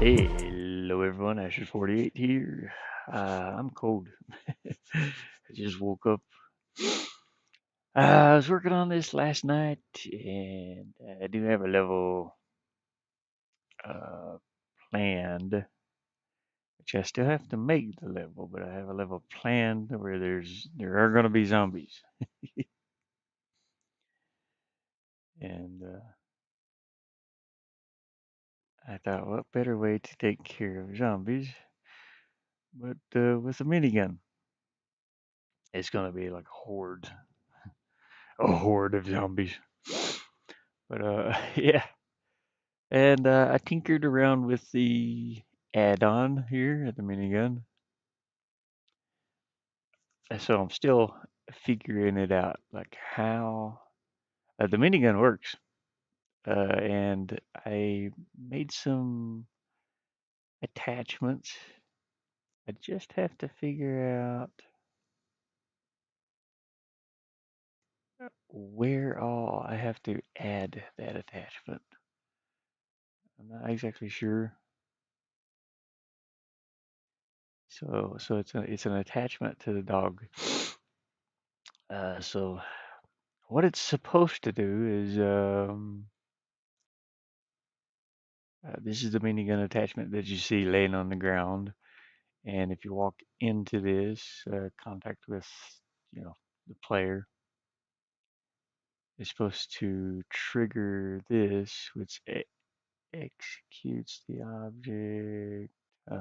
Hello everyone, Ashes48 here. I'm cold. I just woke up. I was working on this last night, and I do have a level uh, planned, which I still have to make the level, but I have a level planned where there are going to be zombies, and I thought, what better way to take care of zombies, but with a minigun. It's going to be like a horde of zombies. But yeah. And I tinkered around with the add-on here at the minigun. So I'm still figuring it out, like how the minigun works. And I made some attachments. I just have to figure out where all I have to add that attachment. I'm not exactly sure. So it's an attachment to the dog. So what it's supposed to do is this is the minigun attachment that you see laying on the ground. And if you walk into this, contact with, the player is supposed to trigger this, which executes the object. I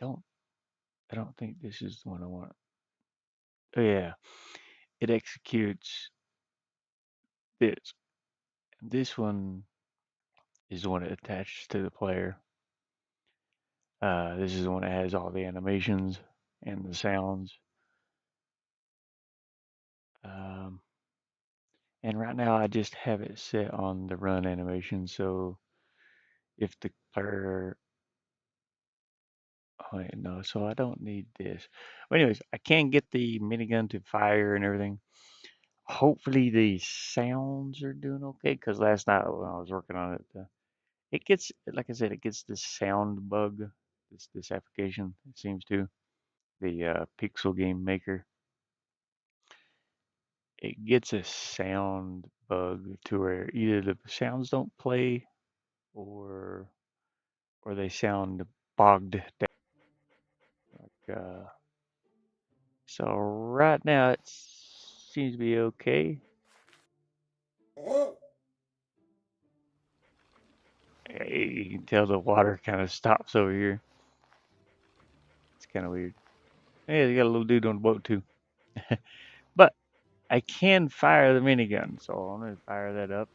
don't, I don't think this is the one I want. Oh yeah, it executes this. This one is the one that attached to the player. This is the one that has all the animations and the sounds. Um, and right now I just have it set on the run animation. So if the player, oh wait, no, so I don't need this. But anyways, I can get the minigun to fire and everything. Hopefully the sounds are doing okay. Because last night when I was working on it, it gets, like I said, it gets this sound bug. This application, it seems to the Pixel Game Maker. It gets a sound bug to where either the sounds don't play or they sound bogged down. Like, so right now it seems to be okay. You can tell the water kind of stops over here. It's kind of weird. Hey, they got a little dude on the boat too. But I can fire the minigun, so I'm gonna fire that up.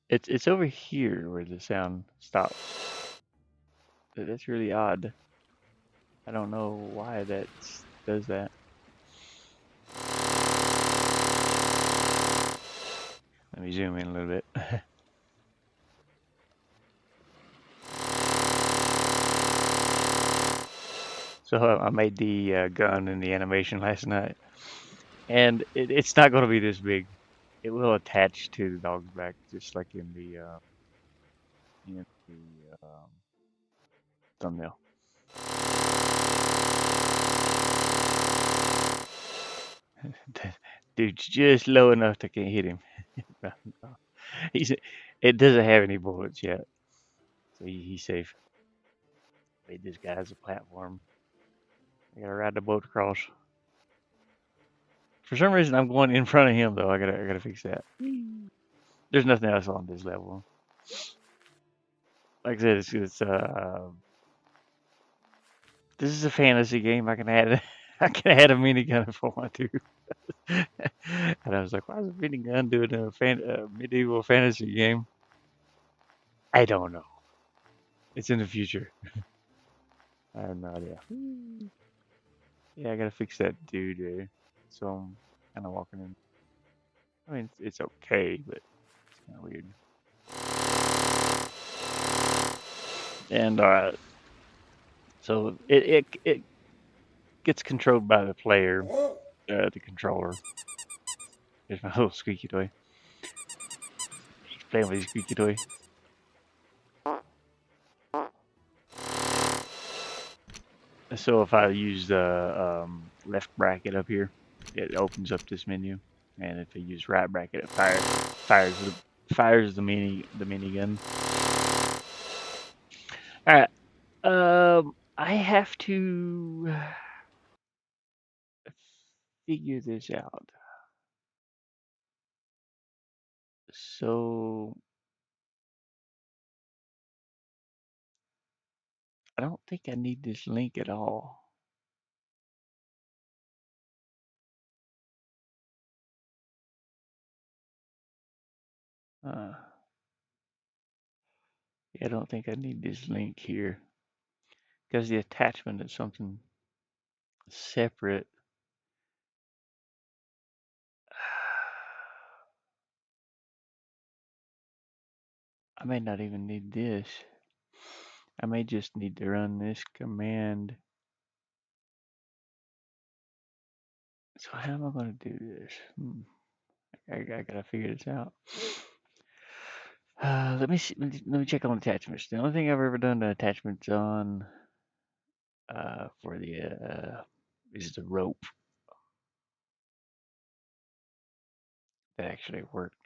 It's over here where the sound stops. That's really odd. I don't know why that does that. Let me zoom in a little bit. So I made the gun and the animation last night, and it's not going to be this big. It will attach to the dog's back, just like in the thumbnail. Dude's just low enough to can hit him. He's it doesn't have any bullets yet, so he's safe. Made this guy as a platform. I gotta ride the boat across. For some reason, I'm going in front of him though. I gotta fix that. There's nothing else on this level. Like I said, it's this is a fantasy game. I can add I can add a minigun if I want to. And I was like, why is a minigun doing a medieval fantasy game? I don't know. It's in the future. I have no idea. Yeah, I gotta fix that dude there. So I'm kind of walking in. I mean, it's okay, but it's kind of weird. And so it gets controlled by the player, the controller. There's my little squeaky toy. He's playing with his squeaky toy. So if I use the left bracket up here, it opens up this menu, and if I use right bracket, it fires the minigun. All right. I have to figure this out. So I don't think I need this link at all. Yeah, I don't think I need this link here because the attachment is something separate. I may not even need this. I may just need to run this command. So how am I going to do this? I gotta figure this out. Let me see, let me check on attachments. The only thing I've ever done the attachments on for the is the rope that actually worked.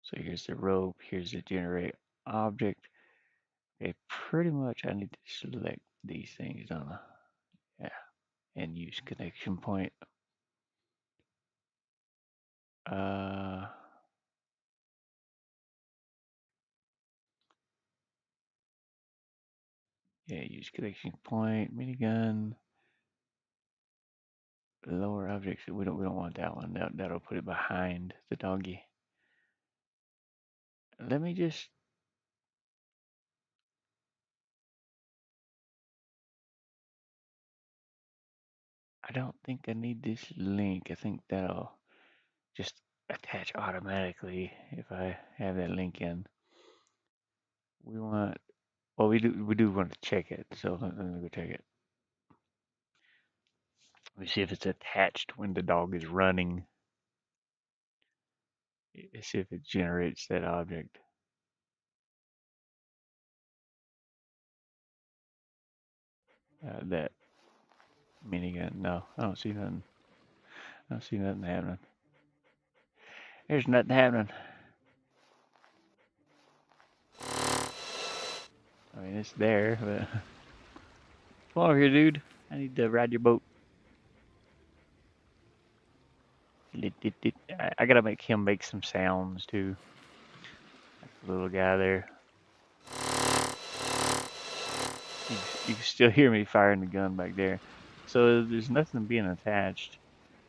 So here's the rope. Here's the generate object. Okay, pretty much I need to select these things on a and use connection point. Uh, yeah, use connection point, minigun, lower objects. We don't want that one. That'll put it behind the doggy. Let me just. I don't think I need this link. I think that'll just attach automatically if I have that link in. We want. Well, we do want to check it. So let me go check it. Let me see if it's attached when the dog is running. See if it generates that object. That minigun. No, I don't see nothing. I don't see nothing happening. There's nothing happening. I mean, it's there, but come over here, dude. I need to ride your boat. I gotta make him make some sounds too. Like the little guy there. You can still hear me firing the gun back there. So there's nothing being attached,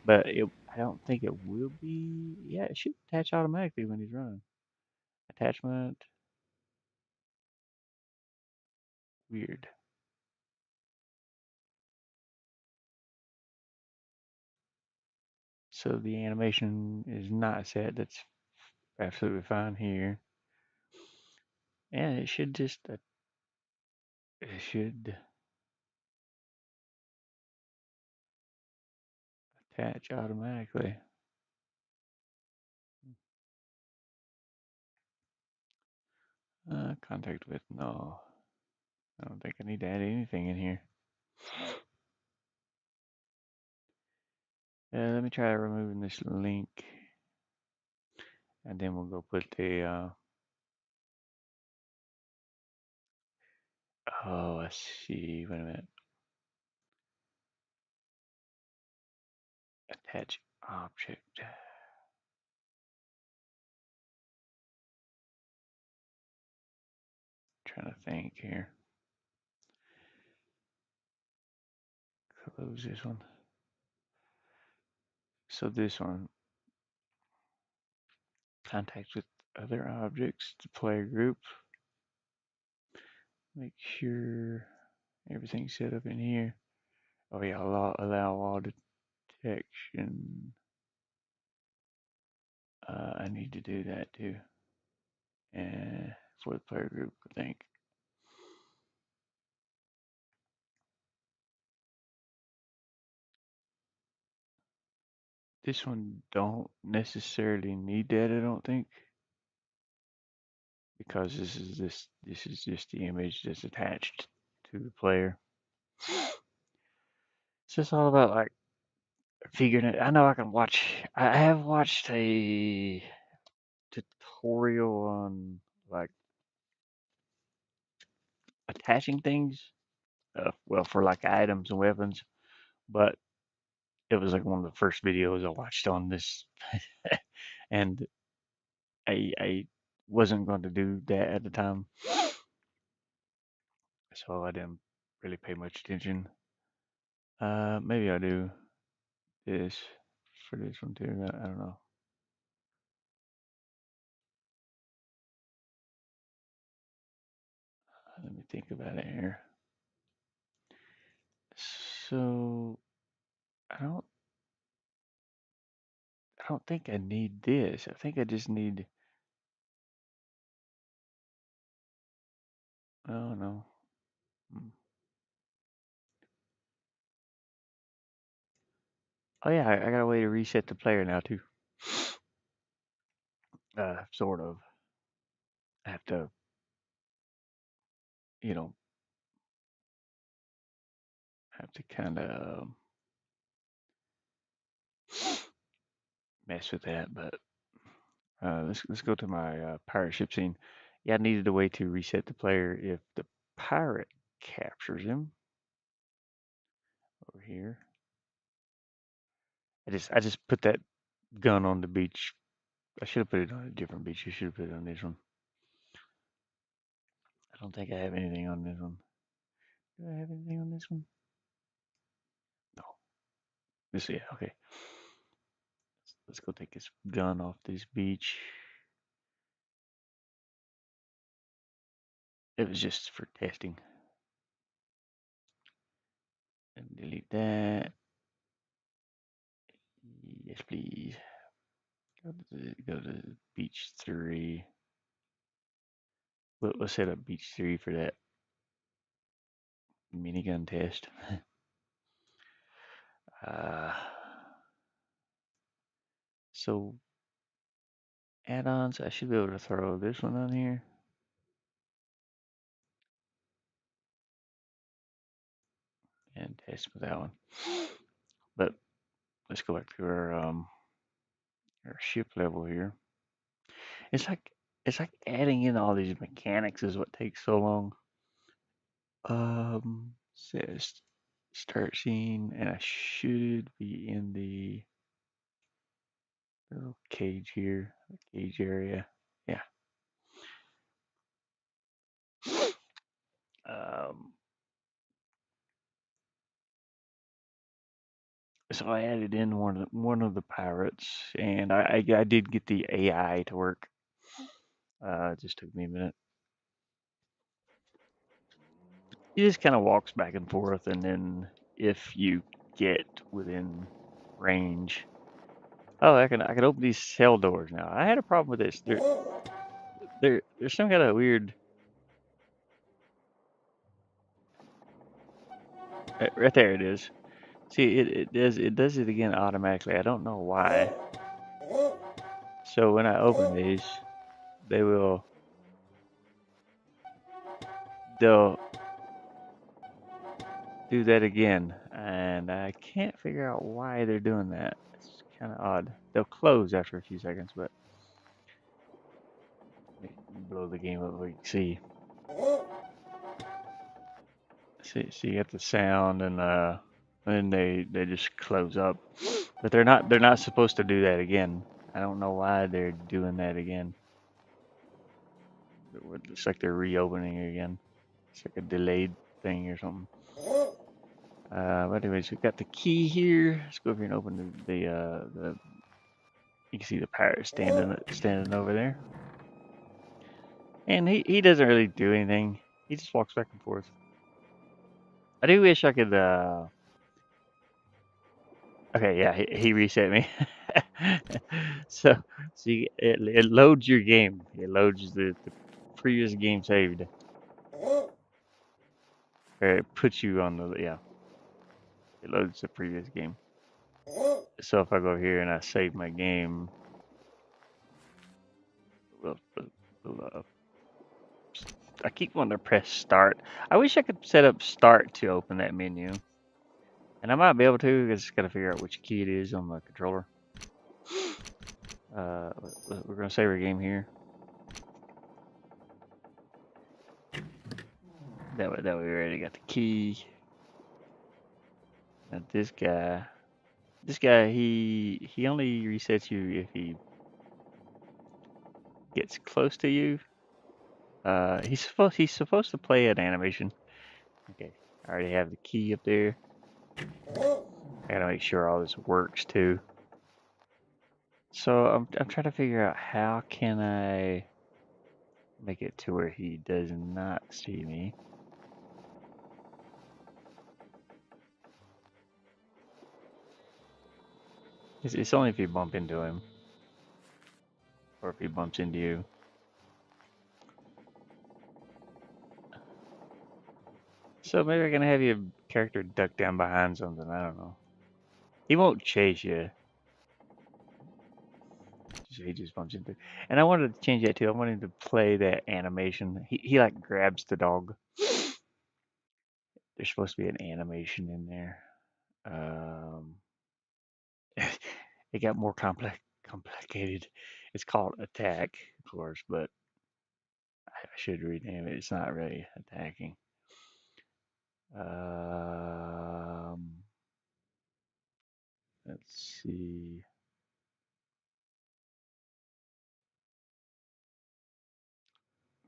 but I don't think it will be. Yeah, it should attach automatically when he's running. Attachment. Weird. So the animation is not set. That's absolutely fine here. And it should just it should attach automatically. Contact with no. I don't think I need to add anything in here. Let me try removing this link, and then we'll go put the. Oh, I see. Wait a minute. Attach object. Trying to think here. Close this one. So this one, contact with other objects, the player group. Make sure everything's set up in here. Oh yeah, allow all detection. I need to do that too. And for the player group, I think. This one don't necessarily need that, I don't think, because this is just the image that's attached to the player. It's just all about like figuring it. I know I can watch. I have watched a tutorial on like attaching things. Well, for like items and weapons, but it was like one of the first videos I watched on this, and I wasn't going to do that at the time, so I didn't really pay much attention. Maybe I'll do this for this one too. I don't know. Let me think about it here. So I don't think I need this. I think I just need. Oh no. Hmm. Oh yeah, I got a way to reset the player now too. Sort of. I have to, you know, have to kind of mess with that. But let's go to my pirate ship scene. Yeah, I needed a way to reset the player if the pirate captures him over here. I just put that gun on the beach. I should have put it on a different beach. I should have put it on this one. I don't think I have anything on this one. Do I have anything on this one? No. This, yeah, okay. Let's go take this gun off this beach. It was just for testing. And delete that. Yes, please. Go to beach 3. We'll set up beach 3 for that minigun test. uh, so add-ons, I should be able to throw this one on here. And test with that one. But let's go back to our ship level here. It's like adding in all these mechanics is what takes so long. Says start scene, and I should be in the little cage here, the cage area. Yeah. Um, so I added in one of the pirates, and I did get the AI to work. It just took me a minute. He just kind of walks back and forth, and then if you get within range, oh, I can open these cell doors now. I had a problem with this. There's some kind of weird. Right there it is. See, it does it again automatically. I don't know why. So when I open these, they will they'll do that again, and I can't figure out why they're doing that. It's kind of odd. They'll close after a few seconds, but blow the game up. We can see. See, you get the sound, and then they just close up. But they're not supposed to do that again. I don't know why they're doing that again. It's like they're reopening again. It's like a delayed thing or something. But anyways, we've got the key here. Let's go over here and open the you can see the pirate standing over there. And he doesn't really do anything. He just walks back and forth. I do wish I could okay, yeah, he reset me. So it loads your game. It loads the previous game saved. Or it puts you on the, yeah. It loads the previous game. So if I go here and I save my game, well, I keep wanting to press start. I wish I could set up start to open that menu. And I might be able to, I just gotta figure out which key it is on my controller. We're gonna save our game here. That way we already got the key. Now this guy, he only resets you if he gets close to you. He's supposed to play an animation. Okay, I already have the key up there. I gotta make sure all this works too. So I'm trying to figure out how can I make it to where he does not see me. It's only if you bump into him, or if he bumps into you. So maybe I can have your character duck down behind something. I don't know. He won't chase you. He just bumps into. And I wanted to change that too. I wanted him to play that animation. He like grabs the dog. There's supposed to be an animation in there. It got more complicated. It's called attack, of course, but I should rename it. It's not really attacking. Let's see.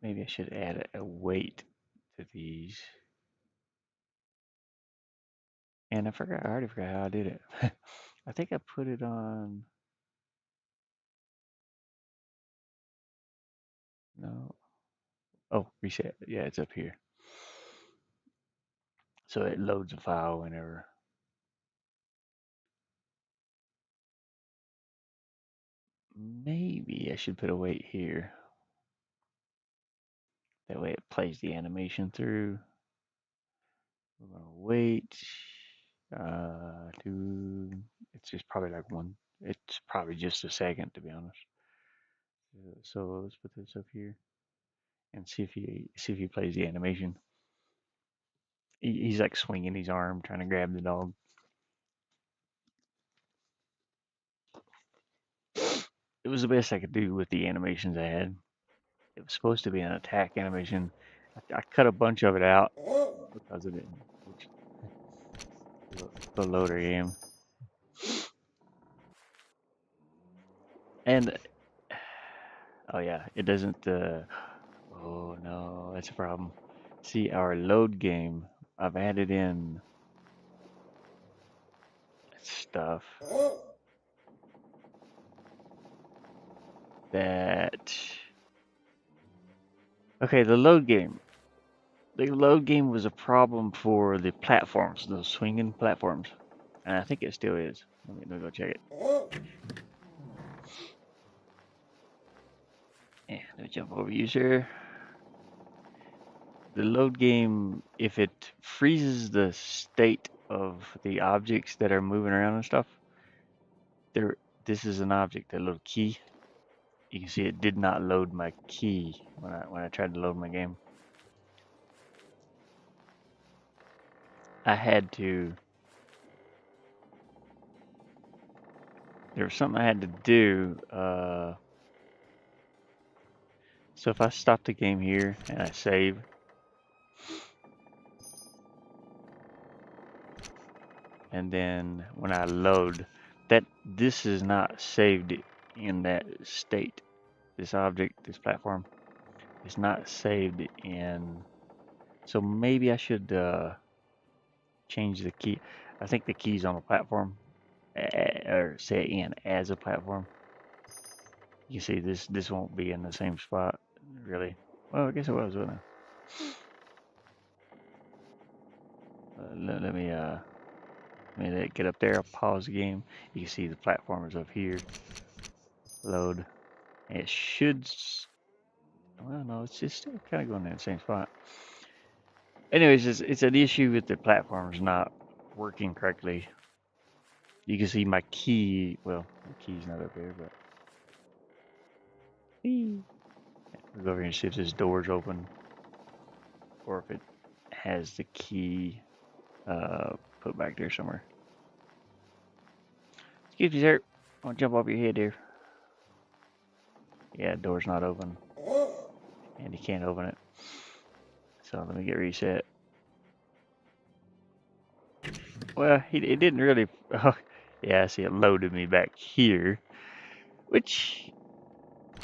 Maybe I should add a weight to these. And I already forgot how I did it. I think I put it on. No. Oh, reset. Yeah, it's up here. So it loads a file whenever. Maybe I should put a weight here. That way it plays the animation through. We're gonna wait. It's just probably like one. It's probably just a second, to be honest. So let's put this up here and see if he plays the animation. He's like swinging his arm, trying to grab the dog. It was the best I could do with the animations I had. It was supposed to be an attack animation. I cut a bunch of it out because of it. The loader game. And oh yeah, it doesn't. Oh no, that's a problem. See, our load game, I've added in stuff that. Okay, the load game. The load game was a problem for the platforms, those swinging platforms. And I think it still is. Let me go check it. Yeah, let me jump over user. The load game, if it freezes the state of the objects that are moving around and stuff, this is an object, a little key. You can see it did not load my key when I tried to load my game. I had to. There was something I had to do. So if I stop the game here and I save, and then when I load, this is not saved in that state. This object, this platform, is not saved in. So maybe I should change the key. I think the key's on the platform, or say in as a platform. You see, this won't be in the same spot, really. Well, I guess it was, wasn't it? Let me get up there. I'll pause the game. You can see the platform is up here. Load. And it should. Well, no, it's just still kind of going in the same spot. Anyways, it's an issue with the platforms not working correctly. You can see my key. Well, the key's not up there, but we'll go over here and see if this door's open or if it has the key put back there somewhere. Excuse me, sir. I'll jump off your head there. Yeah, door's not open, and you can't open it. So let me get reset. Well, it didn't really. Oh, yeah, I see it loaded me back here, which,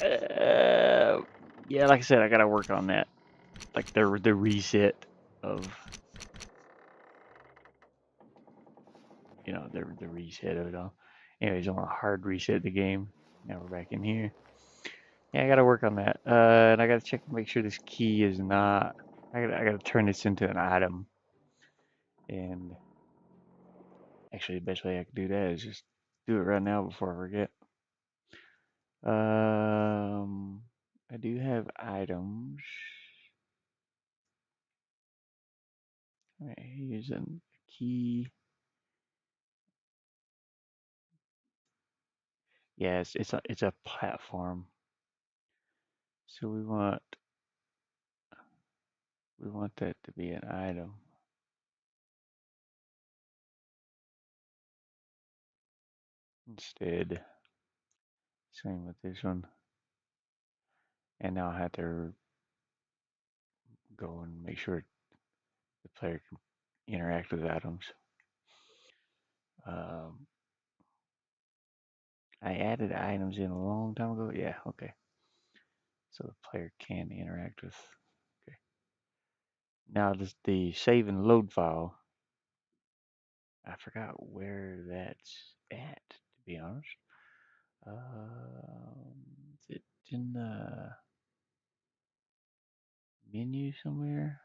yeah, like I said, I gotta work on that. Like the reset of, the reset of it all. Anyways, I want to hard reset the game. Now we're back in here. Yeah, I gotta work on that. And I gotta check to make sure this key is not. I gotta turn this into an item. And actually, the best way I can do that is just do it right now before I forget. I do have items. All right, here's a key. Yes, it's a platform. So we want that to be an item. Instead, same with this one. And now I have to go and make sure the player can interact with items. Um, I added items in a long time ago. Yeah, okay. So the player can interact with. Okay. Now the save and load file. I forgot where that's at, to be honest. Is it in the menu somewhere?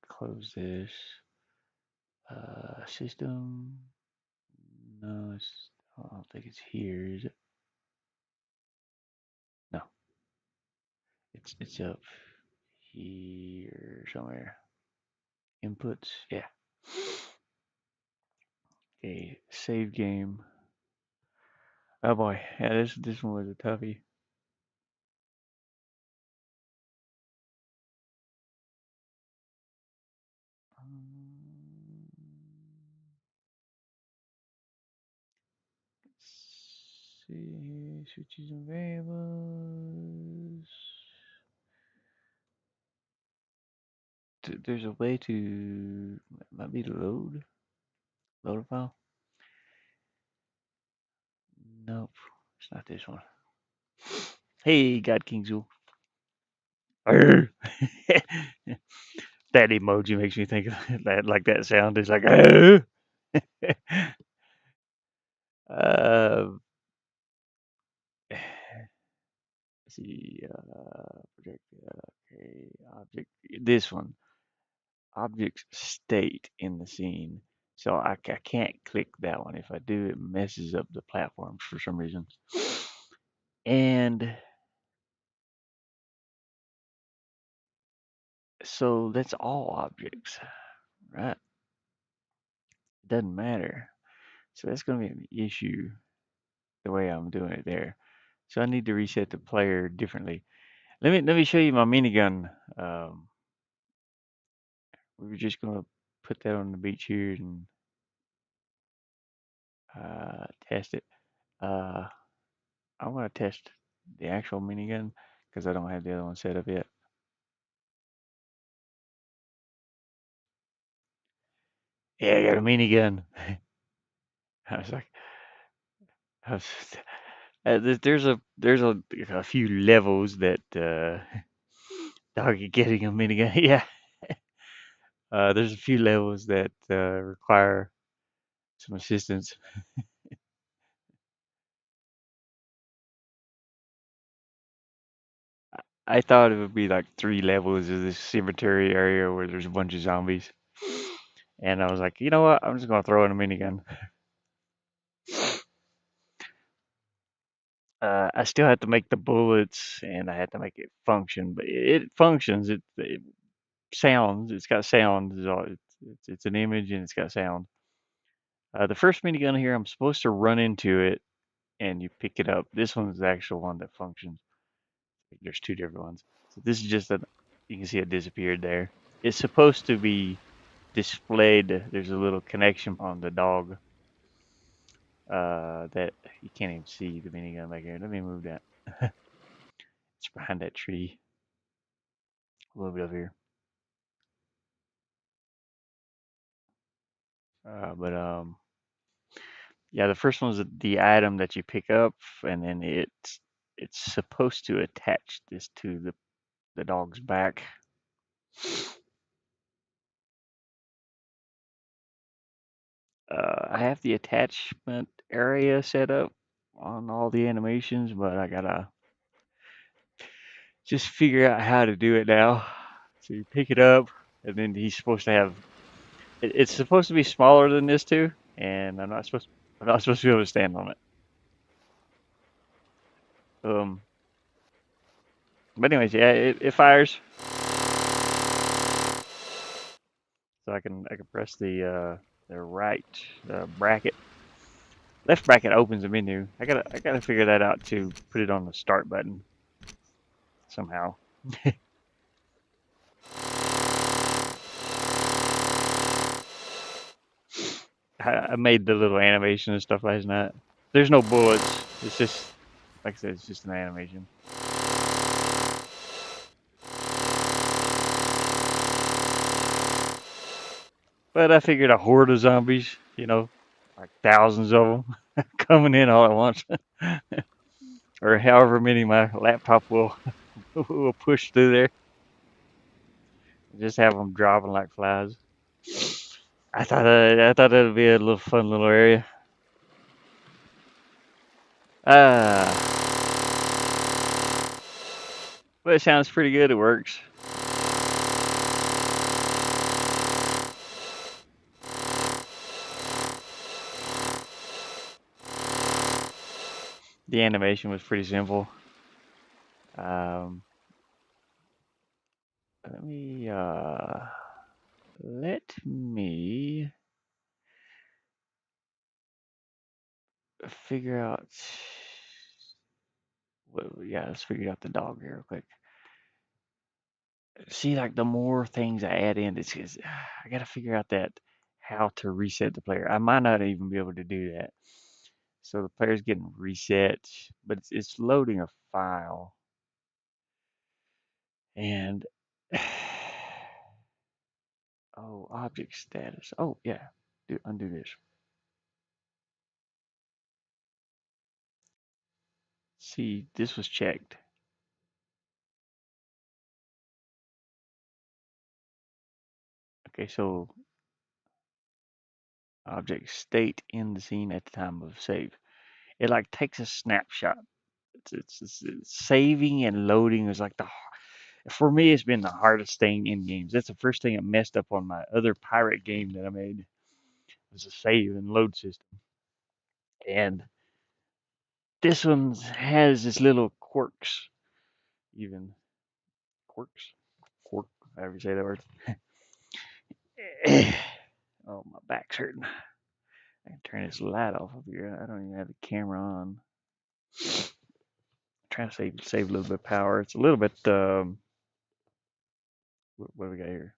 Close this. System. No, I don't think it's here, is it? No, it's up here somewhere. Inputs, yeah. Okay, save game. Oh boy, yeah, this one was a toughie. Let's see, switches and variables. There's a way to, might be load a file. Nope, it's not this one. Hey, God King Zoo. Arr! That emoji makes me think of that, like that sound. It's like, arr! uh, see, project, okay, object. This one, objects state in the scene. So I can't click that one. If I do, it messes up the platforms for some reason. And so that's all objects, right? It doesn't matter. So that's going to be an issue the way I'm doing it there. So I need to reset the player differently. Let me show you my minigun. Um, we were just gonna put that on the beach here and test it. Uh, I want to test the actual minigun because I don't have the other one set up yet. Yeah, I got a minigun. I was like, I was, there's a few levels that dog you getting a minigun. Yeah, there's a few levels that require some assistance. I thought it would be like 3 levels of this cemetery area where there's a bunch of zombies. And I was like, you know what? I'm just gonna throw in a minigun. I still had to make the bullets and I had to make it function, but it functions. It sounds. It's got sound. It's an image and it's got sound. The first minigun here, I'm supposed to run into it and you pick it up. This one's the actual one that functions. There's two different ones. So this is just that you can see it disappeared there. It's supposed to be displayed. There's a little connection on the dog that you can't even see the minigun back here. Let me move that. It's behind that tree. A little bit over here. But yeah, the first one's the item that you pick up, and then it's supposed to attach this to the dog's back. I have the attachment area set up on all the animations, but I gotta just figure out how to do it now. So you pick it up, and then he's supposed to have. It's supposed to be smaller than this too, and I'm not supposed to be able to stand on it. Um, but anyways, yeah, it fires, so I can press the right bracket. Left bracket opens the menu. I gotta figure that out to put it on the start button somehow. I made the little animation and stuff last night. There's no bullets. It's just, like I said, it's just an animation. But I figured a horde of zombies, like thousands of them, coming in all at once, or however many my laptop will will push through there. Just have them dropping like flies. I thought it'd be a little fun little area. Ah, but it sounds pretty good. It works. The animation was pretty simple. Um, let me figure out. Yeah, let's figure out the dog here real quick. See, like the more things I add in, it's I gotta figure out that how to reset the player. I might not even be able to do that. So the player's getting reset, but it's loading a file, and oh, object status. Oh yeah, undo this. See, this was checked. Okay, so object state in the scene at the time of save. It like takes a snapshot. It's saving and loading is like for me it's been the hardest thing in games. That's the first thing that messed up on my other pirate game that I made was a save and load system. And this one has this little quirks, even quirks, quirk, however you say that word. Oh, my back's hurting. I can turn this light off up here. I don't even have the camera on. Trying to save a little bit of power. It's a little bit. What do we got here?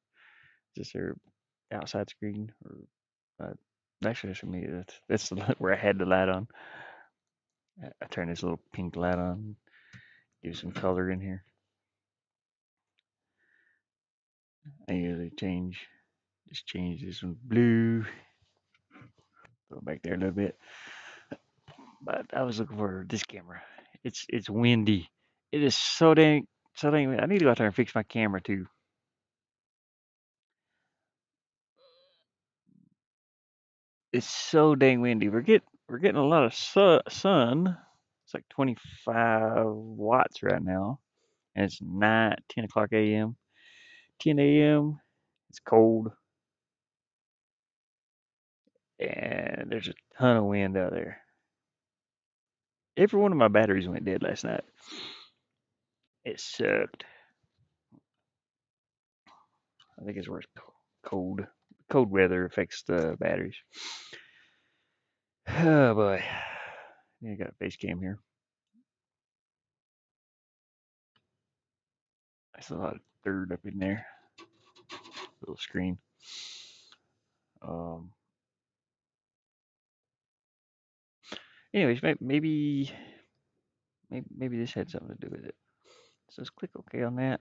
Is this our outside screen or actually that's for me? That's where I had the light on. I turned this little pink light on. Give some color in here. I usually just change this one blue. Go back there a little bit. But I was looking for this camera. It's windy. It is so dang. I need to go out there and fix my camera too. It's so dang windy. We're getting a lot of sun. It's like 25 watts right now, and it's 10 o'clock a.m. 10 a.m. It's cold, and there's a ton of wind out there. Every one of my batteries went dead last night. It sucked. I think it's worse. Cold. Cold weather affects the batteries. Oh boy. Yeah, I got a base cam here. I saw a lot of dirt up in there. Little screen. Um. Anyways, maybe this had something to do with it. So let's click OK on that.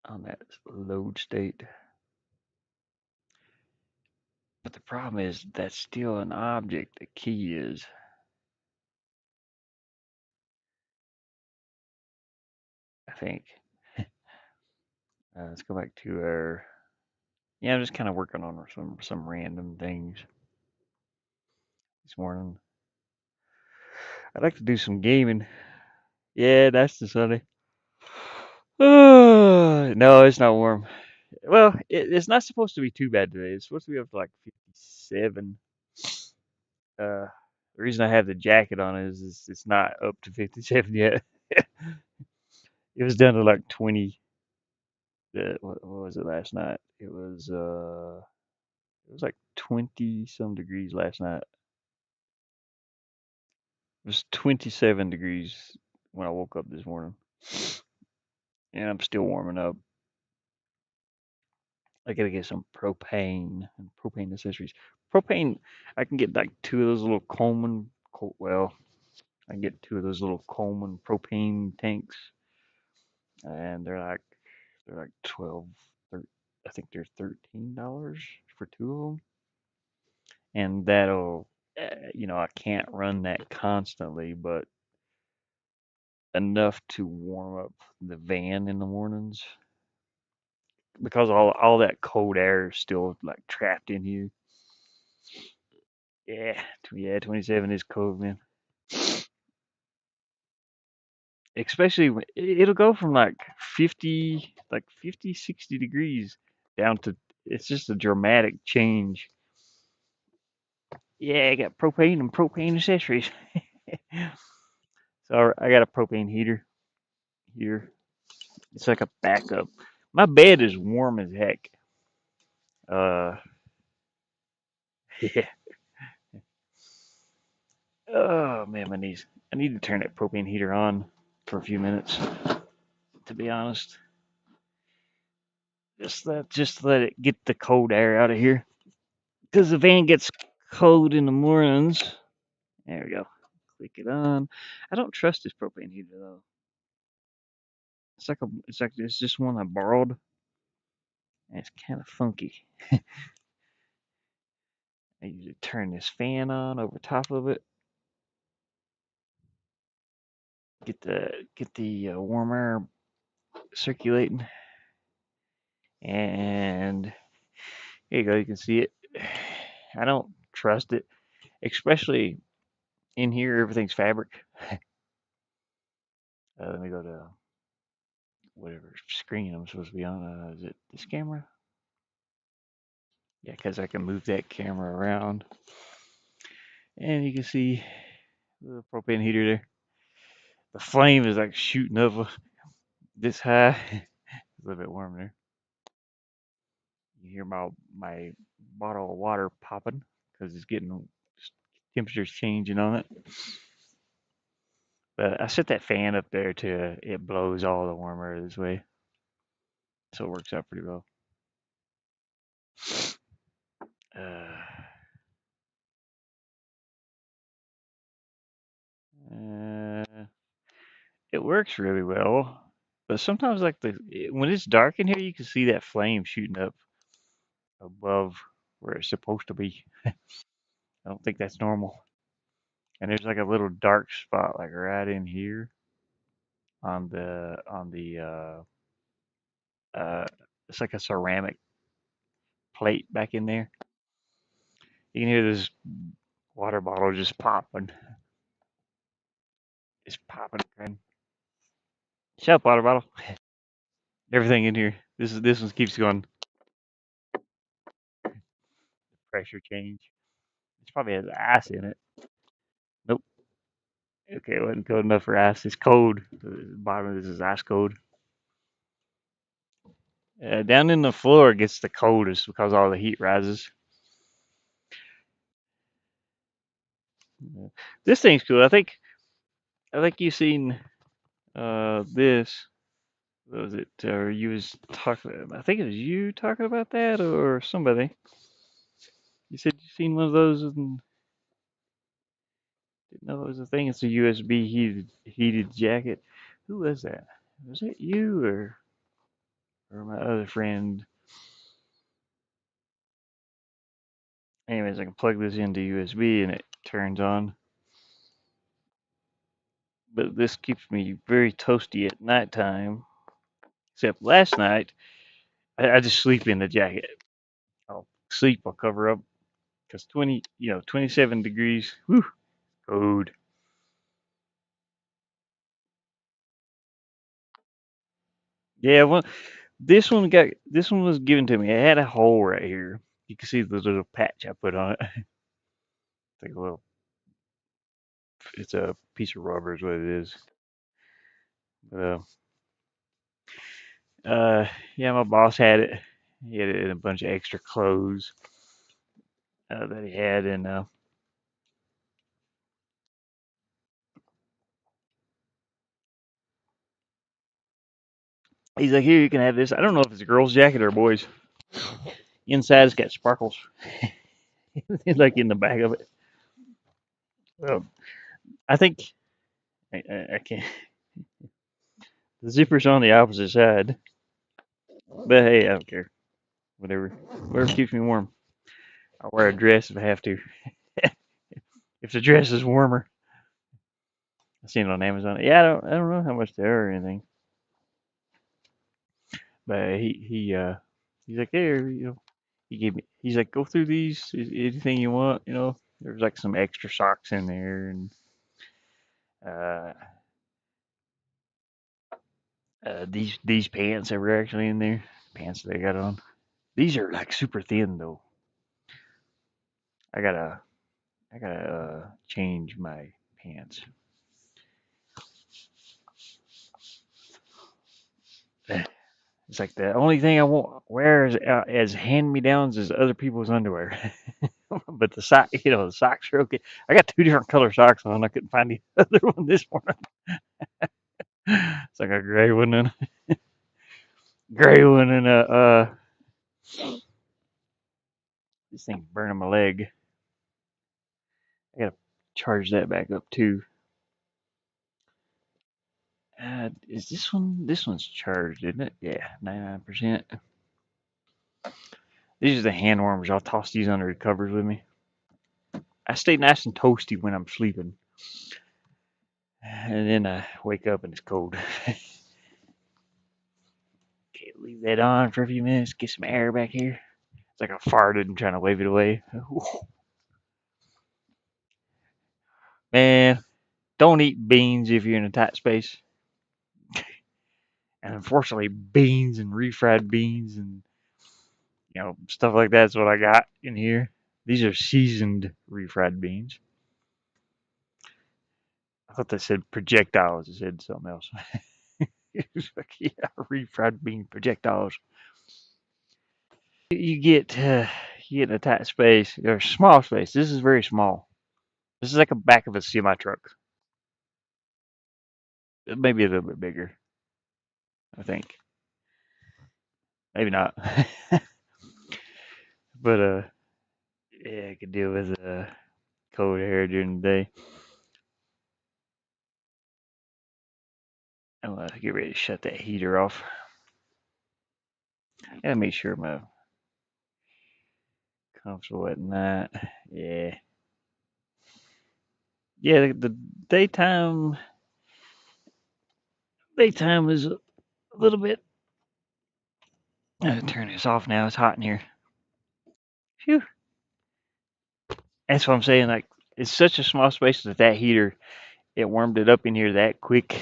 On that load state. But the problem is that's still an object. The key is, I think. Let's go back to our. Yeah, I'm just kind of working on some random things this morning. I'd like to do some gaming. Yeah, that's the Sunday. No, it's not warm. Well, it's not supposed to be too bad today. It's supposed to be up to like 57. The reason I have the jacket on is it's not up to 57 yet. It was down to like 20. What was it last night? It was like 20 some degrees last night. It was 27 degrees when I woke up this morning, and I'm still warming up. I gotta get some propane and propane accessories. Propane, I can get like two of those little Coleman. Well, I can get two of those little Coleman propane tanks, and they're like 12. I think they're $13 for two of them, and that'll, I can't run that constantly, but enough to warm up the van in the mornings because all that cold air is still like trapped in here. Yeah, yeah, 27 is cold, man. Especially when it'll go from like 50, 60 degrees down to, it's just a dramatic change. Yeah, I got propane and propane accessories. So I got a propane heater here. It's like a backup. My bed is warm as heck. Uh, yeah. Oh man, my knees. I need to turn that propane heater on for a few minutes. To be honest, just let it get the cold air out of here. Because the van gets cold in the mornings. There we go. Click it on. I don't trust this propane heater though. It's just one I borrowed, and it's kind of funky. I usually turn this fan on over top of it. Get the warm air circulating, and here you go. You can see it. I don't trust it, especially in here. Everything's fabric. Let me go to whatever screen I'm supposed to be on. Is it this camera? Yeah, because I can move that camera around, and you can see the propane heater there. The flame is like shooting up this high. It's a little bit warm there. You hear my bottle of water popping because it's getting temperature's changing on it. But I set that fan up there to it blows all the warm air this way, so it works out pretty well. Uh, uh, it works really well, but sometimes like when it's dark in here, you can see that flame shooting up above where it's supposed to be. I don't think that's normal. And there's like a little dark spot like right in here on the it's like a ceramic plate back in there. You can hear this water bottle just popping. It's popping. And shut up, water bottle. Everything in here. This one keeps going. Pressure change. It probably has ice in it. Nope. Okay, it wasn't cold enough for ice. It's cold. The bottom of this is ice cold. Down in the floor it gets the coldest because all the heat rises. Yeah. This thing's cool. I think you've seen this. What was it? Or you was talking? I think it was you talking about that, or somebody. You said you seen one of those and didn't know it was a thing. It's a USB heated jacket. Who was that? Was it you or my other friend? Anyways, I can plug this into USB and it turns on. But this keeps me very toasty at nighttime. Except last night, I just sleep in the jacket. I'll sleep, I'll cover up because 27 degrees. Whew, cold. Yeah, well, this one was given to me. It had a hole right here. You can see the little patch I put on it. It's like a little. It's a piece of rubber, is what it is. Uh, uh, yeah, my boss had it. He had it in a bunch of extra clothes that he had, and he's like, "Here, you can have this." I don't know if it's a girl's jacket or a boy's. Inside, it's got sparkles, like in the back of it. Well, I think I can't. The zipper's on the opposite side, but hey, I don't care. Whatever keeps me warm. I'll wear a dress if I have to. If the dress is warmer, I seen it on Amazon. Yeah, I don't know how much they are or anything, but he's like, there, he gave me. He's like, go through these, anything you want. There's like some extra socks in there, and uh, these pants that were actually in there, pants that I got on. These are like super thin though. I gotta I gotta change my pants. It's like the only thing I won't wear as hand me downs is other people's underwear. But the socks are okay. I got two different color socks on. I couldn't find the other one this morning. It's like a gray one and this thing's burning my leg. I gotta charge that back up too. Is this one? This one's charged, isn't it? Yeah, 99%. These are the hand warmers. I'll toss these under the covers with me. I stay nice and toasty when I'm sleeping, and then I wake up and it's cold. Okay, leave that on for a few minutes. Get some air back here. It's like I farted and trying to wave it away. Man, don't eat beans if you're in a tight space. And unfortunately, beans and refried beans and stuff like that's what I got in here. These are seasoned refried beans. I thought they said projectiles. It said something else. It's like, yeah, refried bean projectiles. You get in a tight space or small space. This is very small. This is like a back of a semi truck. Maybe a little bit bigger. I think. Maybe not. But yeah, I could deal with cold air during the day. I'm gonna get ready to shut that heater off. Gotta make sure I'm comfortable at night. Yeah, yeah. The daytime daytime is a little bit. I'm gonna turn this off now. It's hot in here. Phew. That's what I'm saying. Like it's such a small space that heater it warmed it up in here that quick.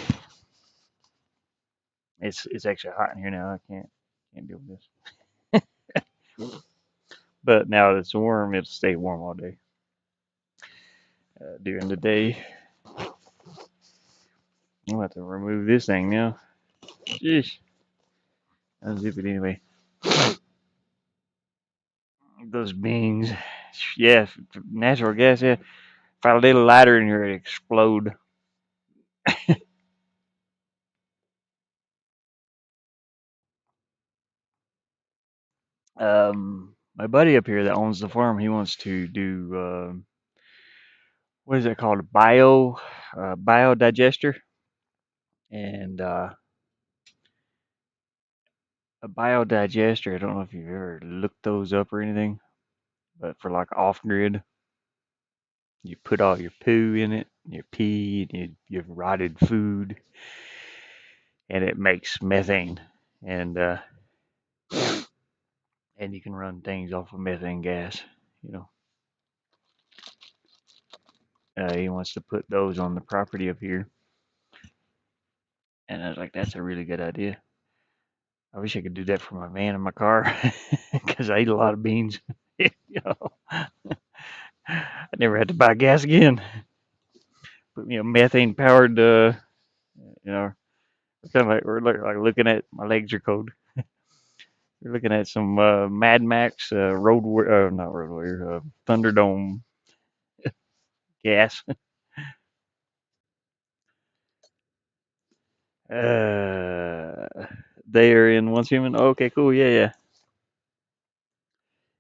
It's actually hot in here now. I can't deal with this. But now that it's warm, it'll stay warm all day. During the day, I'm about to remove this thing now. Sheesh. Unzip it anyway. Those beans. Yeah, natural gas. Yeah, If I lit a lighter in here, it'd explode. My buddy up here that owns the farm, he wants to do what is it called? A biodigester, and a biodigester. I don't know if you've ever looked those up or anything, but for like off grid, you put all your poo in it, your pee, and your rotted food, and it makes methane, and uh, and you can run things off of methane gas. You know, he wants to put those on the property up here, and I was like, that's a really good idea. I wish I could do that for my van and my car because I eat a lot of beans. you know, I never had to buy gas again. But methane powered. You know, kind of like we're like looking at my legs are cold. We're looking at some Mad Max not Road Warrior, Thunderdome gas. uh, they are in Once Human. Oh, okay, cool. Yeah, yeah,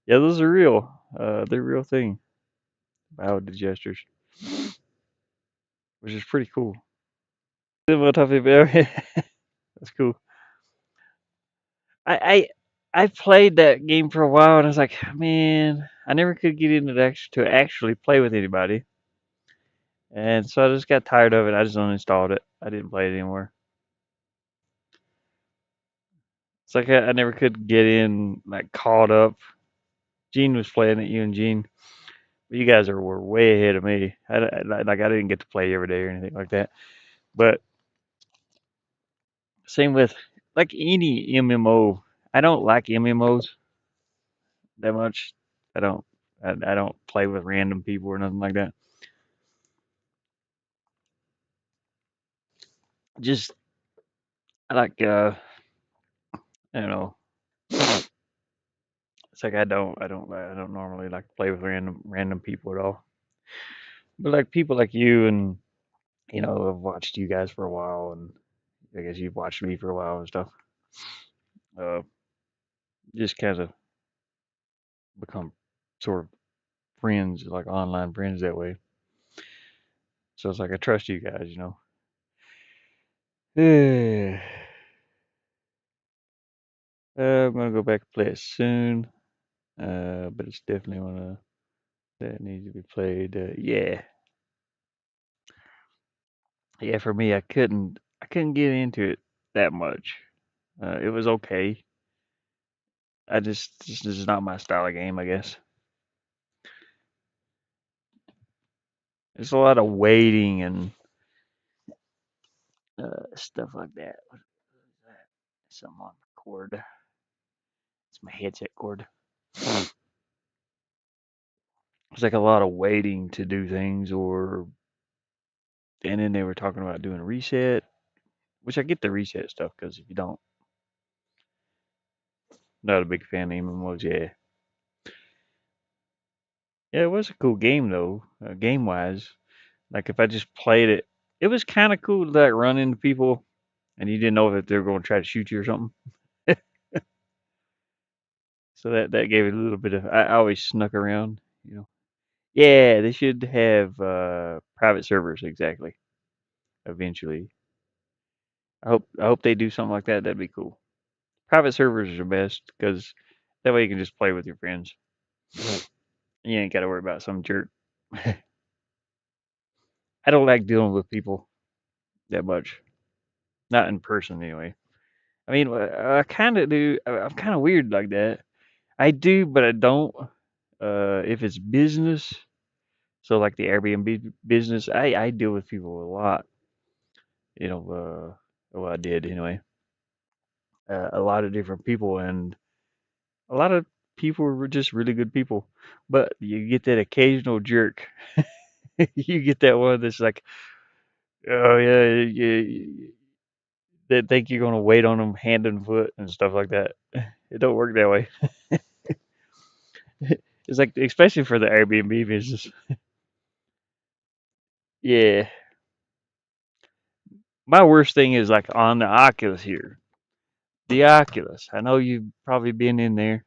yeah. Those are real. They're real thing. Biodigesters, which is pretty cool. That's cool. I I played that game for a while and I was like, man, I never could get into to actually play with anybody. And so I just got tired of it. I just uninstalled it. I didn't play it anymore. It's like I never could get in, like, caught up. Gene was playing it, you and Gene. But you guys were way ahead of me. I didn't get to play every day or anything like that. But same with, like, any MMO. I don't like MMOs that much. I don't. I don't play with random people or nothing like that. Just I like I don't know. It's like I don't normally like to play with random people at all. But like people like you and I've watched you guys for a while, and I guess you've watched me for a while and stuff. Uh, just kind of become sort of friends, like online friends that way. So it's like I trust you guys. I'm gonna go back and play it soon. But it's definitely one that needs to be played. Yeah, yeah. For me, I couldn't get into it that much. It was okay. This is not my style of game, I guess. There's a lot of waiting and stuff like that. What is that? Something on the cord. It's my headset cord. It's like a lot of waiting to do things, and then they were talking about doing a reset, which I get the reset stuff because if you don't, not a big fan of MMOs. Yeah, yeah, it was a cool game though, game wise. Like if I just played it, it was kind of cool to like run into people and you didn't know if they were going to try to shoot you or something. So that gave it a little bit of. I always snuck around. Yeah, they should have private servers exactly. Eventually, I hope they do something like that. That'd be cool. Private servers are best because that way you can just play with your friends. You ain't got to worry about some jerk. I don't like dealing with people that much. Not in person anyway. I mean, I kind of do. I'm kind of weird like that. I do, but I don't. If it's business, so like the Airbnb business, I deal with people a lot. Well, I did anyway. A lot of different people, and a lot of people were just really good people. But you get that occasional jerk. You get that one that's like, oh yeah, yeah, they think you're gonna wait on them hand and foot and stuff like that. It don't work that way. It's like especially for the Airbnb business. Yeah. My worst thing is like on the Oculus here. The Oculus. I know you've probably been in there.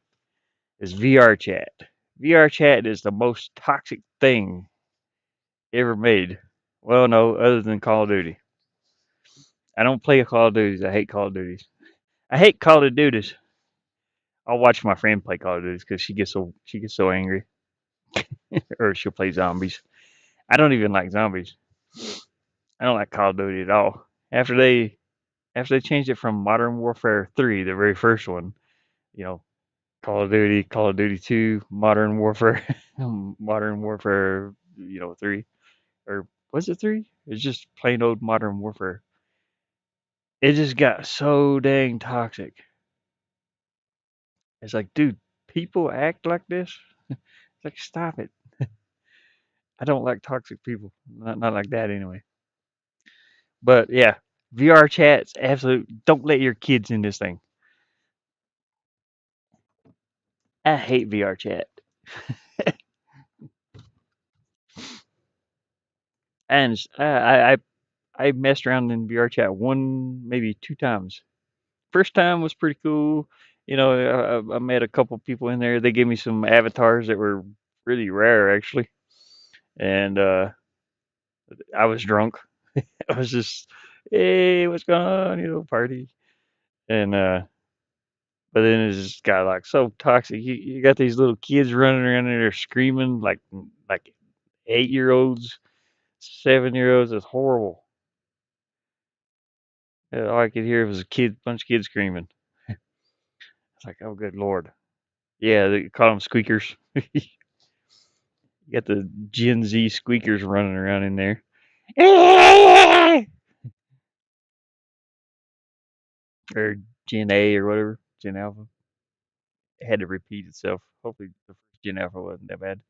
Is VR chat. VR chat is the most toxic thing ever made. Well, no, other than Call of Duty. I don't play Call of Duties. I hate Call of Duties. I hate Call of Duties. I'll watch my friend play Call of Duties because she gets so angry, or she'll play zombies. I don't even like zombies. I don't like Call of Duty at all. After they changed it from Modern Warfare 3, the very first one, you know, Call of Duty 2, Modern Warfare, Modern Warfare, 3, or was it 3? It's just plain old Modern Warfare. It just got so dang toxic. It's like, dude, people act like this. It's like, stop it. I don't like toxic people. Not like that anyway. But yeah, VR chats, absolute. Don't let your kids in this thing. I hate VR chat. And I messed around in VR chat one, maybe two times. First time was pretty cool. I met a couple people in there. They gave me some avatars that were really rare, actually. And I was drunk. I was just, hey, what's going on? Party. And but then it just got like so toxic. You got these little kids running around there screaming like 8-year olds, 7-year olds. It's horrible. All I could hear was a bunch of kids screaming. It's like, oh, good lord. Yeah, they call them squeakers. You got the Gen Z squeakers running around in there. Or Gen A or whatever, Gen Alpha. It had to repeat itself. Hopefully, the first Gen Alpha wasn't that bad.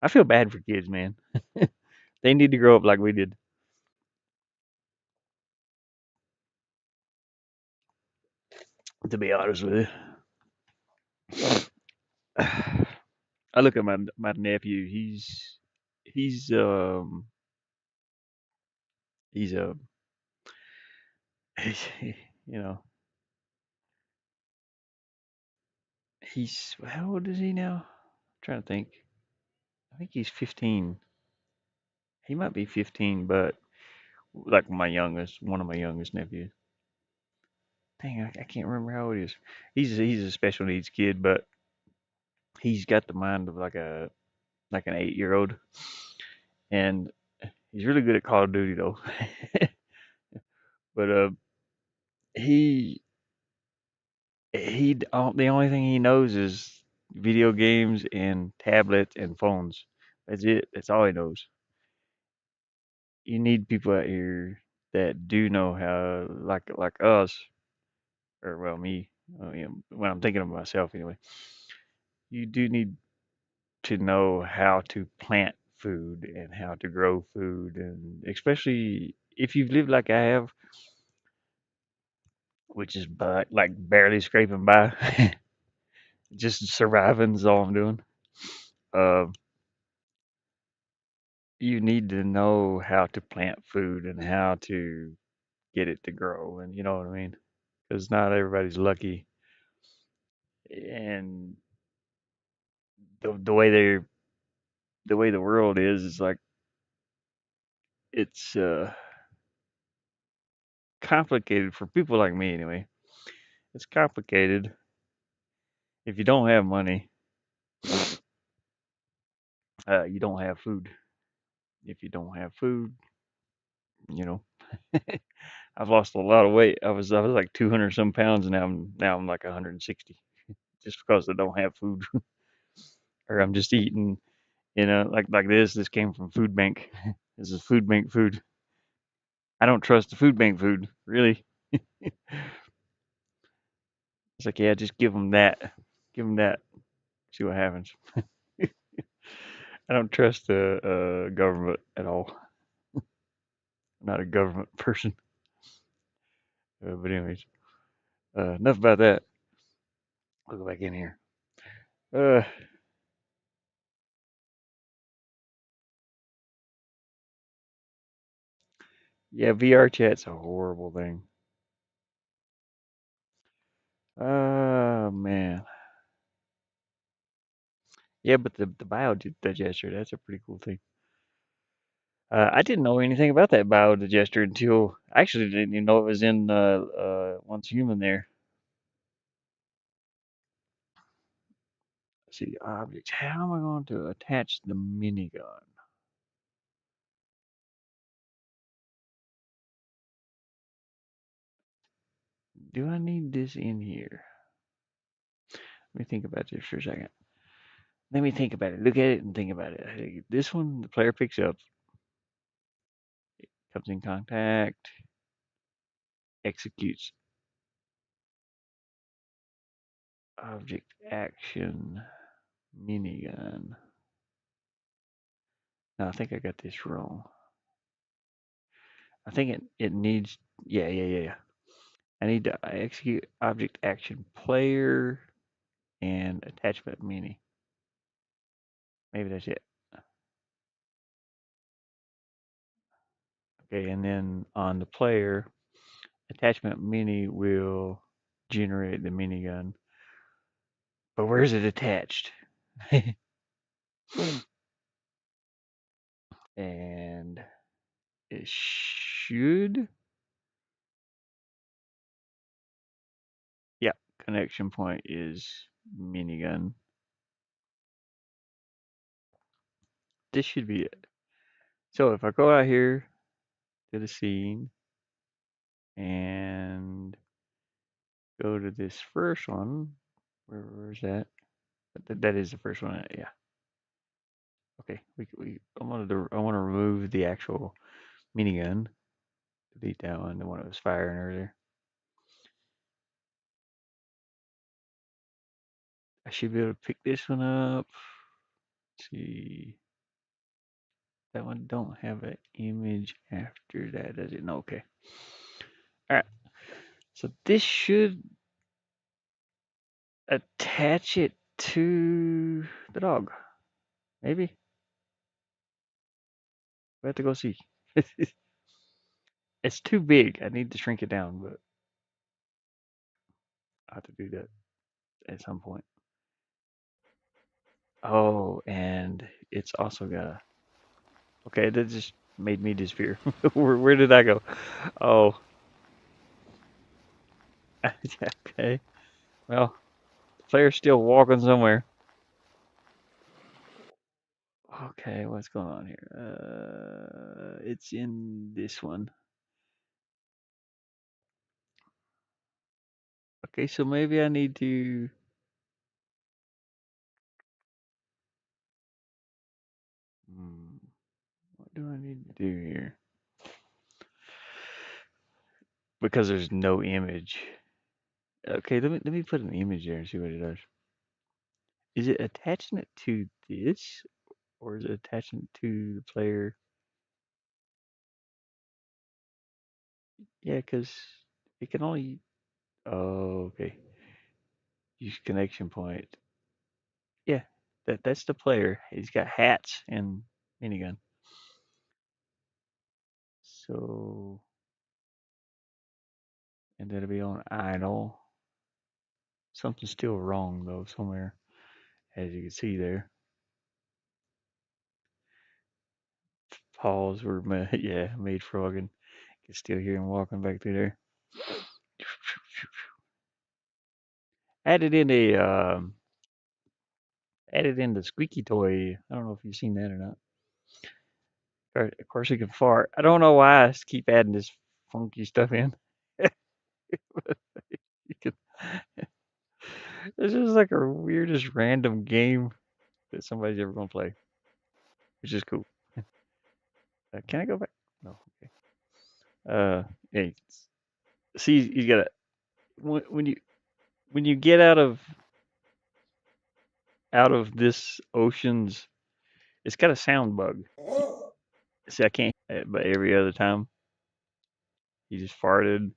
I feel bad for kids, man. They need to grow up like we did. To be honest with you, I look at my nephew. He's he's he's, you know he's how old is he now? I'm trying to think. I think he's 15. He might be 15, but like one of my youngest nephews. Dang, I can't remember how old he is. He's a special needs kid, but he's got the mind of like an 8-year old, and he's really good at Call of Duty though. But he the only thing he knows is video games and tablets and phones. That's it. That's all he knows. You need people out here that do know how, like us, or well, me. When I'm thinking of myself anyway, you do need to know how to plant food and how to grow food, and especially if you've lived like I have, which is like barely scraping by, just surviving is all I'm doing. Uh, you need to know how to plant food and how to get it to grow, and you know what I mean? Because not everybody's lucky, and the way the way the world is like it's complicated for people like me anyway. It's complicated if you don't have money. You don't have food. If you don't have food, you know, I've lost a lot of weight. I was like 200 some pounds, and now I'm like 160, just because I don't have food, or I'm just eating, like this. This came from food bank. This is food bank food. I don't trust the food bank food, really. It's like, yeah, just give them that, see what happens. I don't trust the government at all. I'm not a government person. But anyways, enough about that. I'll go back in here. Uh, Yeah, VR chat's a horrible thing. Oh man. Yeah, but the biodigester, that's a pretty cool thing. I didn't know anything about that biodigester until I actually didn't even know it was in Once Human there. Let's see, objects. How am I going to attach the minigun? Do I need this in here? Let me think about this for a second. Let me think about it. Look at it and think about it. I think this one, the player picks up, comes in contact, executes object action minigun. No, I think I got this wrong. I think it needs, yeah. I need to execute object action player and attachment mini. Maybe that's it. Okay, and then on the player, attachment mini will generate the minigun. But where's it attached? And it should, yeah, connection point is minigun. This should be it. So if I go out here to the scene and go to this first one, where's that? That is the first one. Yeah. Okay. I want to remove the actual minigun. Delete that one, the one that was firing earlier. I should be able to pick this one up. Let's see. That one don't have an image after that, does it? No. Okay. All right. So this should attach it to the dog. Maybe. We have to go see. It's too big. I need to shrink it down, but I have to do that at some point. Oh, and it's also got a. Okay, that just made me disappear. Where did I go? Oh, yeah, okay. Well, the player's still walking somewhere. Okay, what's going on here? It's in this one. Okay, so maybe I need to. What do I need to do here? Because there's no image. Okay, let me put an image there and see what it does. Is it attaching it to this, or is it attaching it to the player? Yeah, because it can only. Oh, okay. Use connection point. Yeah, that's the player. He's got hats and minigun. So, and that'll be on idle. Something's still wrong though somewhere, as you can see there. Paws were yeah made frogging. You can still hear him walking back through there. Added in a added in the squeaky toy. I don't know if you've seen that or not. Of course, he can fart. I don't know why I keep adding this funky stuff in. You can, it's just like a weirdest random game that somebody's ever gonna play, which is cool. Can I go back? No. Okay. Hey, see, you gotta when you get out of this ocean's, it's got a sound bug. See, I can't, but every other time he just farted,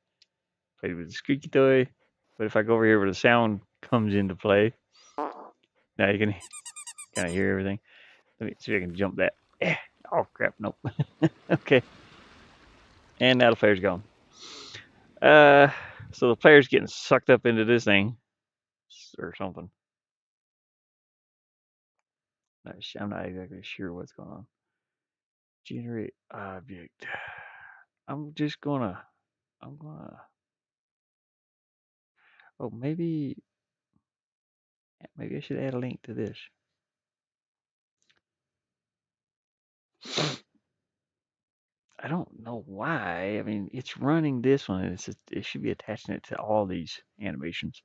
played with the squeaky toy. But if I go over here where the sound comes into play, now you can kind of hear everything. Let me see if I can jump that. Oh crap! Nope. Okay. And now the player's gone. Uh, so the player's getting sucked up into this thing or something. I'm not exactly sure what's going on. Generate object. I'm just gonna. I'm gonna. Oh, maybe I should add a link to this. I don't know why. I mean, it's running this one. It should be attaching it to all these animations.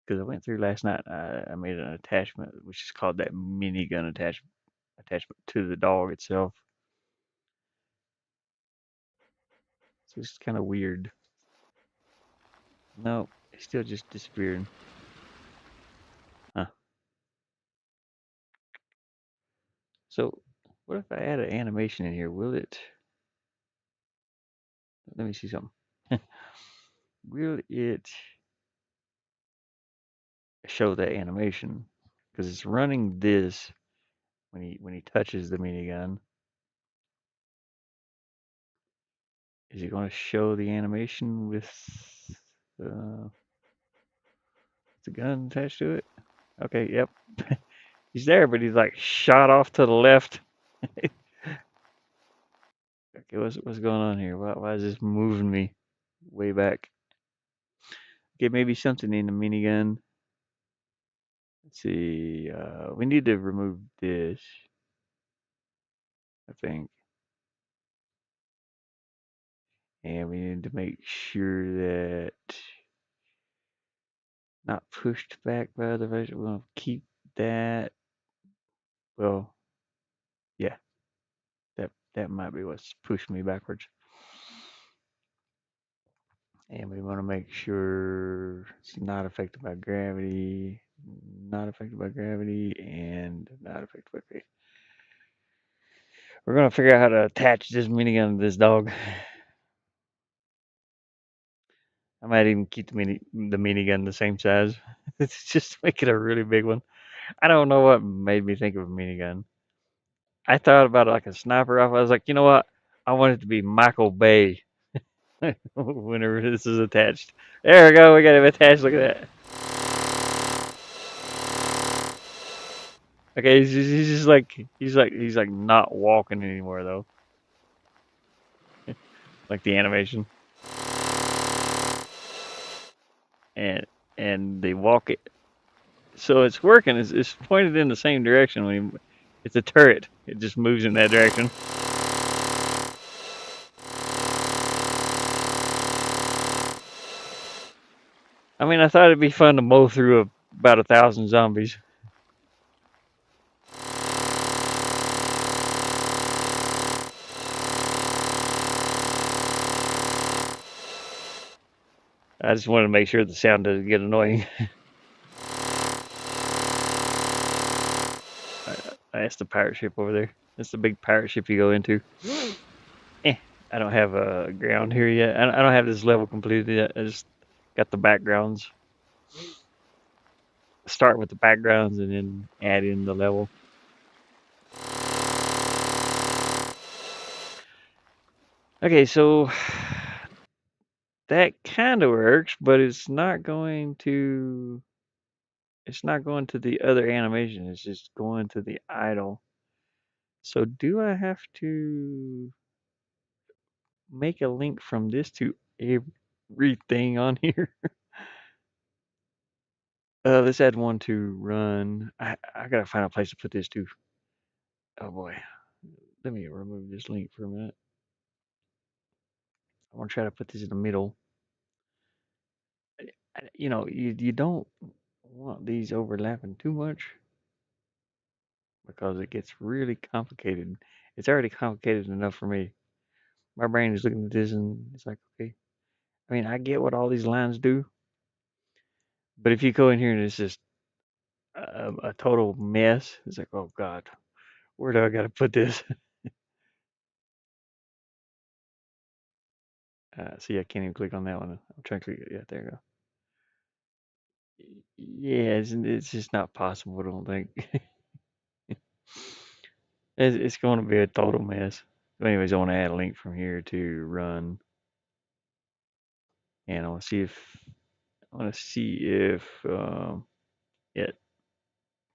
Because I went through last night. I made an attachment, which is called that minigun attachment to the dog itself. So it's kind of weird. No, it's still just disappearing. Huh. So what if I add an animation in here? Will it? Let me see something. Will it show that animation? Because it's running this when he touches the minigun. Is it going to show the animation with uh, the gun attached to it? Okay, yep. He's there, but he's like shot off to the left. Okay, what's going on here? Why is this moving me way back? Okay, maybe something in the minigun. Let's see. We need to remove this, I think. And we need to make sure that not pushed back by the version. We're gonna keep that. Well, yeah, that might be what's pushed me backwards. And we want to make sure it's not affected by gravity, not affected by gravity, and not affected by gravity. We're gonna figure out how to attach this minigun to this dog. I might even keep the minigun the same size. It's just make it a really big one. I don't know what made me think of a minigun. I thought about it like a sniper rifle. I was like, you know what? I want it to be Michael Bay whenever this is attached. There we go. We got him attached. Look at that. Okay, he's just like not walking anymore though. Like the animation and they walk it. So it's working. It's pointed in the same direction when it's a turret. It just moves in that direction. I mean, I thought it'd be fun to mow through about 1,000 zombies. I just wanted to make sure the sound doesn't get annoying. That's the pirate ship over there. That's the big pirate ship you go into. Eh, I don't have a ground here yet. I don't have this level completed yet. I just got the backgrounds. Start with the backgrounds and then add in the level. Okay, so that kind of works, but it's not going to. It's not going to the other animation. It's just going to the idle. So do I have to make a link from this to everything on here? Let's add one to run. I gotta find a place to put this too. Oh boy. Let me remove this link for a minute. I want to try to put this in the middle. You don't want these overlapping too much because it gets really complicated. It's already complicated enough for me. My brain is looking at this and it's like, okay. I mean, I get what all these lines do, but if you go in here and it's just a total mess, it's like, oh God, where do I got to put this? See, I can't even click on that one. I'm trying to click it. Yeah, there you go. Yeah, it's just not possible. I don't think it's going to be a total mess. So anyways, I want to add a link from here to run, and I want to see if it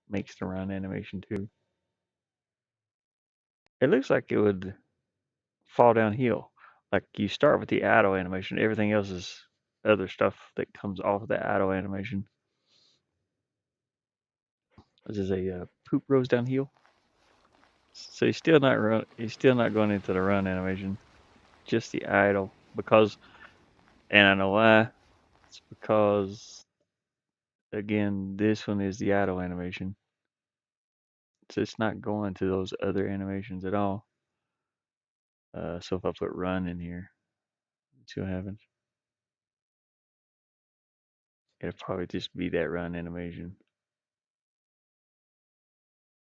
makes the run animation too. It looks like it would fall downhill. Like you start with the idle animation, everything else is other stuff that comes off of the idle animation. This is a poop rose downhill. So he's still not run. He's still not going into the run animation. Just the idle because, and I know why. It's because again, this one is the idle animation, so it's not going to those other animations at all. So if I put run in here, let's see what happens. It'll probably just be that run animation.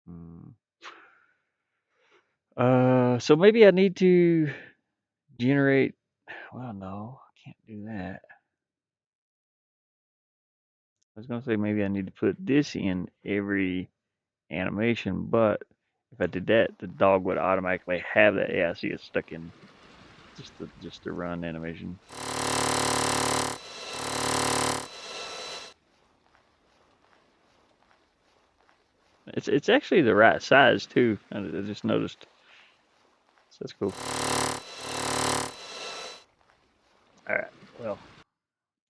Hmm. So maybe I need to generate. Well, no, I can't do that. I was gonna say maybe I need to put this in every animation, but if I did that, the dog would automatically have that. Yeah, I see it's stuck in just the run animation. It's actually the right size too. I just noticed. So that's cool. All right. Well,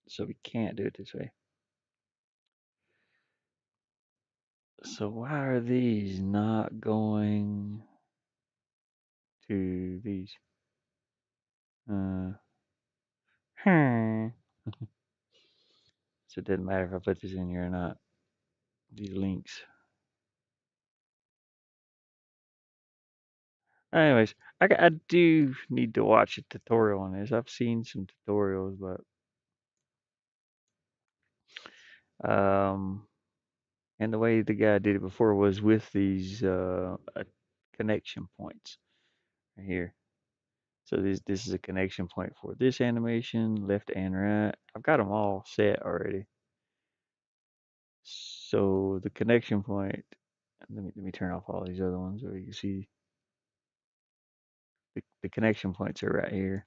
so we can't do it this way. So why are these not going to these? Uh, hmm. So it doesn't matter if I put this in here or not. These links. Anyways, I do need to watch a tutorial on this. I've seen some tutorials, but and the way the guy did it before was with these connection points right here. So this is a connection point for this animation, left and right. I've got them all set already. So the connection point. Let me turn off all these other ones so you can see the connection points are right here.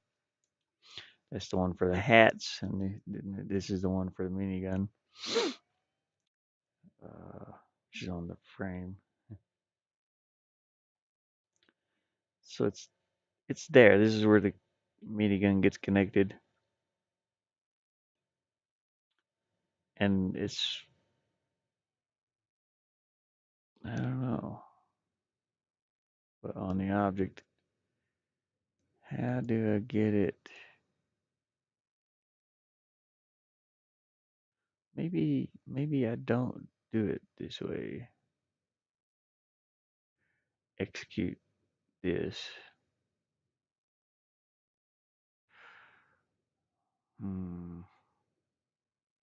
That's the one for the hats, and this is the one for the minigun, which is on the frame. So it's there. This is where the minigun gets connected, and it's I don't know, but on the object, how do I get it? Maybe I don't do it this way. Execute this. Hmm.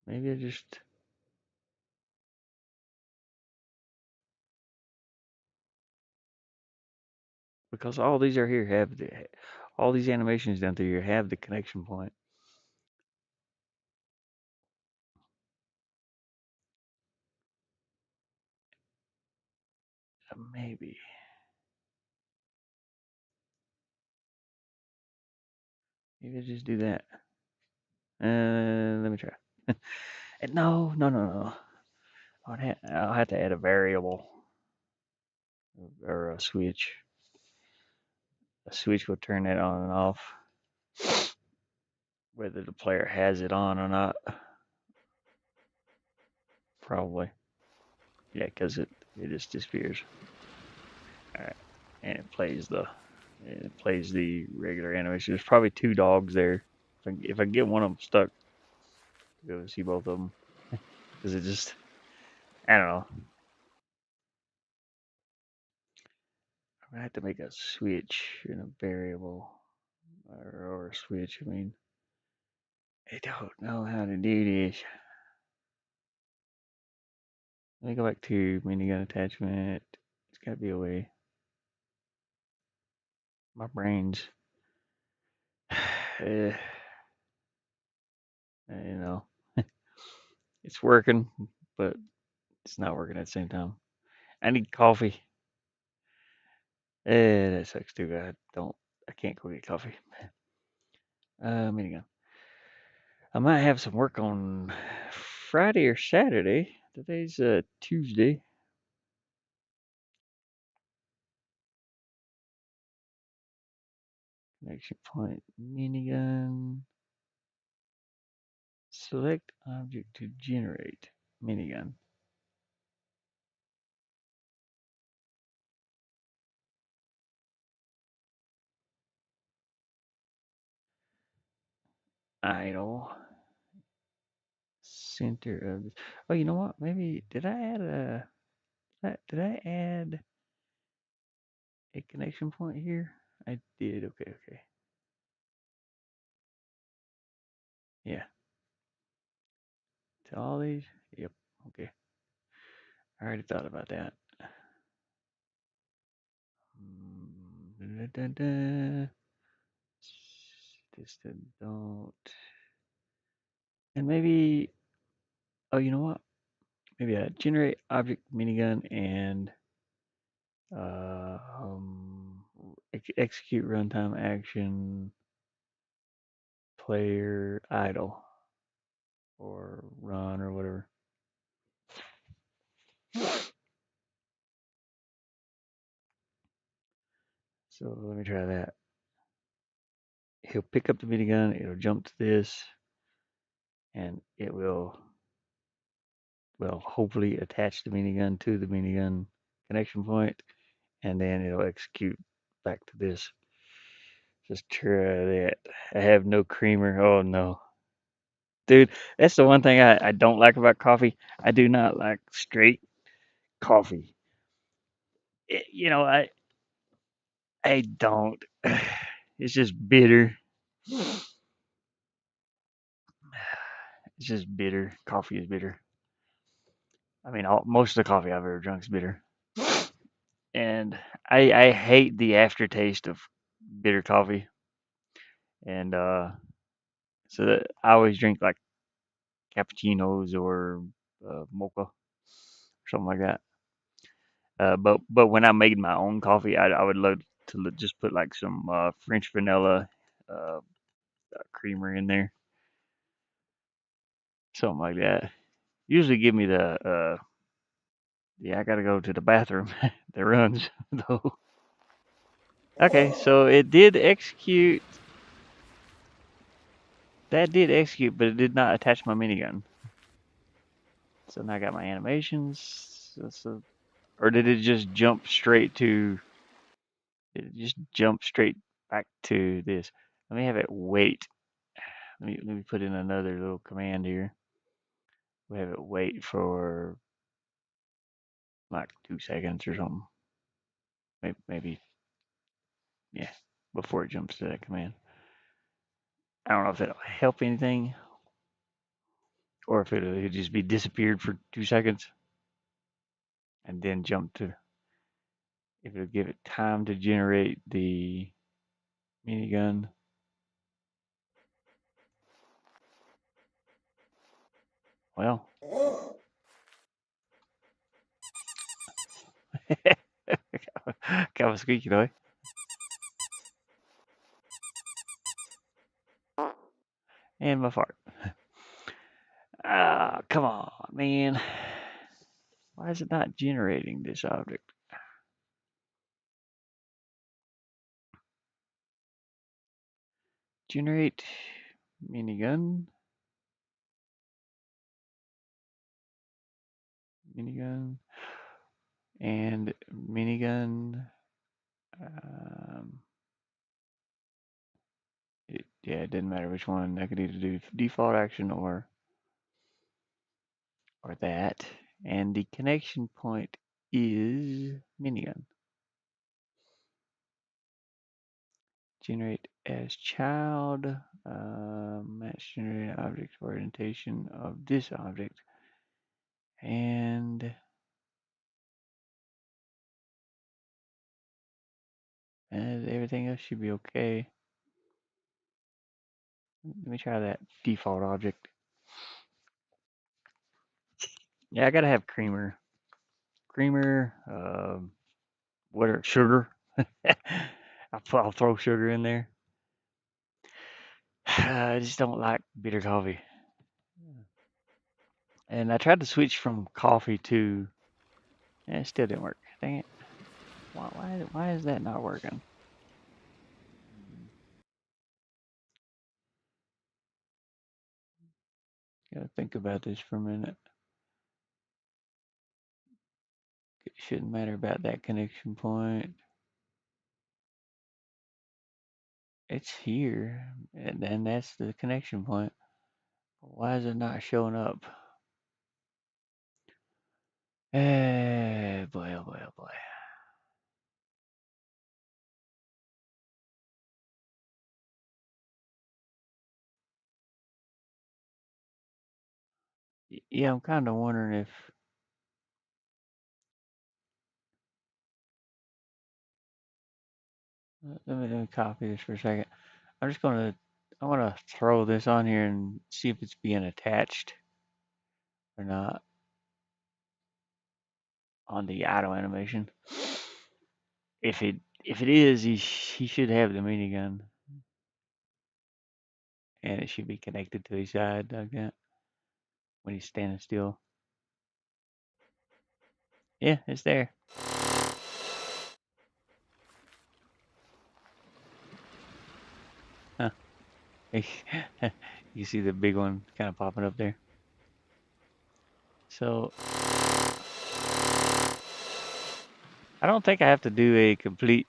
Maybe I just because all these are here have all these animations down through here have the connection point. So maybe I just do that. Let me try. And no. I'll have to add a variable or a switch. A switch will turn that on and off, whether the player has it on or not. Probably. Yeah, because it just disappears. All right, and it plays the regular animation. There's probably two dogs there. If I get one of them stuck, you'll be able to see both of them because it just I don't know. I'm gonna have to make a switch in a variable or a switch. I mean, I don't know how to do this. Let me go back to minigun attachment. It's gotta be a way. My brain's, you know, it's working, but it's not working at the same time. I need coffee. That sucks too. I don't I can't go get coffee. Minigun. I might have some work on Friday or Saturday. Today's Tuesday. Connection point, minigun. Select object to generate minigun. Idle. Center of this. Oh, you know what? Maybe did I add did I add a connection point here? I did. Okay, okay. Yeah. To all these? Yep. Okay. I already thought about that. Distant don't. And maybe, oh, you know what? Maybe generate object minigun and uh, um, execute runtime action player idle or run or whatever. So let me try that. He'll pick up the minigun, it'll jump to this, and it will, well, hopefully attach the minigun to the minigun connection point, and then it'll execute back to this. Just try that. I have no creamer. Oh no. Dude, that's the one thing I don't like about coffee. I do not like straight coffee. You know, I don't. It's just bitter. It's just bitter. Coffee is bitter. I mean, most of the coffee I've ever drunk is bitter, and I hate the aftertaste of bitter coffee. And so that I always drink like cappuccinos or mocha or something like that. But when I made my own coffee, I would love to just put like some French vanilla uh, creamer in there, something like that. Usually give me the yeah. I gotta go to the bathroom that runs though. Okay, so it did execute. That did execute, but it did not attach my minigun. So now I got my animations. Or did it just jump straight to? Did it just jump straight back to this? Let me have it wait. Let me put in another little command here. We have it wait for like 2 seconds or something. Maybe yeah, before it jumps to that command. I don't know if that'll help anything or if it'll just be disappeared for 2 seconds and then jump to. If it'll give it time to generate the minigun. Well, kind of a squeaky toy. And my fart. Ah, come on, man. Why is it not generating this object? Generate minigun. Minigun. And minigun. Um, yeah, it didn't matter which one. I could either do default action or that. And the connection point is minigun. Generate as child. Match generated object orientation of this object. And everything else should be okay. Let me try that default object. Yeah, I gotta have creamer. Creamer, what are sugar? I'll throw sugar in there. I just don't like bitter coffee. And I tried to switch from coffee to, and it still didn't work. Dang it! Why is that not working? Gotta think about this for a minute. It shouldn't matter about that connection point. It's here, and then that's the connection point. Why is it not showing up? Boy, oh boy, oh boy. Yeah, I'm kind of wondering if. Let me copy this for a second. I'm just gonna. I want to throw this on here and see if it's being attached or not on the auto animation. If it is, he should have the minigun, and it should be connected to his side like that when he's standing still. Yeah, it's there. Huh. You see the big one kind of popping up there. So I don't think I have to do a complete.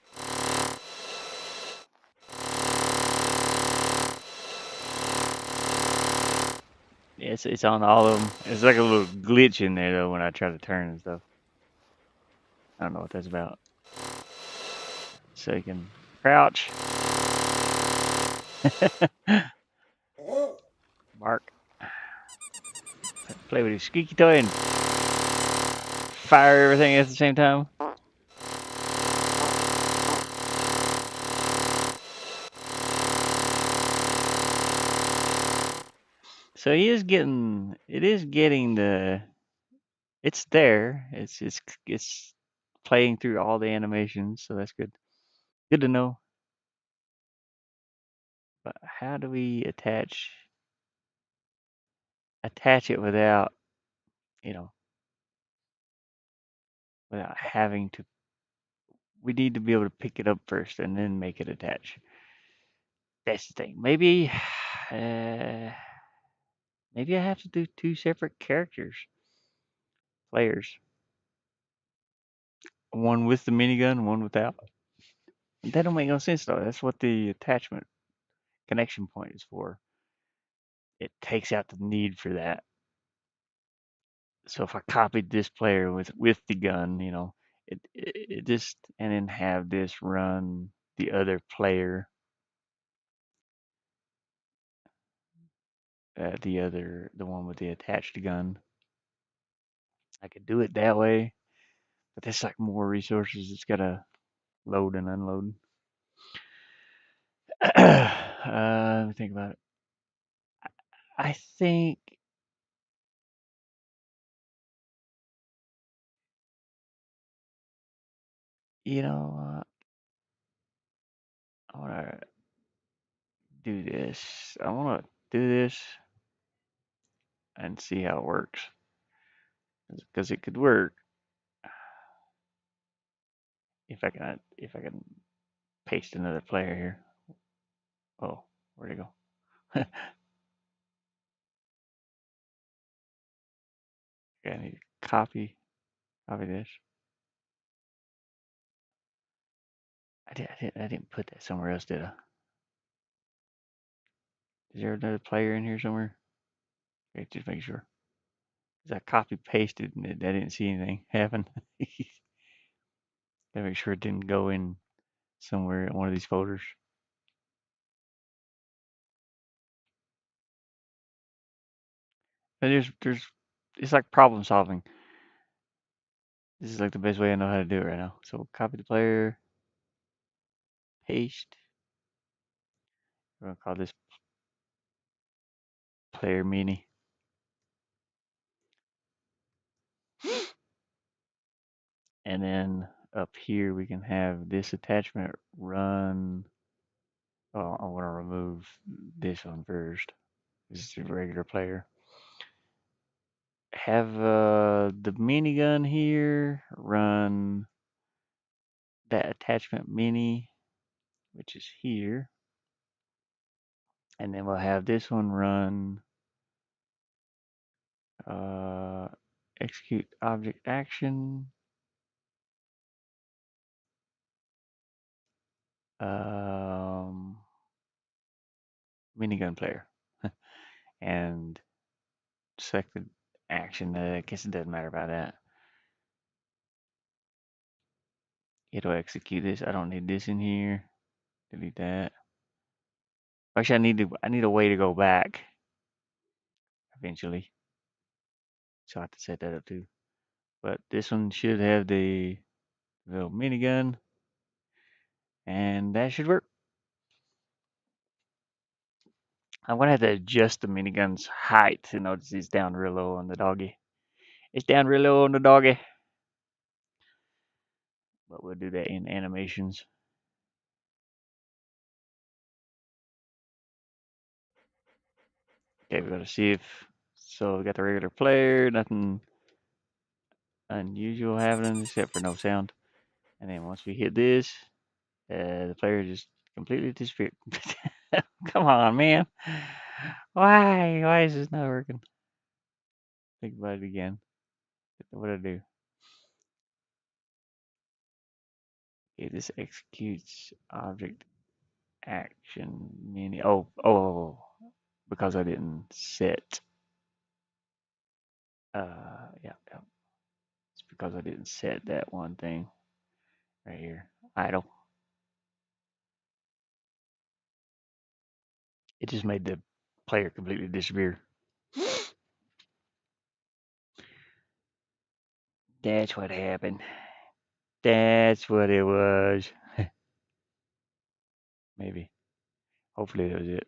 Yeah, it's on all of them. It's like a little glitch in there though when I try to turn and stuff. I don't know what that's about. So you can crouch, bark, play with his squeaky toy, and fire everything at the same time. So he is getting. It is getting the. It's there. It's playing through all the animations, so that's good. Good to know. But how do we attach it without you know without having to? We need to be able to pick it up first and then make it attach. That's the thing. Maybe, uh, maybe I have to do two separate characters, players. One with the minigun, one without. That don't make no sense though. That's what the attachment connection point is for. It takes out the need for that. So if I copied this player with the gun, it just and then have this run the other player, the one with the attached gun. I could do it that way, but that's like more resources. It's gotta load and unload. Let me think about it. I think you know. I want to do this. I want to do this and see how it works because it could work if I can paste another player here. Oh, where'd it go? Okay, I need to copy this. I didn't put that somewhere else, did I? Is there another player in here somewhere? Okay, just make sure. 'Cause I copy pasted and I didn't see anything happen. Gotta make sure it didn't go in somewhere in one of these folders. But it's like problem solving. This is like the best way I know how to do it right now. So copy the player, paste. We're gonna call this player mini. And then up here we can have this attachment run. Oh, I want to remove this one first. This is a regular player. Have the minigun here run that attachment mini, which is here. And then we'll have this one run execute object action. Minigun player. And selected action. I guess it doesn't matter about that. It'll execute this. I don't need this in here. Delete that. Actually, I need a way to go back eventually. So I have to set that up too. But this one should have the little minigun, and that should work. I'm gonna have to adjust the minigun's height to notice it's down real low on the doggy. It's down real low on the doggy. But we'll do that in animations. Okay, we're gonna see if so we got the regular player, nothing unusual happening except for no sound. And then once we hit this, the player just completely disappeared. Come on, man. Why? Why is this not working? Think about it again. What do I do? Okay, this executes object action mini. Oh, because I didn't set. Yeah. It's because I didn't set that one thing right here. Idle. It just made the player completely disappear. That's what happened. That's what it was. Maybe. Hopefully that was it.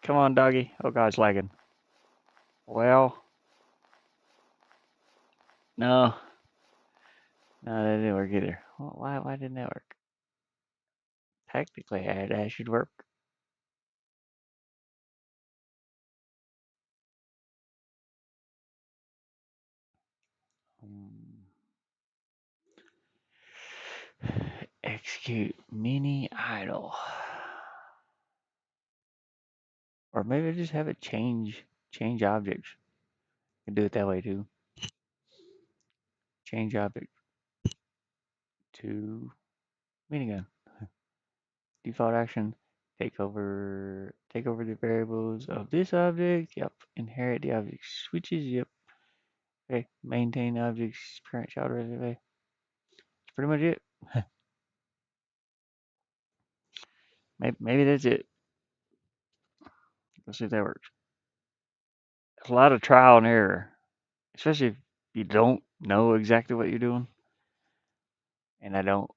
Come on, doggy. Oh god, it's lagging. Well, no. No, that didn't work either. Why didn't that work? Technically, that should work. Um, execute mini idle. Or maybe I just have it change objects. You can do it that way too. Change object to minigun. Default action. Take over the variables of this object. Yep. Inherit the object switches. Yep. Okay. Maintain object's parent child reservoir. That's pretty much it. Maybe that's it. Let's see if that works. It's a lot of trial and error, especially if you don't know exactly what you're doing. And I don't.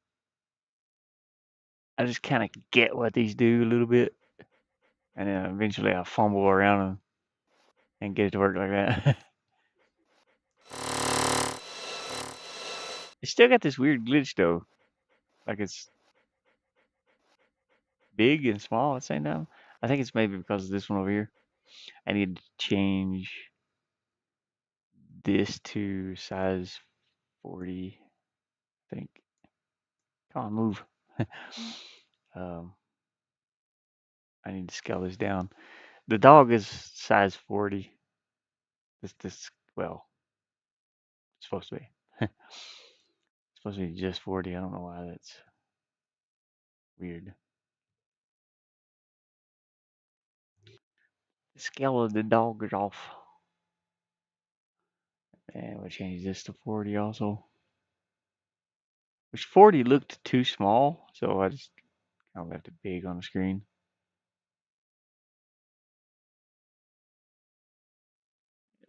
I just kind of get what these do a little bit, and then eventually I fumble around and get it to work like that. It's still got this weird glitch though, like it's big and small at the same time. I think it's maybe because of this one over here. I need to change this to size 40. I think. Come on, move. um, I need to scale this down. The dog is size 40. This well, it's supposed to be. It's supposed to be just 40. I don't know why that's weird. The scale of the dog is off. And we'll change this to 40 also. Which 40 looked too small, so I just kind of left it big on the screen.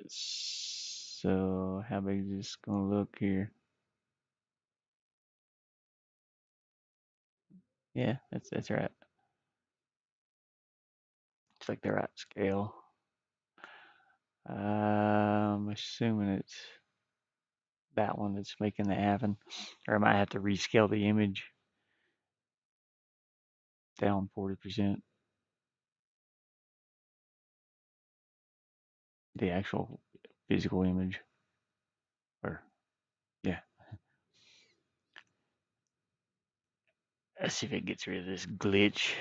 So how big is this gonna look here? Yeah, that's right. It's like the right scale. I'm assuming it's that one that's making that happen. Or I might have to rescale the image down 40%. The actual physical image. Or, yeah. Let's see if it gets rid of this glitch.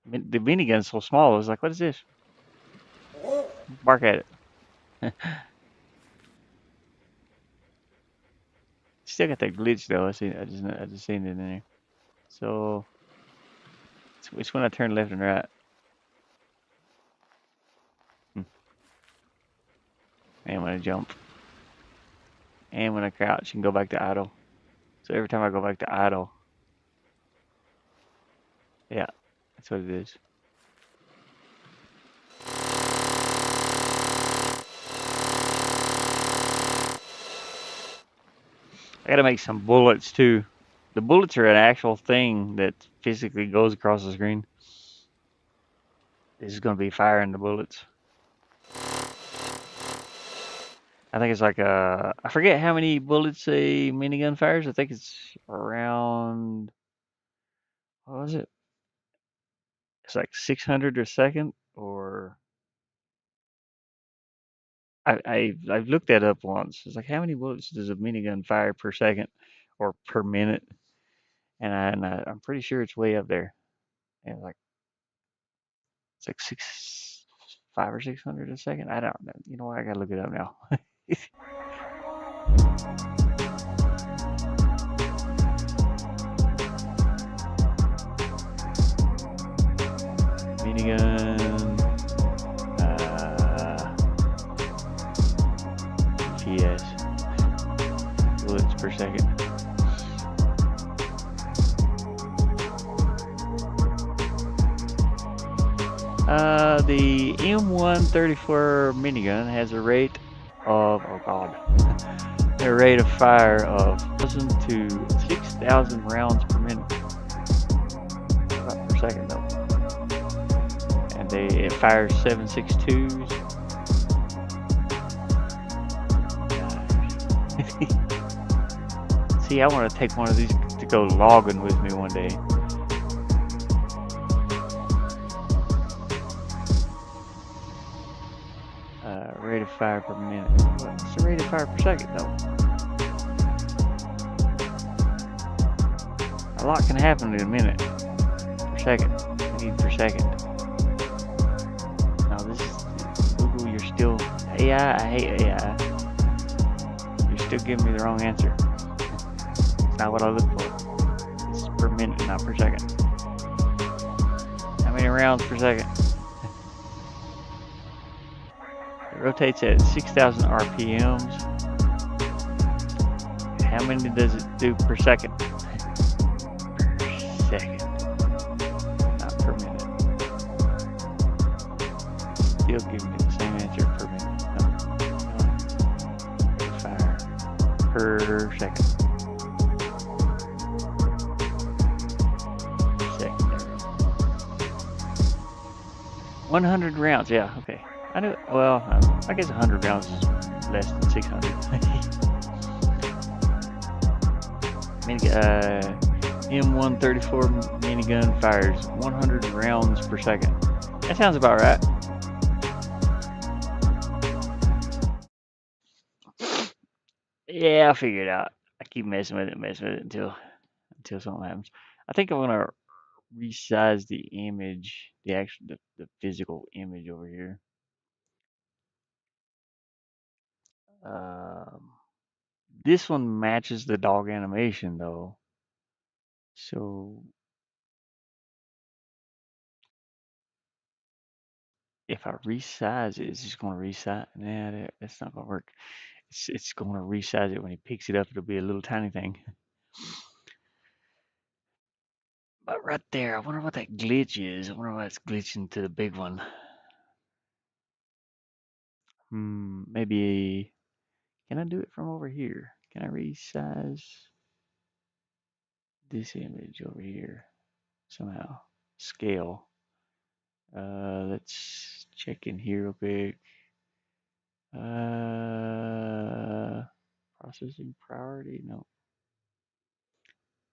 The minigun's so small. I was like, what is this? Bark at it. Still got that glitch though. I just seen it in there. So it's when I turn left and right. Hmm. And when I jump. And when I crouch and go back to idle. So every time I go back to idle, yeah, that's what it is. I gotta make some bullets too. The bullets are an actual thing that physically goes across the screen. This is gonna be firing the bullets. I think it's like I forget how many bullets a minigun fires. I think it's around, what was it? It's like 600 a second, or I've looked that up once. It's like how many bullets does a minigun fire per second or per minute? I'm pretty sure it's way up there. And like it's like 500 or 600 a second. I don't know. You know what? I gotta look it up now. Minigun FPS bullets per second. The M134 minigun has a rate of, oh god, a rate of fire of 1,000 to 6,000 rounds per minute. Not per second though. And it fires 7.62s. See, I want to take one of these to go logging with me one day. Rate of fire per minute. What's the rate of fire per second though? A lot can happen in a minute. Per second. I need per second. Now this is Google. You're still AI. I hate AI. You're still giving me the wrong answer. It's not what I look for. It's per minute, not per second. How many rounds per second? It rotates at 6,000 RPMs. How many does it do per second? Per second, not per minute. Still giving me the same answer per minute. No. Fire per second. Per second, there we go. 100 rounds, yeah, okay. I knew, well, I guess 100 rounds is less than 600. M134 minigun fires 100 rounds per second. That sounds about right. Yeah, I'll figure it out. I keep messing with it until something happens. I think I'm gonna resize the image, the physical image over here. Um, this one matches the dog animation though, so if I resize it, it's just gonna resize. Nah, that's not gonna work. It's gonna resize it when he picks it up. It'll be a little tiny thing. But right there, I wonder what that glitch is. I wonder why it's glitching to the big one. Maybe. Can I do it from over here? Can I resize this image over here somehow? Scale. Let's check in here real quick. Processing priority. No.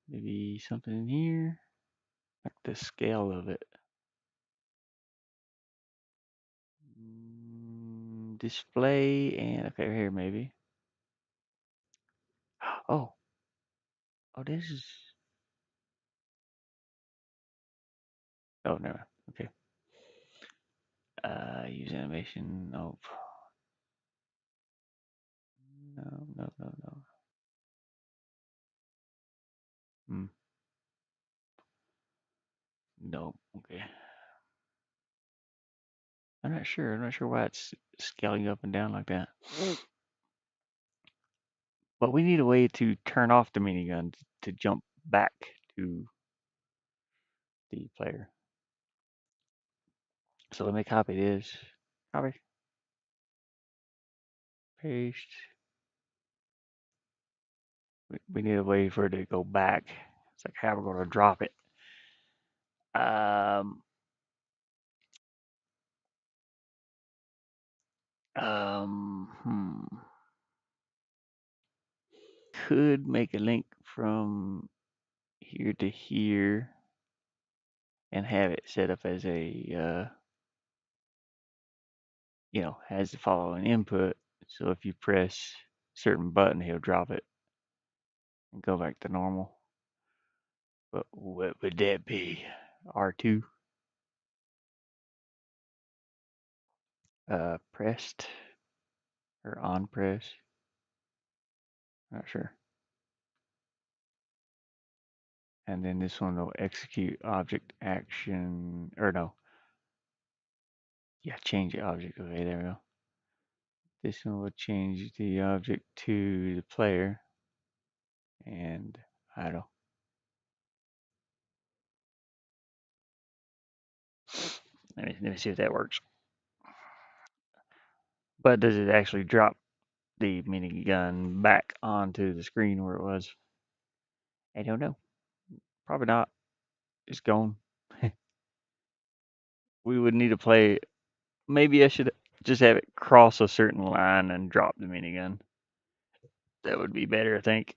Maybe something in here. Like the scale of it. Display and okay, here maybe. Oh, oh, this is. Oh, no. Okay. Use animation. Nope. No, no, no, no. Hmm. Nope. Okay. I'm not sure. I'm not sure why it's scaling up and down like that. But we need a way to turn off the minigun to jump back to the player. So let me copy this. Copy. Paste. We need a way for it to go back. It's like how we're going to drop it. Um, hmm. Could make a link from here to here and have it set up as a, has the following input. So if you press certain button, he'll drop it and go back to normal. But what would that be? R2? Pressed or on press? Not sure. And then this one will execute object action, or no. Yeah, change the object. Okay, there we go. This one will change the object to the player. And idle. Let me see if that works. But does it actually drop the minigun back onto the screen where it was? I don't know. Probably not. It's gone. We would need to play. Maybe I should just have it cross a certain line and drop the minigun. That would be better, I think.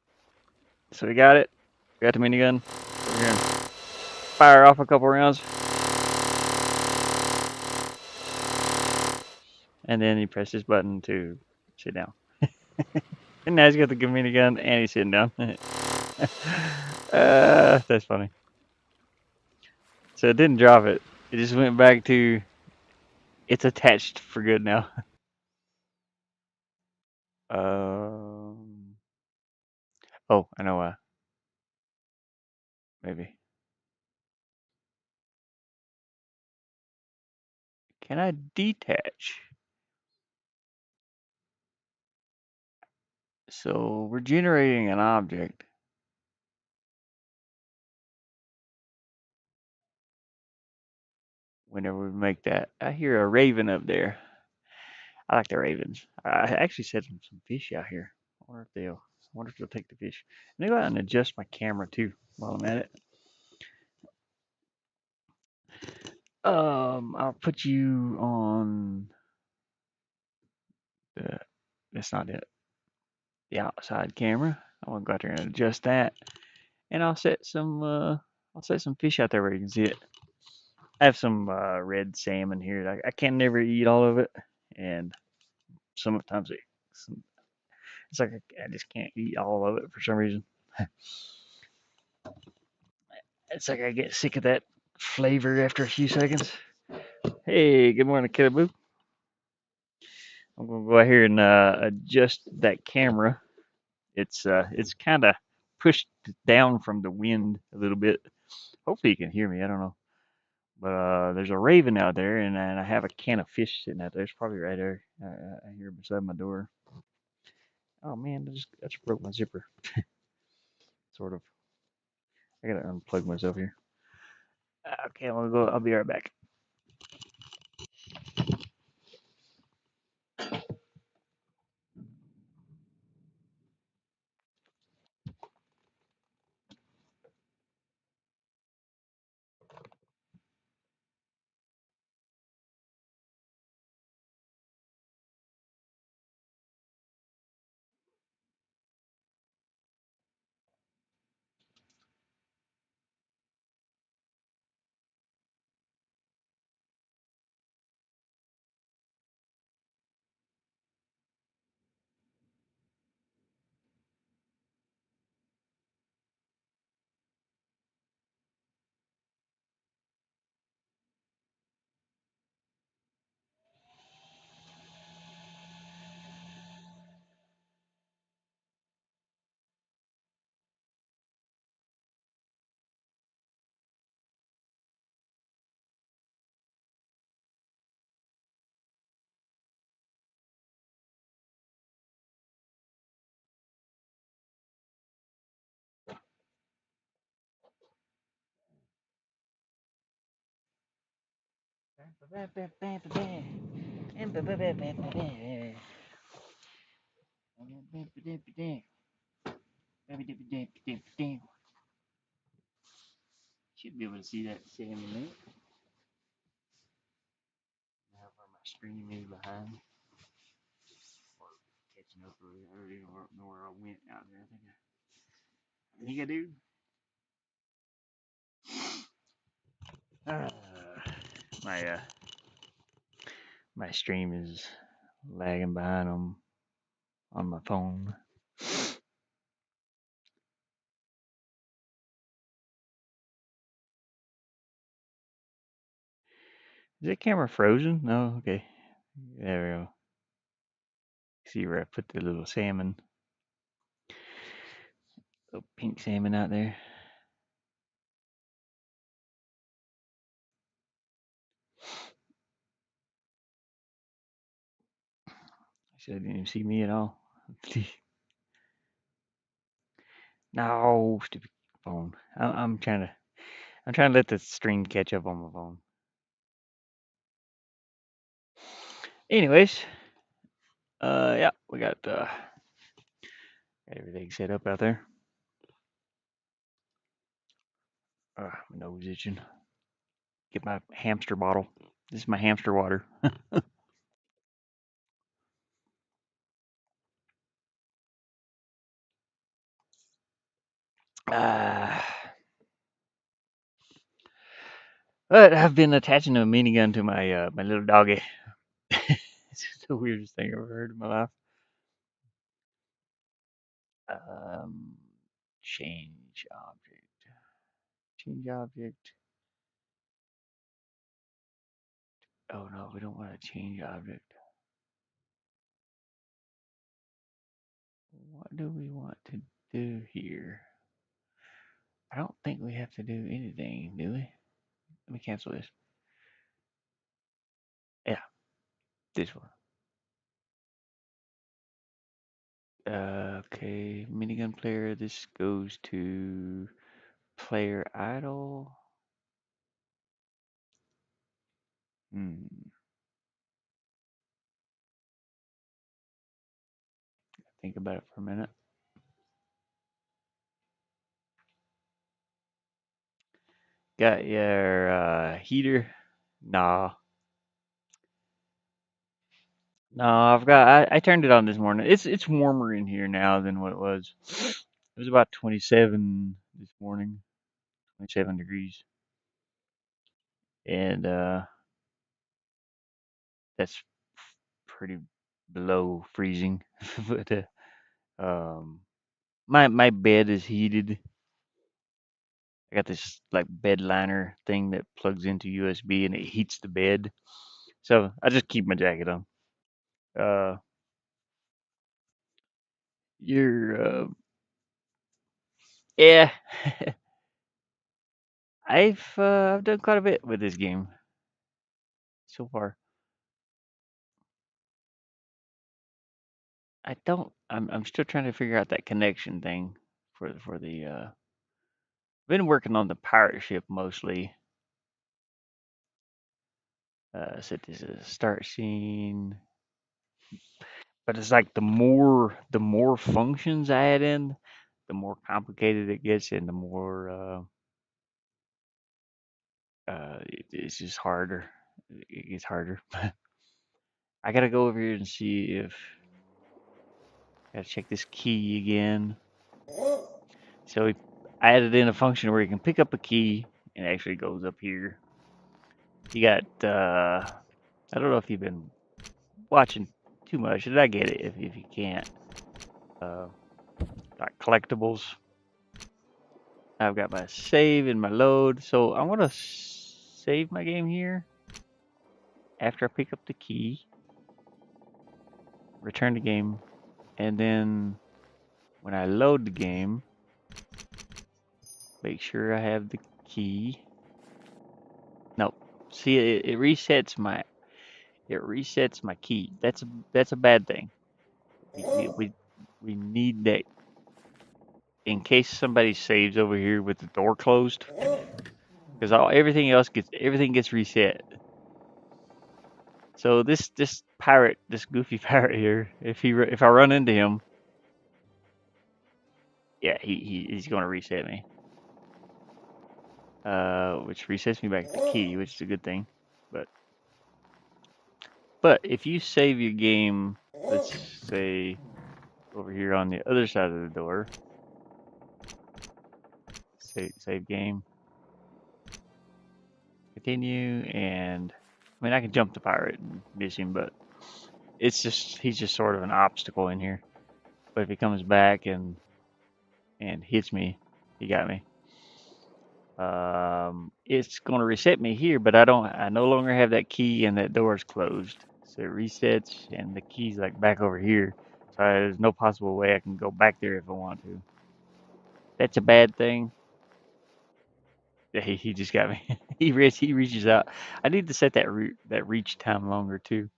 So we got it. We got the minigun. We're gonna fire off a couple rounds, and then he presses this button to sit down. And now he's got the minigun and he's sitting down. That's funny. So it didn't drop it. It just went back to it's attached for good now. Um. Oh, I know why. Maybe. Can I detach? So we're generating an object. Whenever we make that, I hear a raven up there. I like the ravens. I actually set some fish out here. I wonder if they'll take the fish. Let me go out and adjust my camera too while I'm at it. I'll put you on the. That's not it. The outside camera. I want to go out there and adjust that, and I'll set some fish out there where you can see it. I have some red salmon here. I can never eat all of it, and sometimes it's like I just can't eat all of it for some reason. It's like I get sick of that flavor after a few seconds. Hey, good morning, Kidaboo. I'm gonna go out here and adjust that camera. It's kind of pushed down from the wind a little bit. Hopefully you can hear me. I don't know, but there's a raven out there, and I have a can of fish sitting out there. It's probably right there. I hear beside my door. Oh man, I just broke my zipper. Sort of. I gotta unplug myself here. Okay, I'm gonna go. I'll be right back. Should be able to see that salmon there. Now where my stream is behind. Or catching up with it. I don't even know where I went out there. I think I do. My my stream is lagging behind on my phone. Is that camera frozen? No, okay. There we go. See where I put the little salmon, little pink salmon out there. I said I didn't even see me at all. No, stupid phone. I'm trying to let the stream catch up on my phone. Anyways, yeah, we got everything set up out there. My nose itching. Get my hamster bottle. This is my hamster water. uh, but I've been attaching a minigun to my my little doggy. It's the weirdest thing I've ever heard in my life. Um, change object. Change object. Oh no, we don't want to change object. What do we want to do here? I don't think we have to do anything, do we? Let me cancel this. Yeah, this one. Okay, minigun player. This goes to player idle. Think about it for a minute. Got your heater? Nah. No, I turned it on this morning. It's warmer in here now than what it was. It was about 27 this morning, 27 degrees. And that's pretty below freezing. But my bed is heated. I got this like bed liner thing that plugs into USB and it heats the bed. So I just keep my jacket on. Uh, you're yeah. I've done quite a bit with this game so far. I'm still trying to figure out that connection thing for the been working on the pirate ship mostly. Set this as a start scene. But it's like the more functions I add in, the more complicated it gets and the more it's just harder. It gets harder. I gotta go over here and see if gotta check this key again. So I added in a function where you can pick up a key and it actually goes up here. You got I don't know if you've been watching too much, and I get it if you can't. Like collectibles. I've got my save and my load, so I want to save my game here. After I pick up the key, return the game, and then when I load the game, make sure I have the key. No, see it resets my key. That's a bad thing. We need that in case somebody saves over here with the door closed, because everything gets reset. So this pirate, this goofy pirate here, if I run into him, yeah, he's going to reset me. Which resets me back to the key, which is a good thing. But if you save your game, let's say over here on the other side of the door, save game, continue, and I mean I can jump the pirate and miss him, but he's just sort of an obstacle in here. But if he comes back and hits me, he got me. It's gonna reset me here, but I no longer have that key and that door is closed. So it resets and the key's like back over here. So there's no possible way I can go back there if I want to. That's a bad thing. Yeah, he just got me. He reaches out. I need to set that reach time longer too.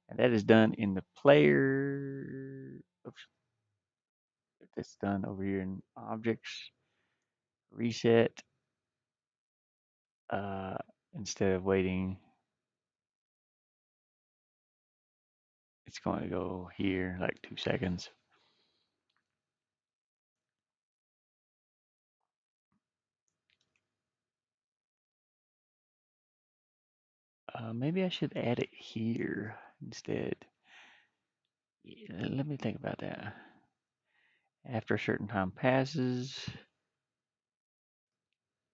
And that is done in the player. Oops, that's done over here in objects. Reset. Uh, Instead of waiting, it's going to go here like 2 seconds. Maybe I should add it here instead. Yeah, let me think about that. After a certain time passes,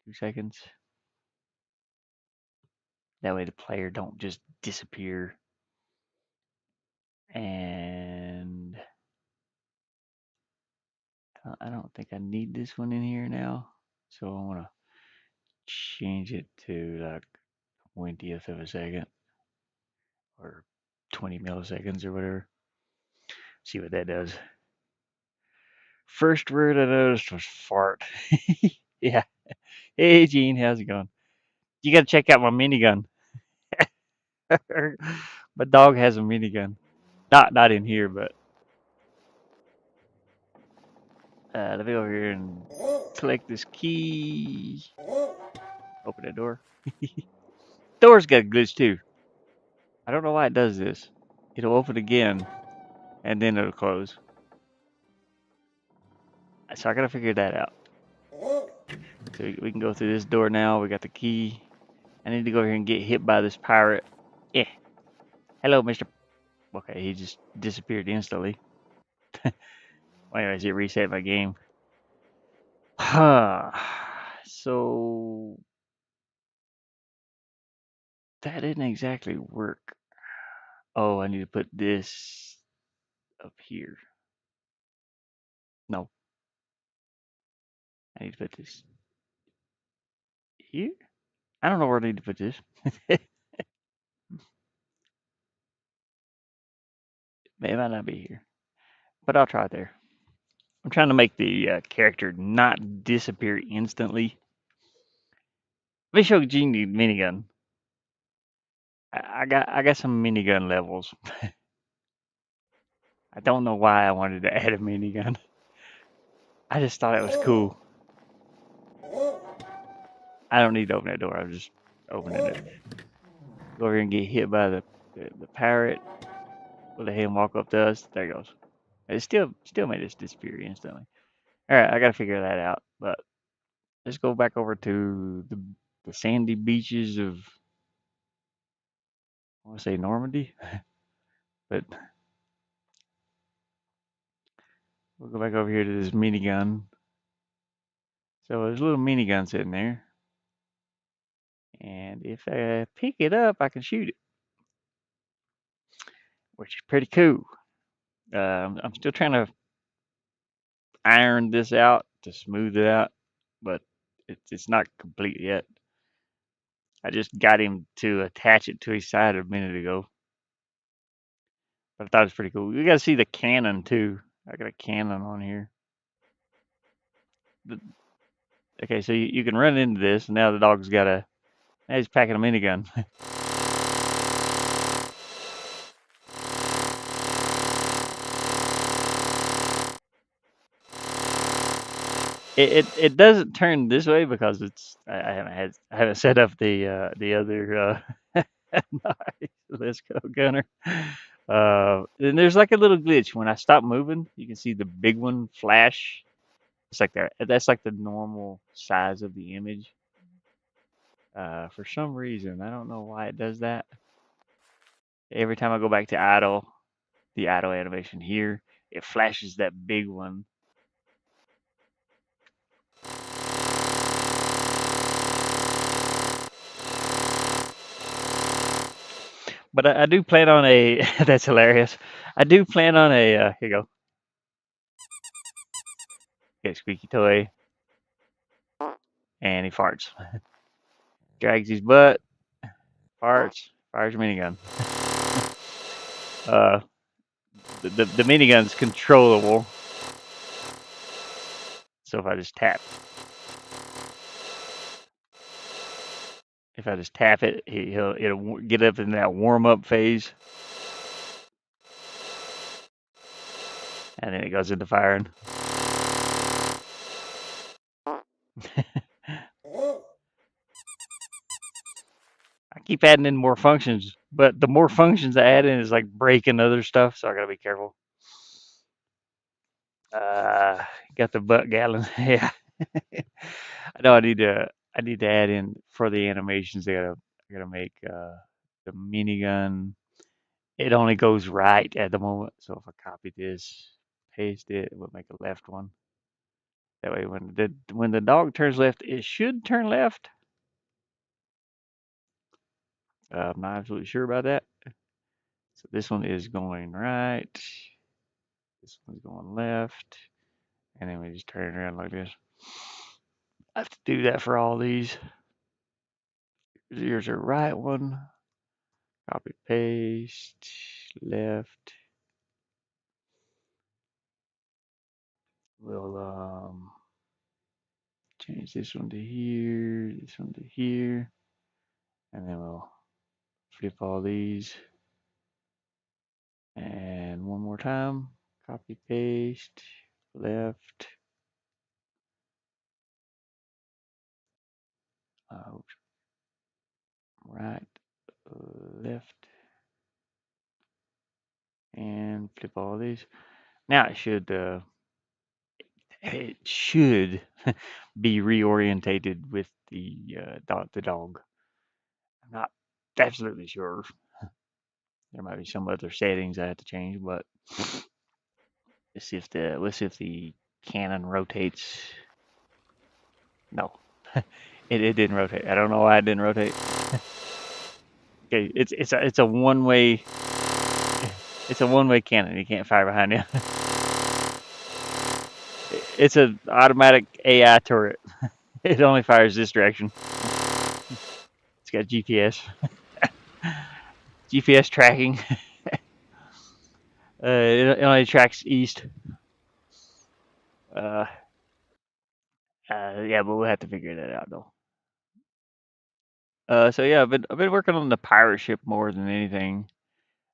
2 seconds. That way the player don't just disappear. And I don't think I need this one in here now. So I want to change it to like 20th of a second or 20 milliseconds or whatever. See what that does. First word I noticed was fart. Yeah. Hey, Gene, how's it going? You got to check out my minigun. My dog has a minigun. Not in here, but let me go over here and select this key. Open that door. Door's got a glitch too. I don't know why it does this. It'll open again, and then it'll close. So I gotta figure that out. So we can go through this door now. We got the key. I need to go here and get hit by this pirate. Yeah. Hello, Mr. Okay, he just disappeared instantly. Well, anyways, it reset my game. So that didn't exactly work. Oh, I need to put this up here. No, I need to put this here. I don't know where I need to put this. It might not be here, but I'll try it there. I'm trying to make the character not disappear instantly. Let me show Gene the minigun. I got some minigun levels. I don't know why I wanted to add a minigun. I just thought it was cool. I don't need to open that door. I'm just opening it. Go over here and get hit by the parrot. Go ahead and walk up to us. There it goes. It still made us disappear instantly. All right, I gotta figure that out. But let's go back over to the sandy beaches of I want to say Normandy, but we'll go back over here to this minigun. So there's a little minigun sitting there, and if I pick it up, I can shoot it, which is pretty cool. I'm still trying to iron this out to smooth it out, but it's not complete yet. I just got him to attach it to his side a minute ago, but I thought it was pretty cool. We got to see the cannon too. I got a cannon on here. Okay, so you can run into this, and now the dog's got a. Now he's packing a minigun. It doesn't turn this way because I haven't set up the other Nice. Let's go, Gunner. And there's like a little glitch. When I stop moving, you can see the big one flash. It's like that. That's like the normal size of the image. For some reason, I don't know why it does that. Every time I go back to idle, the idle animation here, it flashes that big one. But I do plan on a. That's hilarious. I do plan on a. Here you go. Get squeaky toy, and he farts. Drags his butt, farts, fires minigun. Uh, the minigun's controllable. So if I just tap it, it'll get up in that warm up phase, and then it goes into firing. I keep adding in more functions, but the more functions I add in is like breaking other stuff, so I gotta be careful. Uh, got the butt gallon. Yeah, I know. I need to add in for the animations. I gotta make the minigun. It only goes right at the moment. So if I copy this, paste it, we'll make a left one. That way, when the dog turns left, it should turn left. I'm not absolutely sure about that. So this one is going right. This one's going left. And then we just turn it around like this. I have to do that for all these. Here's a right one. Copy, paste, left. We'll change this one to here, this one to here. And then we'll flip all these. And one more time. Copy, paste, left. Right, left, and flip all these. Now it should be reorientated with the dog. I'm not absolutely sure. There might be some other settings I have to change, but let's see if the cannon rotates. No, it didn't rotate. I don't know why it didn't rotate. Okay, it's a one way. It's a one-way cannon. You can't fire behind you. It's an automatic AI turret. It only fires this direction. It's got GPS. GPS tracking. It only tracks east. Uh, yeah, but we'll have to figure that out though. So yeah, I've been working on the pirate ship more than anything.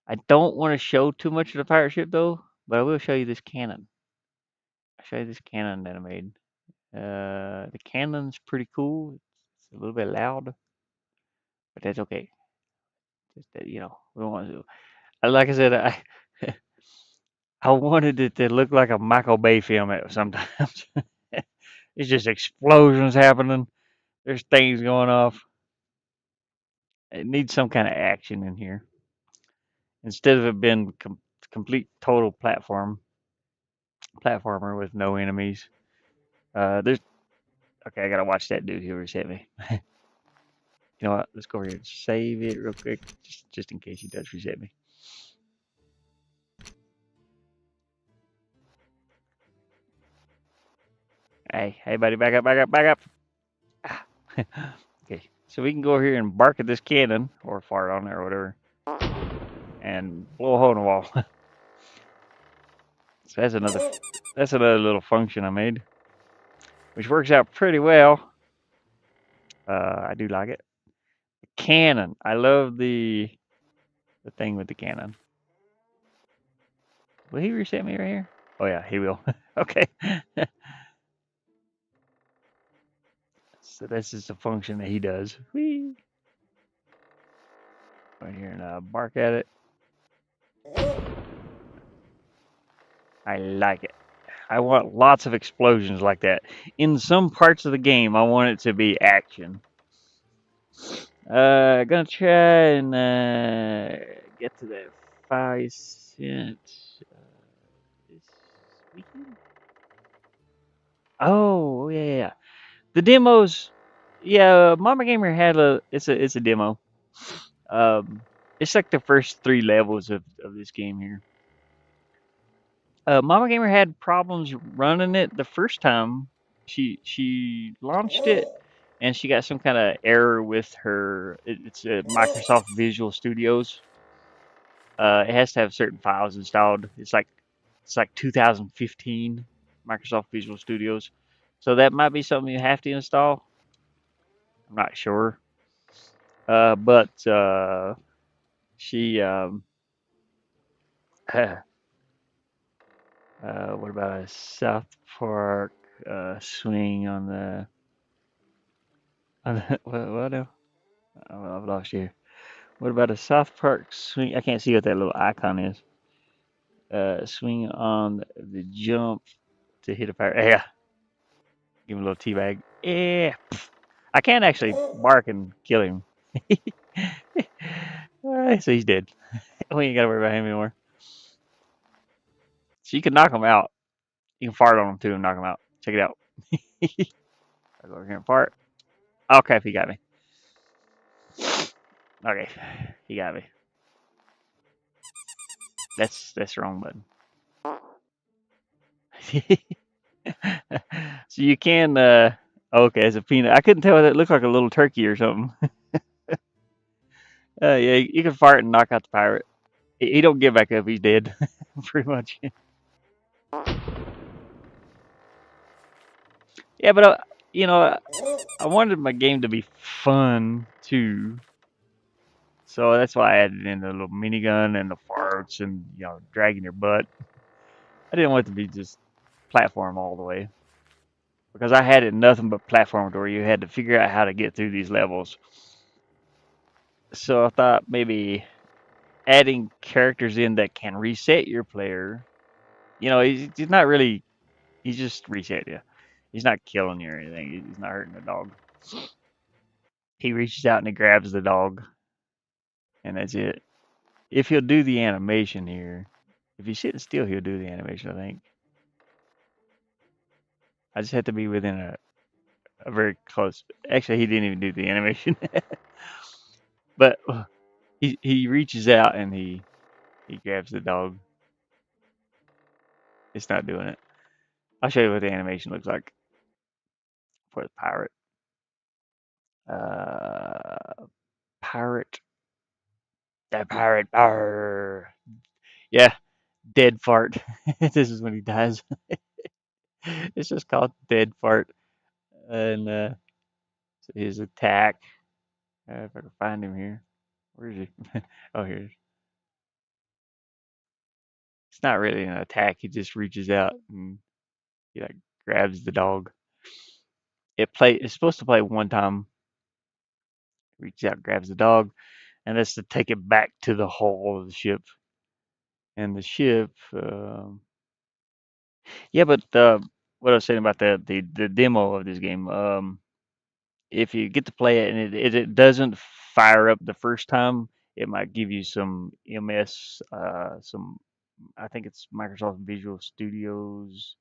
I don't want to show too much of the pirate ship though, but I will show you this cannon. I'll show you this cannon that I made. The cannon's pretty cool. It's a little bit loud, but that's okay. Just that, we don't want to. Like I said, I wanted it to look like a Michael Bay film sometimes. It's just explosions happening. There's things going off. It needs some kind of action in here. Instead of it being complete total platformer with no enemies. There's okay. I gotta watch that dude who reset me. You know what? Let's go over here and save it real quick, just in case he does reset me. Hey, buddy, back up, back up, back up. Ah. Okay, so we can go over here and bark at this cannon or fart on it or whatever, and blow a hole in the wall. So that's another little function I made, which works out pretty well. I do like it. Cannon. I love the thing with the cannon. Will he reset me right here? Oh yeah, he will. Okay. So this is the function that he does. Whee! Right here and bark at it. I like it. I want lots of explosions like that. In some parts of the game, I want it to be action. Gonna try and get to that 5 cent this weekend. Oh yeah, yeah, yeah. The demos. Yeah, Mama Gamer had a. It's a demo. Um, it's like the first 3 levels of this game here. Mama Gamer had problems running it the first time. She launched it and she got some kind of error with her. It's Microsoft Visual Studios. It has to have certain files installed. It's like 2015 Microsoft Visual Studios. So that might be something you have to install. I'm not sure. But she what about a South Park swing on the what now? I've lost you. What about a South Park swing? I can't see what that little icon is. Swing on the jump to hit a fire. Yeah, give him a little teabag. Yeah, I can't actually bark and kill him. Alright, so he's dead. We ain't gotta worry about him anymore. So you can knock him out. You can fart on him too and knock him out. Check it out. I'll go over here and fart. Okay, he got me. Okay, he got me. That's the wrong button. So you can okay, it's a peanut. I couldn't tell whether it looked like a little turkey or something. Yeah, you can fart and knock out the pirate. He don't get back up. He's dead, pretty much. Yeah, but you know, I wanted my game to be fun too, so that's why I added in the little minigun and the farts and dragging your butt. I didn't want it to be just platform all the way because I had it nothing but platform where you had to figure out how to get through these levels. So I thought maybe adding characters in that can reset your player. He's not really. He's just reset you. He's not killing you or anything. He's not hurting the dog. He reaches out and he grabs the dog, and that's it. If he'll do the animation here, if he's sitting still, he'll do the animation. I think. I just have to be within a very close. Actually, he didn't even do the animation, but he reaches out and he grabs the dog. It's not doing it. I'll show you what the animation looks like for the pirate. Uh, pirate. The pirate. Arr. Yeah, dead fart. This is when he dies. It's just called dead fart. And so his attack. If I can find him here. Where is he? Oh, here. It's not really an attack. He just reaches out and he like grabs the dog. It's supposed to play one time. Reaches out, grabs the dog, and that's to take it back to the hull of the ship. And the ship, yeah, but what I was saying about the demo of this game, if you get to play it and it doesn't fire up the first time, it might give you some MS, some I think it's Microsoft Visual Studios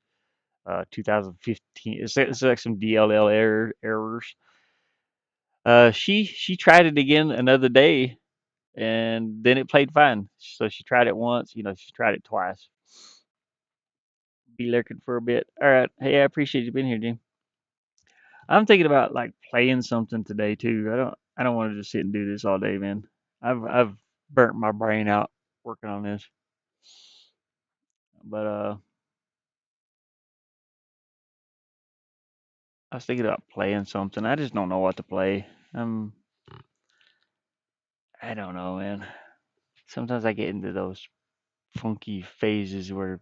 2015. It's like some DLL errors. She tried it again another day, and then it played fine. So she tried it once. She tried it twice. Be lurking for a bit. All right. Hey, I appreciate you being here, Jim. I'm thinking about like playing something today too. I don't want to just sit and do this all day, man. I've burnt my brain out working on this. But I was thinking about playing something. I just don't know what to play. I don't know, man. Sometimes I get into those funky phases where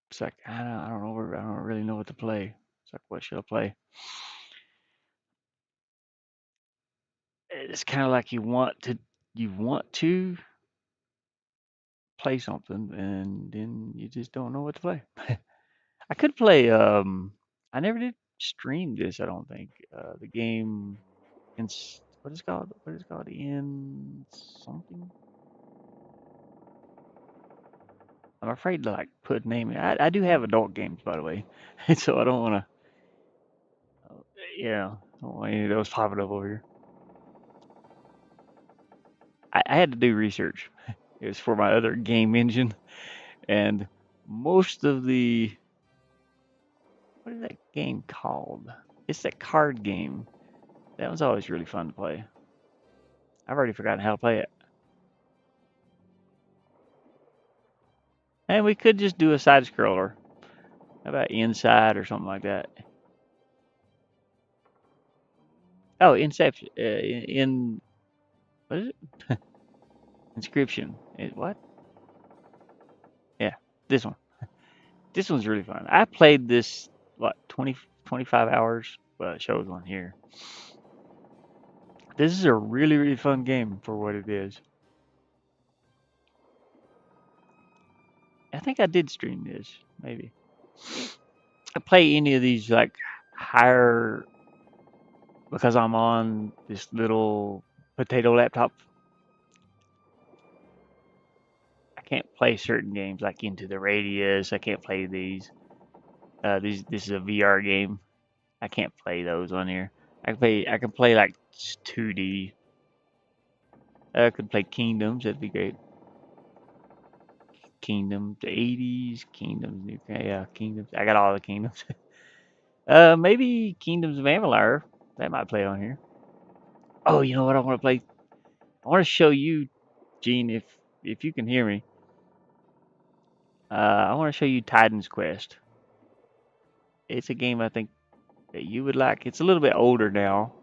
it's like I don't know, I don't really know what to play. It's like, what should I play? It's kind of like you want to you want to play something and then you just don't know what to play. I could play I never did stream this, I don't think. The game in what is it called? What is it called? In something? I'm afraid to like put name in. I do have adult games by the way. So I don't want to yeah, I don't want any of those popping up over here. I had to do research. It was for my other game engine and most of the what is that game called? It's that card game. That was always really fun to play. I've already forgotten how to play it. And we could just do a side scroller. How about Inside or something like that? Oh, Inception. In what is it? Inscription. What? Yeah, this one. This one's really fun. I played this what 25 hours. Well, it shows on here. This is a really fun game for what it is. I think I did stream this, maybe. I play any of these like higher because I'm on this little potato laptop. I can't play certain games like Into the Radius. I can't play these. This is a VR game. I can't play those on here. I can play like 2D. I could play Kingdoms. That'd be great. Kingdoms, the 80s. Kingdoms, New yeah, Kingdoms. I got all the Kingdoms. Maybe Kingdoms of Amalur. That might play on here. Oh, you know what I want to play? I want to show you, Gene, if you can hear me. I want to show you Titan's Quest. It's a game I think that you would like. It's a little bit older now.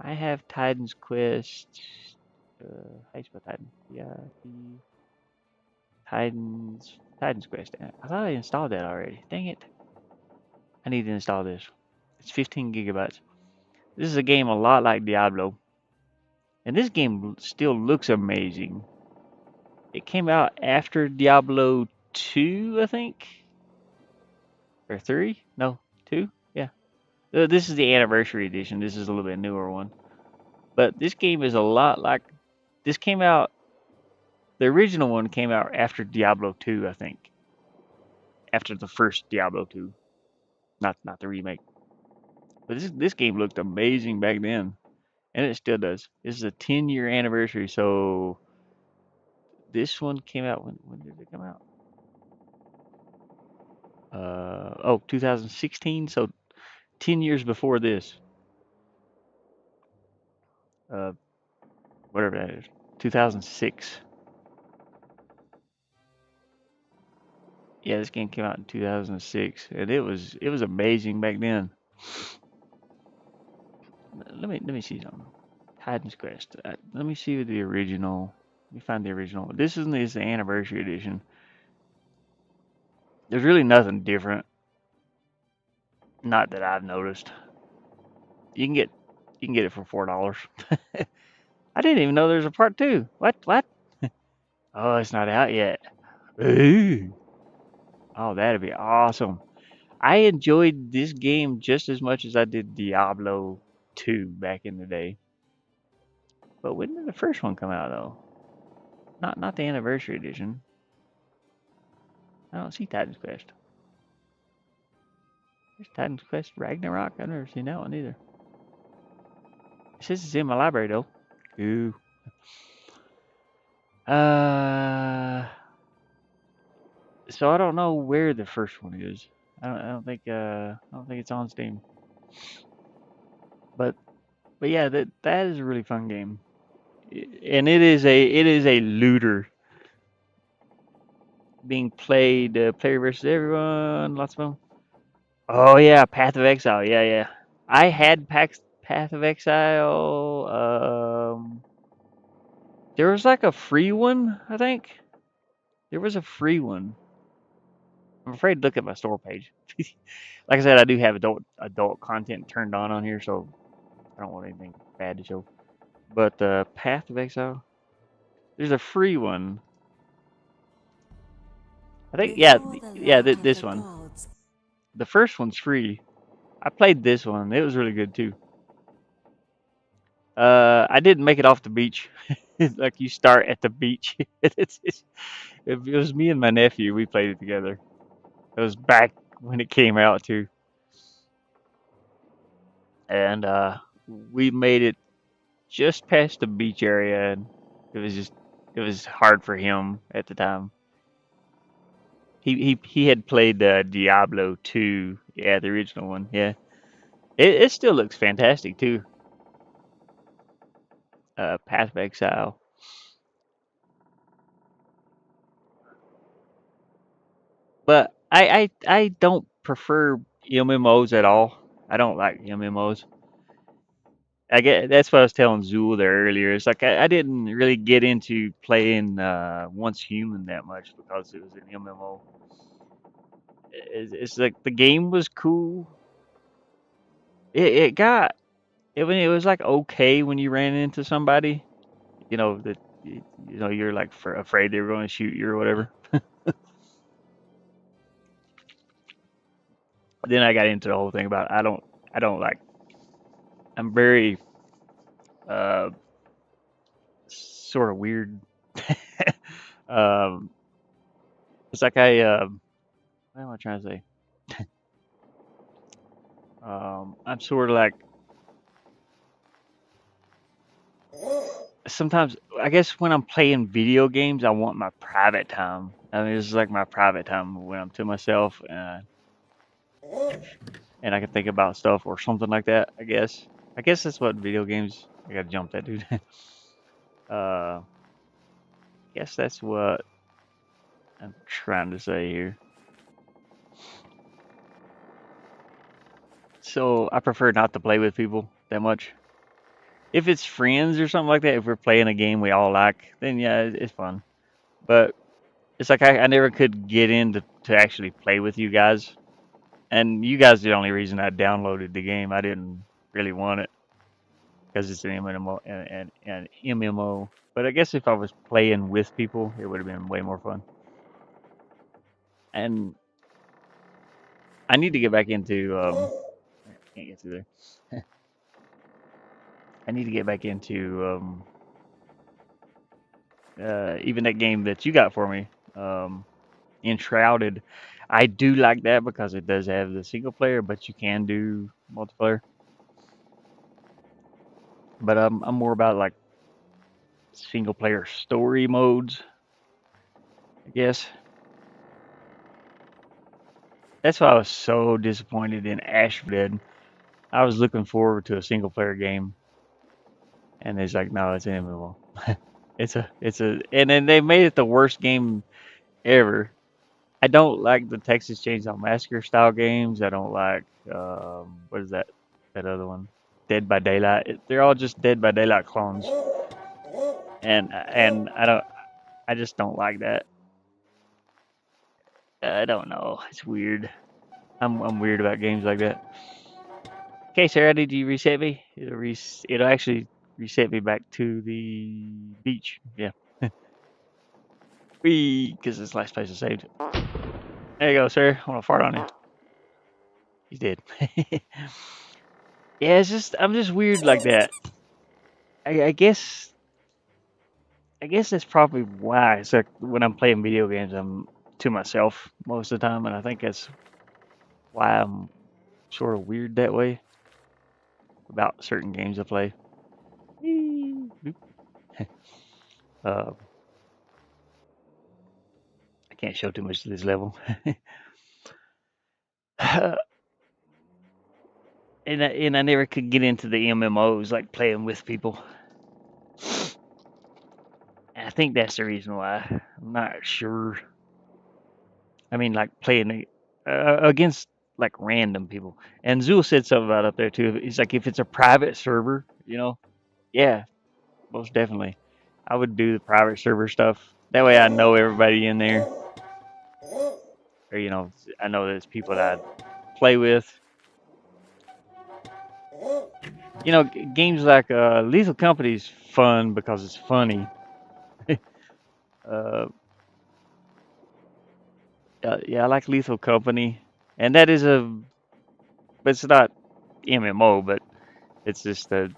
I have Titan's Quest. How you spell Titan? Yeah, Titan's Quest. I thought I installed that already. Dang it! I need to install this. It's 15 gigabytes. This is a game a lot like Diablo, and this game still looks amazing. It came out after Diablo 2, I think, or 3? No, 2. Yeah. This is the anniversary edition. This is a little bit newer one. But this game is a lot like this came out. The original one came out after Diablo 2, I think. After the first Diablo 2, not the remake. But this game looked amazing back then, and it still does. This is a 10-year anniversary, so this one came out when did it come out? 2016. So 10 years before this. Uh, whatever that is. 2006. Yeah, this game came out in 2006, and it was amazing back then. Let me see something. Titan's Quest. Let me see the original. Let me find the original. This is the anniversary edition. There's really nothing different. Not that I've noticed. You can get you can get it for $4. I didn't even know there's a part two. What? Oh, it's not out yet. Ooh. Oh, that'd be awesome. I enjoyed this game just as much as I did Diablo 2 back in the day. But when did the first one come out though? Not the anniversary edition. I don't see Titan's Quest. There's Titan's Quest Ragnarok. I've never seen that one either. It says it's in my library though. Ooh. Uh, so I don't know where the first one is. I don't think it's on Steam. But yeah, that is a really fun game. And it is a looter being played player versus everyone, lots of them. Oh yeah, Path of Exile. Yeah, yeah. I had Path of Exile. There was like a free one, I think. There was a free one. I'm afraid to look at my store page. Like I said, I do have adult content turned on here, so I don't want anything bad to show. But Path of Exile, there's a free one. I think this one. The first one's free. I played this one. It was really good too. I didn't make it off the beach. Like you start at the beach. It was me and my nephew. We played it together. It was back when it came out too, and we made it just past the beach area, and it was hard for him at the time. He had played Diablo 2, yeah, the original one, yeah. It still looks fantastic too. Path of Exile, but I don't prefer MMOs at all. I don't like MMOs. I get that's what I was telling Zool there earlier. It's like I didn't really get into playing Once Human that much because it was an MMO. It's like the game was cool. It got it was like okay when you ran into somebody, you know that you know you're like afraid they were going to shoot you or whatever. Then I got into the whole thing about I don't like I'm very uh sort of weird. um, it's like what am I trying to say? I'm sort of like sometimes I guess when I'm playing video games, I want my private time. I mean, it's like my private time when I'm to myself and I can think about stuff or something like that. I guess that's what video games. I gotta jump that dude. uh, guess that's what I'm trying to say here. So I prefer not to play with people that much. If it's friends or something like that, if we're playing a game we all like, then yeah, it's fun. But it's like I never could get in to actually play with you guys. And you guys are the only reason I downloaded the game. I didn't really want it because it's an MMO and MMO. But I guess if I was playing with people, it would have been way more fun. And I need to get back into can't get through there. I need to get back into even that game that you got for me, Enshrouded. I do like that because it does have the single player, but you can do multiplayer. But I'm more about like single player story modes, I guess. That's why I was so disappointed in Dead. I was looking forward to a single player game, and it's like, no, it's an MMO. It's a, and then they made it the worst game ever. I don't like the Texas Chainsaw Massacre style games. I don't like what is that other one? Dead by Daylight. They're all just Dead by Daylight clones, and I just don't like that. I don't know. It's weird. I'm weird about games like that. Okay, Sarah, did you reset me? It'll actually reset me back to the beach. Yeah. Because this last place is saved. There you go, sir. I want to fart on you. He's dead. Yeah, it's just I'm just weird like that. I guess that's probably why. It's like when I'm playing video games, I'm to myself most of the time, and I think that's why I'm sort of weird that way about certain games I play. uh, I can't show too much to this level. And I never could get into the MMOs like playing with people. And I think that's the reason why. I'm not sure. I mean, like playing against like random people. And Zool said something about up there too. He's like, if it's a private server, yeah, most definitely. I would do the private server stuff. That way I know everybody in there. Or, I know there's people that I play with. games like Lethal Company is fun because it's funny. uh, yeah, I like Lethal Company, and that is but it's not MMO, but it's just the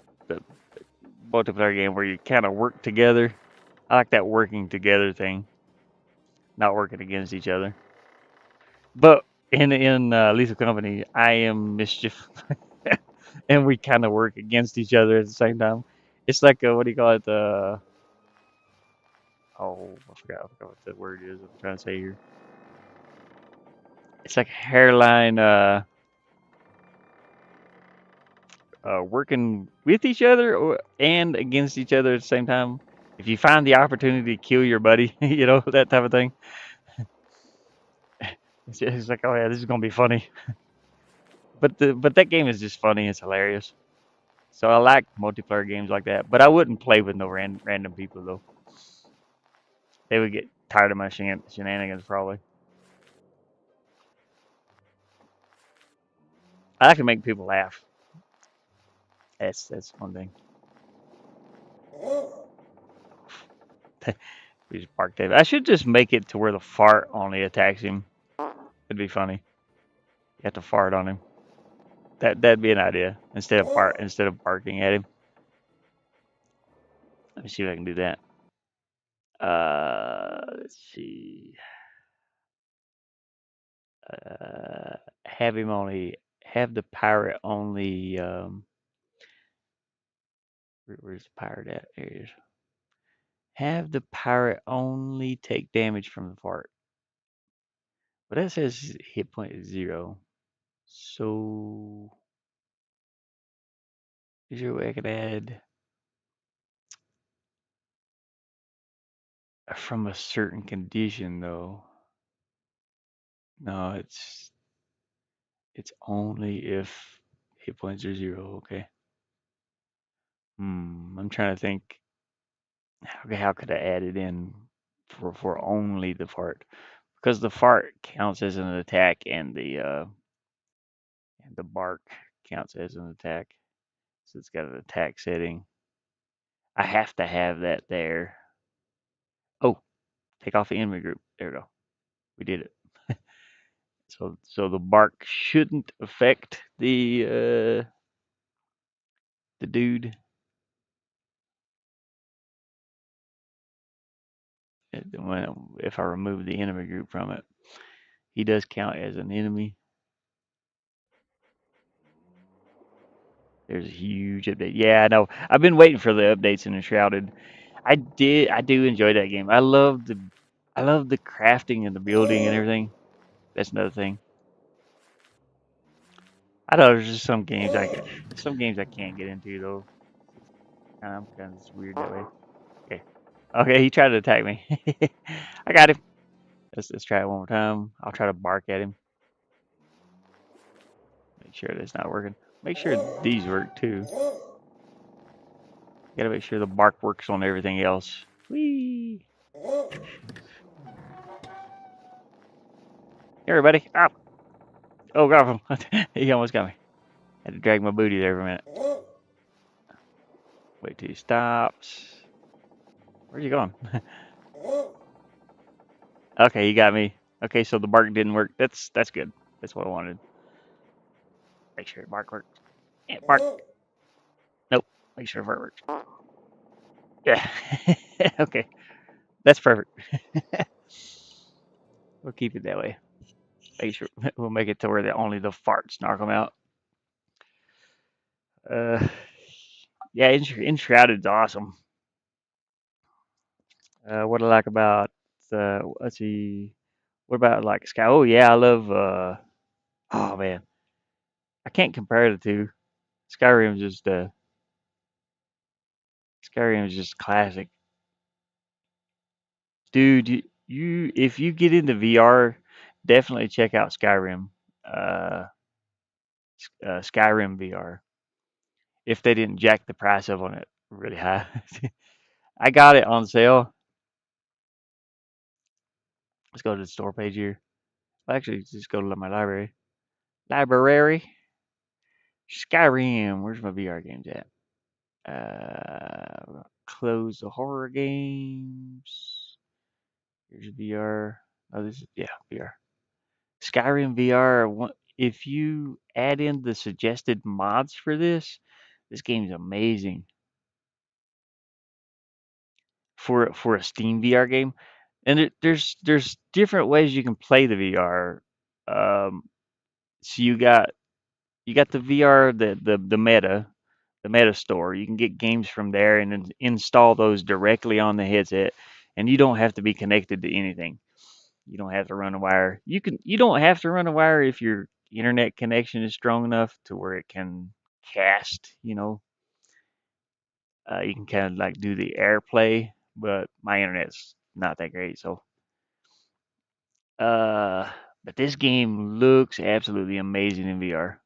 multiplayer game where you kind of work together. I like that working together thing, not working against each other. But in Lethal Company, I am mischief, and we kind of work against each other at the same time. It's like what do you call it? Oh, I forgot what the word is. I'm trying to say here. It's like hairline working with each other and against each other at the same time. If you find the opportunity to kill your buddy, that type of thing. It's like, oh yeah, this is gonna be funny. But that game is just funny. It's hilarious. So I like multiplayer games like that. But I wouldn't play with no random people though. They would get tired of my shenanigans probably. I like to make people laugh. That's one thing. We just park David. I should just make it to where the fart only attacks him. It'd be funny. You have to fart on him. That'd be an idea instead of barking at him. Let me see if I can do that. Let's see. Uh, have him only have the pirate only. Where's the pirate at? There he is. Have the pirate only take damage from the fart. But that says hit point is 0. So is there a way I could add from a certain condition though? No, it's only if hit points are 0. Okay. I'm trying to think. Okay, how could I add it in for only the fart? Because the fart counts as an attack, and the bark counts as an attack. So it's got an attack setting. I have to have that there. Oh, take off the enemy group. There we go. We did it. So the bark shouldn't affect the dude. If I remove the enemy group from it, he does count as an enemy. There's a huge update. Yeah, I know. I've been waiting for the updates in Enshrouded. I do enjoy that game. I love the crafting and the building and everything. That's another thing. I know there's just some games I can't get into though. I'm kind of just weird that way. Okay. Okay, he tried to attack me. I got him. Let's try it one more time. I'll try to bark at him. Make sure that's not working. Make sure these work too. Gotta make sure the bark works on everything else. Whee! Here, everybody. Ah! Oh, God. He almost got me. Had to drag my booty there for a minute. Wait till he stops. Where's he going? Okay, he got me. Okay, so the bark didn't work. That's good. That's what I wanted. Make sure the bark works. Yeah, bark. Nope. Make sure the bark works. Yeah. Okay. That's perfect. We'll keep it that way. Make sure we'll make it to where only the farts knock them out. Uh, yeah, Enshrouded's awesome. What I like about let's see, what about like Sky? Oh yeah, I love. Oh man, I can't compare the two. Skyrim's just Skyrim's just classic, dude. If you get into VR, definitely check out Skyrim. Uh, Skyrim VR. If they didn't jack the price up on it really high, I got it on sale. Let's go to the store page here. Actually, just go to my library. Library. Skyrim. Where's my VR games at? Close the horror games. Here's VR. Oh, this is yeah VR. Skyrim VR. If you add in the suggested mods for this game's amazing for a Steam VR game. And there's different ways you can play the VR. Um, so you got the VR the meta store. You can get games from there and then install those directly on the headset, and you don't have to be connected to anything. You don't have to run a wire. You don't have to run a wire if your internet connection is strong enough to where it can cast. You can kind of like do the AirPlay, but my internet's not that great, so uh, but this game looks absolutely amazing in VR.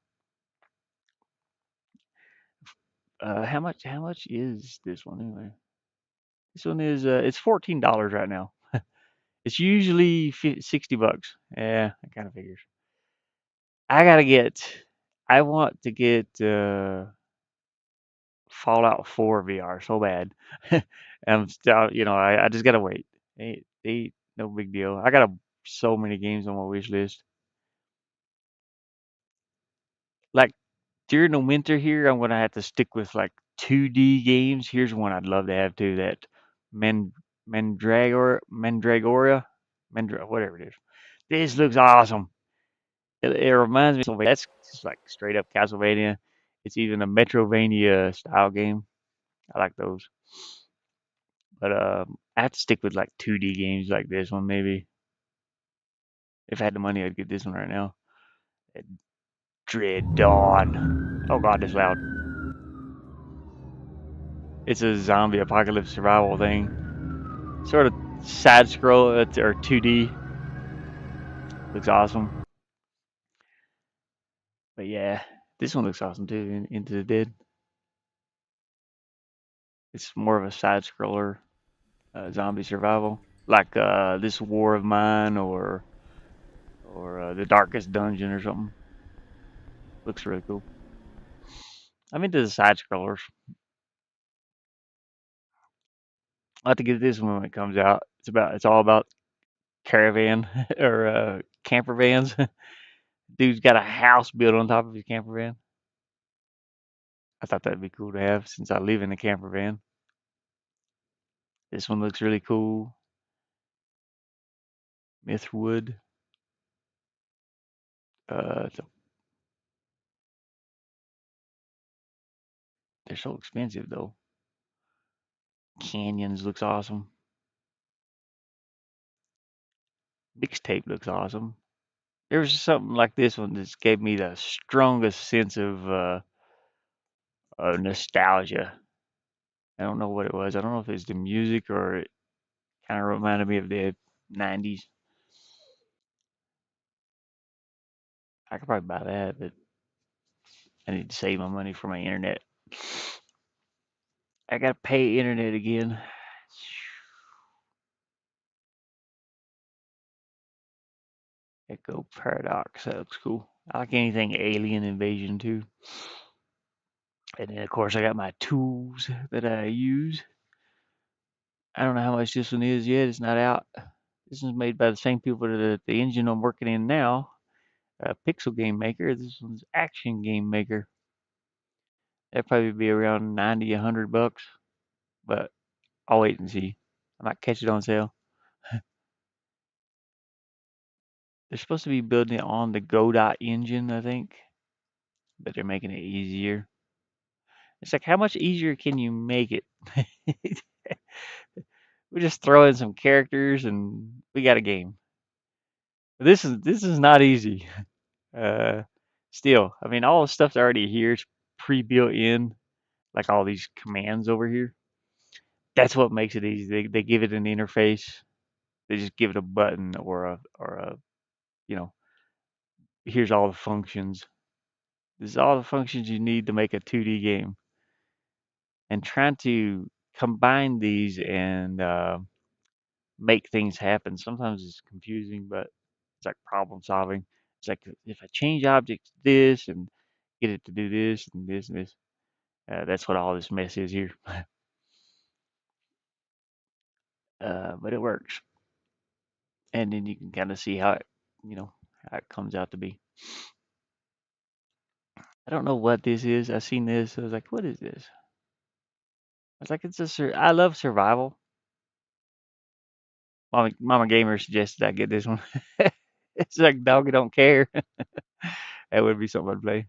How much is this one anyway? This one is it's $14 right now. It's usually $60. Yeah, that kind of figures. I gotta get. I want to get Fallout 4 VR so bad. I'm still, I just gotta wait. No big deal. I got so many games on my wish list. Like during the winter here, I'm gonna have to stick with like 2D games. Here's one I'd love to have too. That Men Mandragora, whatever it is. This looks awesome. It reminds me of that's just like straight up Castlevania. It's even a Metrovania style game. I like those. But I have to stick with like 2D games like this one maybe. If I had the money, I'd get this one right now. Dread Dawn. Oh god, it's loud. It's a zombie apocalypse survival thing. Sort of side scroll or 2D. Looks awesome. But yeah, this one looks awesome too. Into the Dead. It's more of a side scroller, zombie survival, like this War of Mine or the Darkest Dungeon or something. Looks really cool. I'm into the side scrollers. I have to get this one when it comes out. It's all about caravan or camper vans. Dude's got a house built on top of his camper van. I thought that'd be cool to have since I live in a camper van. This one looks really cool. Mythwood. So they're so expensive though. Canyons looks awesome. Mixtape looks awesome. There was something like this one that gave me the strongest sense of nostalgia. I don't know what it was. I don't know if it's the music or it kind of reminded me of the 90s. I could probably buy that, but I need to save my money for my internet. I gotta pay internet again. Echo Paradox. That looks cool. I like anything alien invasion too. And then of course I got my tools that I use. I don't know how much this one is yet. It's not out. This one's made by the same people that the engine I'm working in now. Pixel Game Maker. This one's Action Game Maker. That'd probably be around 90, $100, but I'll wait and see. I might catch it on sale. They're supposed to be building it on the Godot engine, I think, but they're making it easier. It's like, how much easier can you make it? We just throw in some characters and we got a game. But this is not easy. Uh, Still, I mean, all the stuff's already here. It's pre-built in, like all these commands over here. That's what makes it easy. They give it an interface. They just give it a button or a you know here's all the functions. This is all the functions you need to make a 2D game. And trying to combine these and make things happen. Sometimes it's confusing, but it's like problem solving. It's like if I change objects this and get it to do this and this and this. That's what all this mess is here. But it works, and then you can kind of see how it, you know, how it comes out to be. I don't know what this is. I seen this. I was like, what is this? I was like, I love survival. Mama Gamer suggested I get this one. It's like dog, I don't care. That would be something I'd play.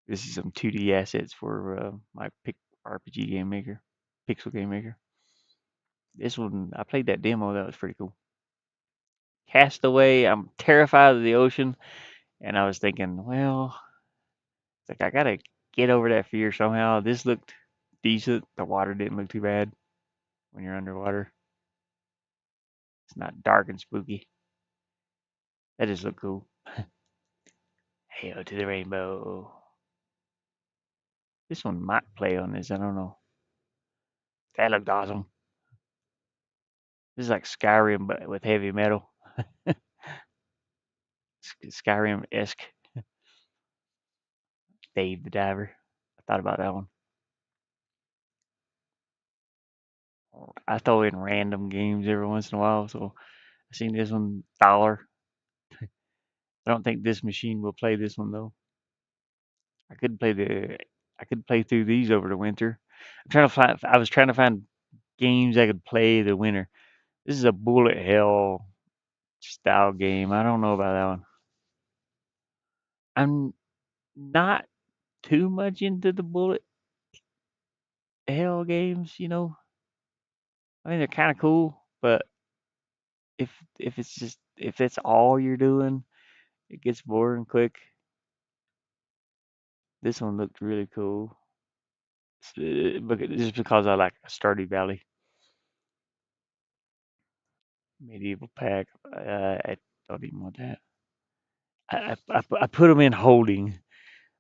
This is some 2D assets for my pick RPG game maker, pixel game maker. This one, I played that demo. That was pretty cool. Castaway. I'm terrified of the ocean, and I was thinking, well, it's like I gotta get over that fear somehow. This looked decent. The water didn't look too bad when you're underwater. It's not dark and spooky. That just looked cool. Hail to the rainbow. This one might play on this. I don't know. That looked awesome. This is like Skyrim, but with heavy metal. Skyrim esque. Dave the Diver. I thought about that one. I throw in random games every once in a while, so I seen this one dollar. I don't think this machine will play this one though. I could play the I could play through these over the winter. I was trying to find games I could play the winter. This is a bullet hell style game. I don't know about that one. I'm not too much into the bullet hell games, you know. I mean they're kind of cool, but if if that's all you're doing, it gets boring quick. This one looked really cool. Just because I like Stardew Valley medieval pack. I don't even want that. I put them in holding.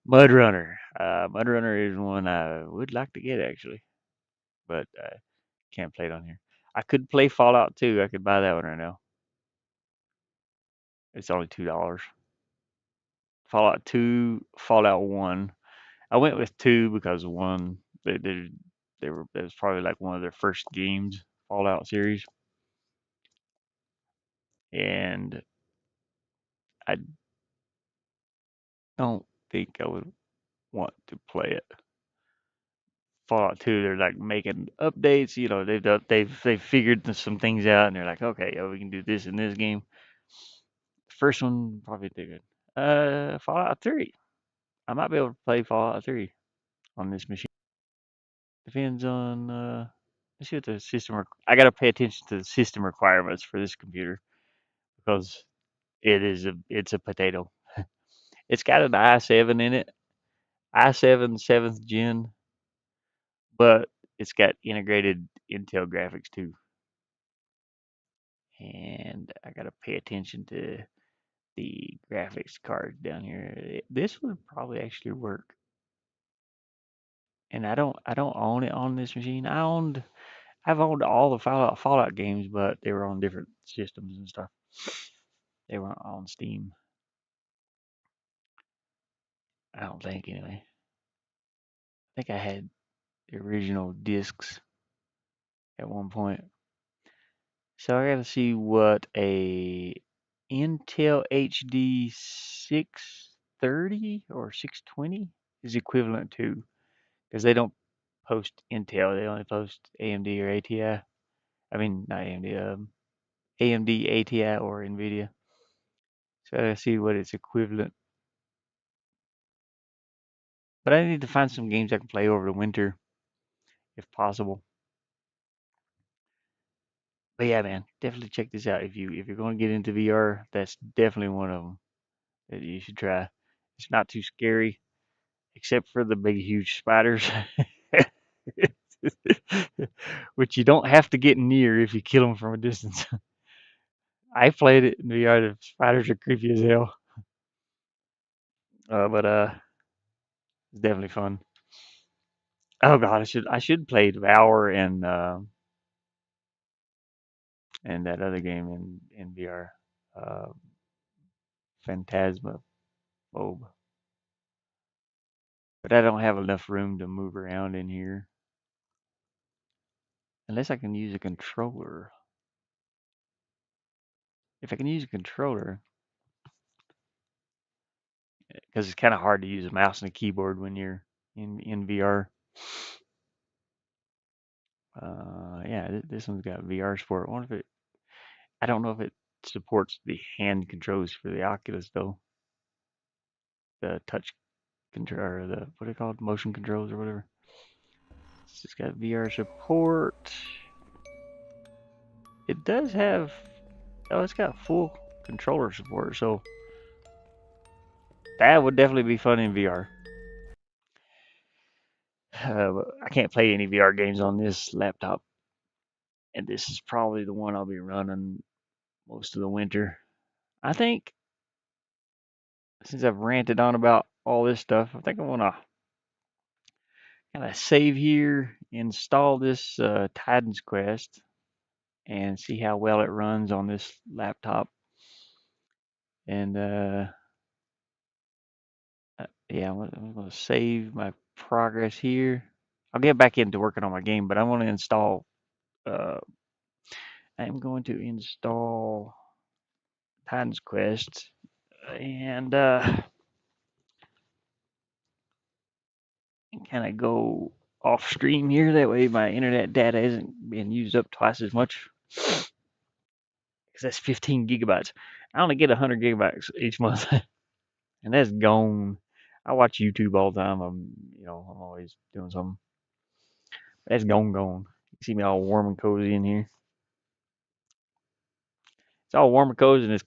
Mud Runner. Mud Runner is one I would like to get actually, but I can't play it on here. I could play Fallout 2. I could buy that one right now. It's only $2. Fallout 2, Fallout 1. I went with 2 because 1 they were it was probably like one of their first games, Fallout series, and I don't think I would want to play it. Fallout 2, they're like making updates. You know, they've figured some things out, and they're like, okay, we can do this in this game. The first one probably too good. Fallout 3. I might be able to play Fallout 3 on this machine. Depends on let's see what the system. I gotta pay attention to the system requirements for this computer because it's a potato. It's got an i7 in it, i7 seventh gen, but it's got integrated Intel graphics too. And I gotta pay attention to the graphics cards down here. This would probably actually work. And I don't own it on this machine. I've owned all the Fallout games, but they were on different systems and stuff. They weren't on Steam. I don't think anyway. I think I had the original discs at one point. So I gotta see what a Intel HD 630 or 620 is equivalent to, because they don't post Intel, they only post AMD or ATI. I mean, not AMD, AMD, ATI, or NVIDIA. So I gotta see what its equivalent. But I need to find some games I can play over the winter, if possible. But yeah, man, definitely check this out. If you're going to get into VR, that's definitely one of them that you should try. It's not too scary, except for the big, huge spiders, which you don't have to get near if you kill them from a distance. I played it in VR. The spiders are creepy as hell, but it's definitely fun. Oh god, I should play Devour and that other game in VR, uh, Phantasma Phobe. But I don't have enough room to move around in here. Unless I can use a controller. If I can use a controller, because it's kind of hard to use a mouse and a keyboard when you're in VR. Yeah, this one's got VR support. I wonder if it. I don't know if it supports the hand controls for the Oculus though. The touch control or the what are they called? Motion controls or whatever. It's just got VR support. It does have. Oh, it's got full controller support, so that would definitely be fun in VR. I can't play any VR games on this laptop, and this is probably the one I'll be running most of the winter. I think since I've ranted on about all this stuff, I think I want to kind of save here, install this Titan's Quest, and see how well it runs on this laptop. And yeah, I'm going to save my progress here. I'll get back into working on my game, but I want to install. I'm going to install Titan's Quest and kind of go off stream here. That way, my internet data isn't being used up twice as much. Because that's 15 gigabytes. I only get 100 gigabytes each month, and that's gone. I watch YouTube all the time. I'm always doing something. That's gone. You see me all warm and cozy in here. It's all warm and cozy, and it's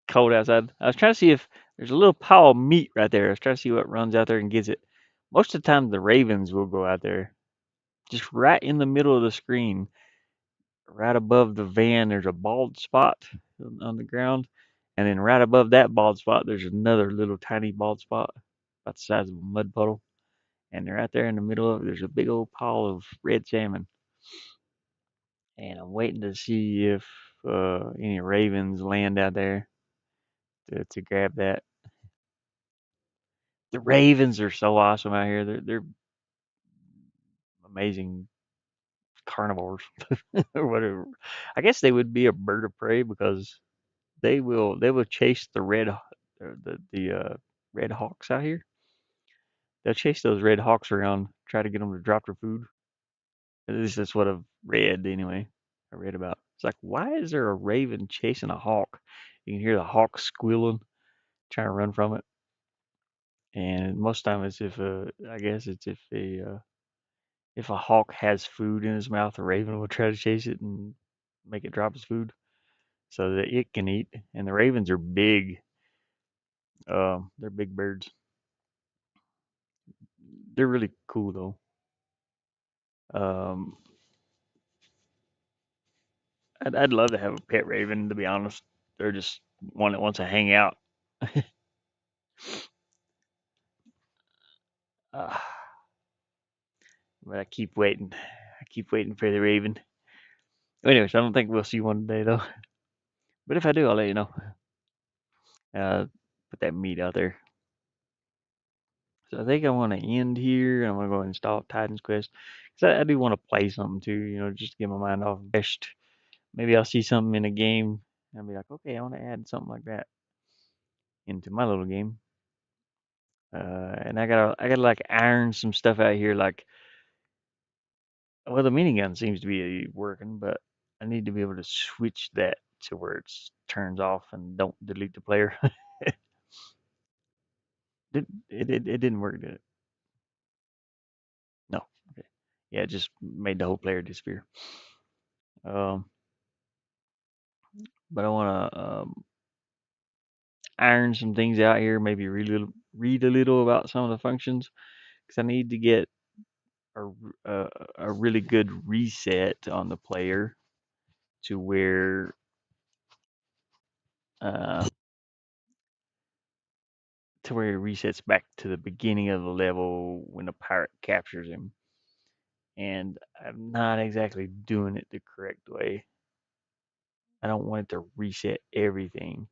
cold outside. I was trying to see if there's a little pile of meat right there. I was trying to see what runs out there and gets it. Most of the time, the ravens will go out there, just right in the middle of the screen, right above the van. There's a bald spot on the ground, and then right above that bald spot, there's another little tiny bald spot, about the size of a mud puddle. And right there in the middle of it, there's a big old pile of red salmon. And I'm waiting to see if any ravens land out there to grab that. The ravens are so awesome out here. They're amazing carnivores or whatever. I guess they would be a bird of prey because they will chase the red hawks out here. They'll chase those red hawks around, try to get them to drop their food. At least that's what I've read anyway. I read about. It's like, why is there a raven chasing a hawk? You can hear the hawk squealing, trying to run from it. And most of the time, it's I guess it's if a hawk has food in his mouth, a raven will try to chase it and make it drop its food so that it can eat. And the ravens are big. They're big birds. They're really cool though. Um, I'd love to have a pet raven. To be honest, they're just one that wants to hang out. Uh, but I keep waiting. I keep waiting for the raven. Anyways, I don't think we'll see one today though. But if I do, I'll let you know. Uh, put that meat out there. So I think I want to end here. I'm gonna go install Titan's Quest because I do want to play something too. Just to get my mind off rest. Maybe I'll see something in a game and I'll be like, okay, I want to add something like that into my little game. And I gotta like iron some stuff out here. Like, well, the minigun seems to be working, but I need to be able to switch that to where it turns off and don't delete the player. It didn't work, did it? No. Okay. Yeah, it just made the whole player disappear. Um, but I want to iron some things out here. Maybe read a little about some of the functions because I need to get a a really good reset on the player to where uh, he resets back to the beginning of the level when the pirate captures him. And I'm not exactly doing it the correct way. I don't want it to reset everything.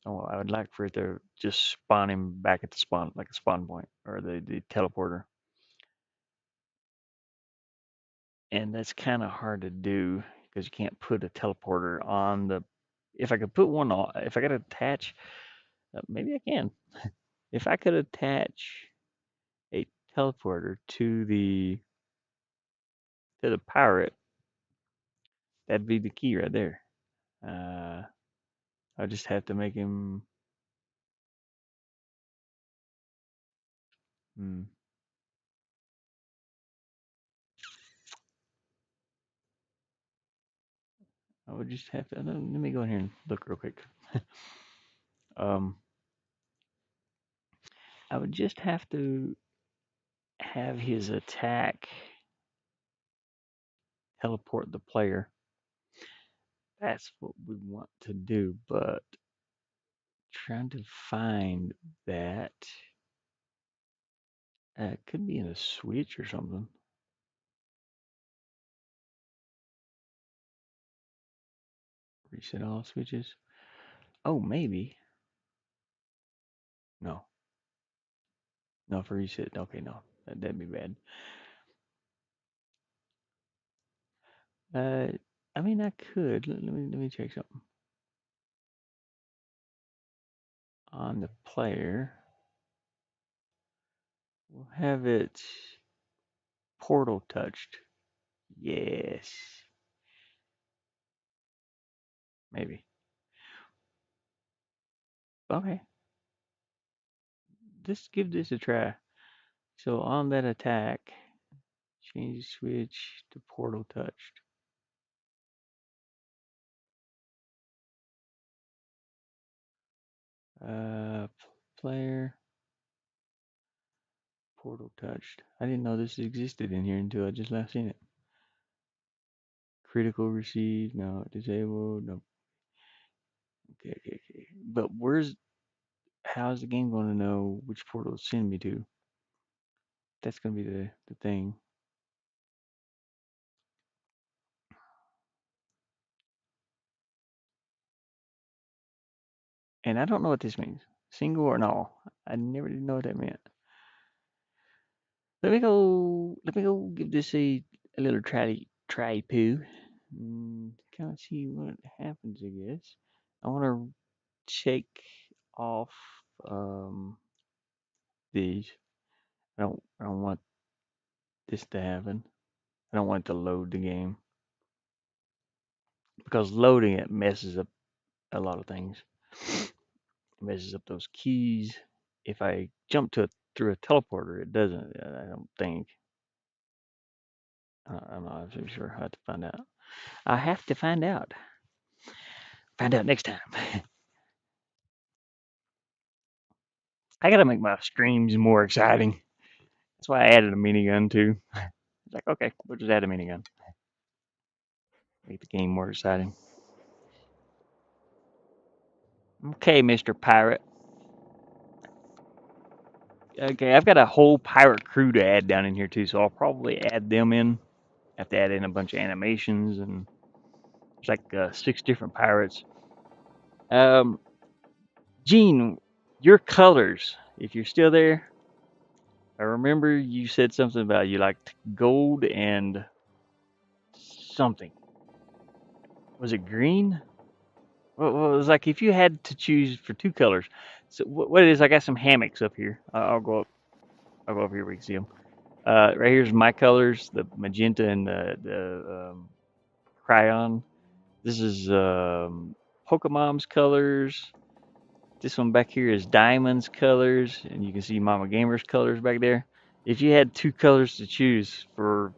Oh, I would like for it to just spawn him back at the spawn, like a spawn point, or the teleporter. And that's kind of hard to do because you can't put a teleporter on the. If I could put one on, if I could attach, maybe I can. If I could attach a teleporter to the pirate, that'd be the key right there. Uh, I just have to make him. Hmm, I would just have to. Let me go in here and look real quick. um, I would just have to have his attack teleport the player. That's what we want to do, but trying to find that it could be in a switch or something. Reset all switches. Oh, maybe. No, no for reset. Okay, no, that'd be bad. Uh, I mean, I could. Let me check something on the player. We'll have it portal touched. Yes, maybe. Okay, just give this a try. So on that attack, change switch to portal touched. Player portal touched. I didn't know this existed in here until I just last seen it. Critical received, no. Disabled, no. Okay. But how's the game going to know which portal to send me to? That's going to be the thing. And I don't know what this means. Single or no. I never did know what that meant. Let me go give this a little try poo. Kind of see what happens, I guess. I want to check off these. I don't want this to happen. I don't want it to load the game because loading it messes up a lot of things. It messes up those keys. If I jump through a teleporter, it doesn't. I don't think. I'm not absolutely sure. I have to find out. I have to find out. Find out next time. I gotta make my streams more exciting. That's why I added a minigun too. It's like, okay, we'll just add a minigun. Make the game more exciting. Okay, Mr. Pirate. Okay, I've got a whole pirate crew to add down in here too, so I'll probably add them in. Have to add in a bunch of animations, and there's like 6 different pirates. Um, Gene, your colors, if you're still there, I remember you said something about you liked gold and something. Was it green? Well, it was like if you had to choose for 2 colors. So what it is? I got some hammocks up here. I'll go up. I'll go up here where you can see them. Right here's my colors: the magenta and the crayon. This is Pokemon's colors. This one back here is Diamond's colors, and you can see Mama Gamer's colors back there. If you had 2 colors to choose for,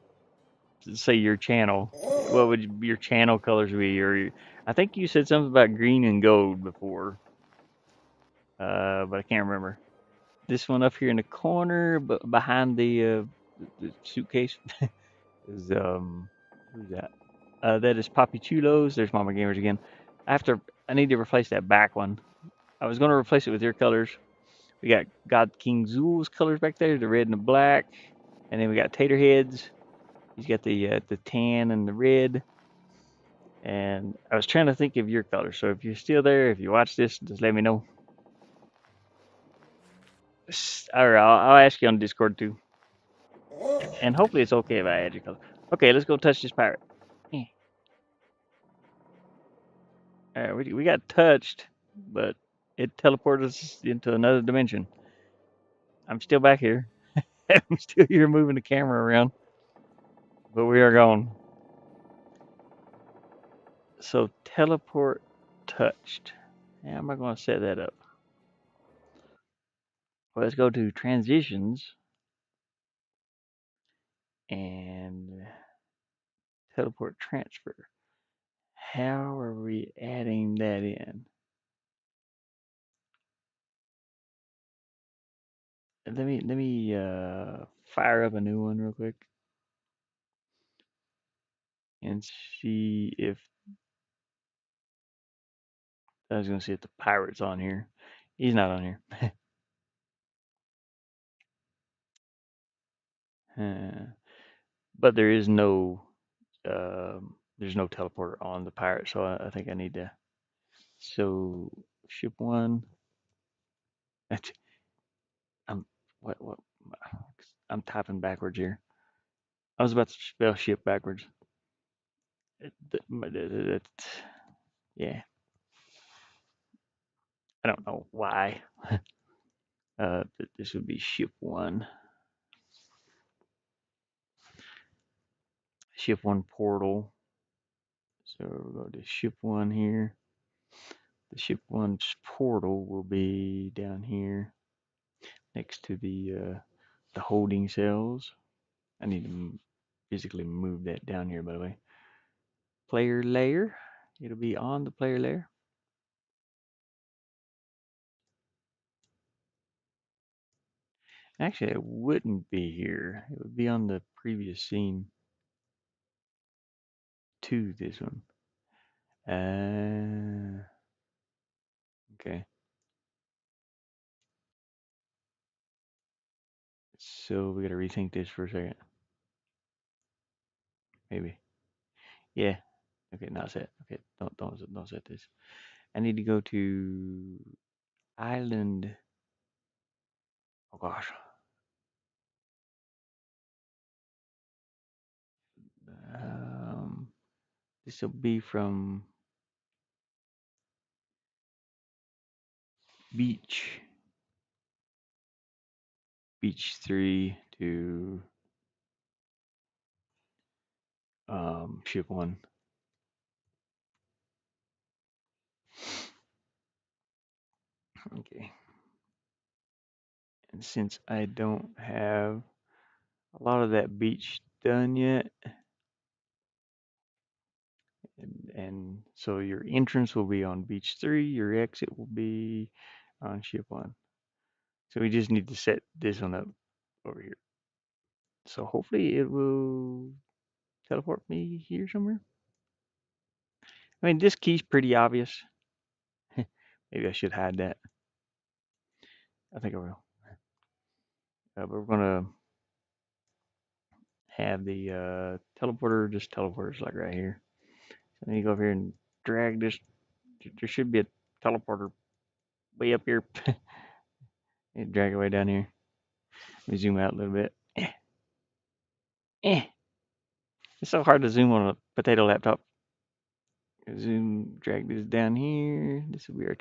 say, your channel, what would your channel colors be? Or I think you said something about green and gold before, but I can't remember. This one up here in the corner, but behind the suitcase, is who's that? That is Poppy Chulos. There's Mama Gamers again. I need to replace that back one. I was going to replace it with your colors. We got God King Zul's colors back there, the red and the black, and then we got Tater Heads. He's got the tan and the red. And I was trying to think of your color. So if you're still there, if you watch this, just let me know. Or I'll ask you on Discord too. And hopefully it's okay if I add your color. Okay, let's go touch this pirate. Eh. All right, we got touched, but it teleported us into another dimension. I'm still back here. I'm still here moving the camera around, but we are gone. So teleport touched. How am I going to set that up? Well, let's go to transitions and teleport transfer. How are we adding that in? Let me fire up a new one real quick and see if I was gonna see if the pirate's on here. He's not on here. But there's no teleporter on the pirate, so I think I need to. So ship one. That's I'm what I'm typing backwards here. I was about to spell ship backwards. Yeah, I don't know why. This would be ship one. Ship one portal. So we'll go to ship one here. The ship one's portal will be down here next to the holding cells. I need to physically move that down here, by the way. Player layer. It'll be on the player layer. Actually, it wouldn't be here. It would be on the previous scene to this one. Okay. So we gotta rethink this for a second. Maybe. Yeah. Okay, now set. Okay, don't set this. I need to go to island. Oh gosh. Um, this will be from beach beach 3 to ship 1. Okay. And since I don't have a lot of that beach done yet, and so your entrance will be on beach 3, your exit will be on ship 1. So we just need to set this one up over here. So hopefully it will teleport me here somewhere. I mean, this key's pretty obvious. Maybe I should hide that. I think I will. But we're gonna have the teleporter just teleport us like right here. So let me go over here and drag this. There should be a teleporter way up here. And drag it way down here. Let me zoom out a little bit. Eh. It's so hard to zoom on a potato laptop. Zoom, drag this down here. This will be our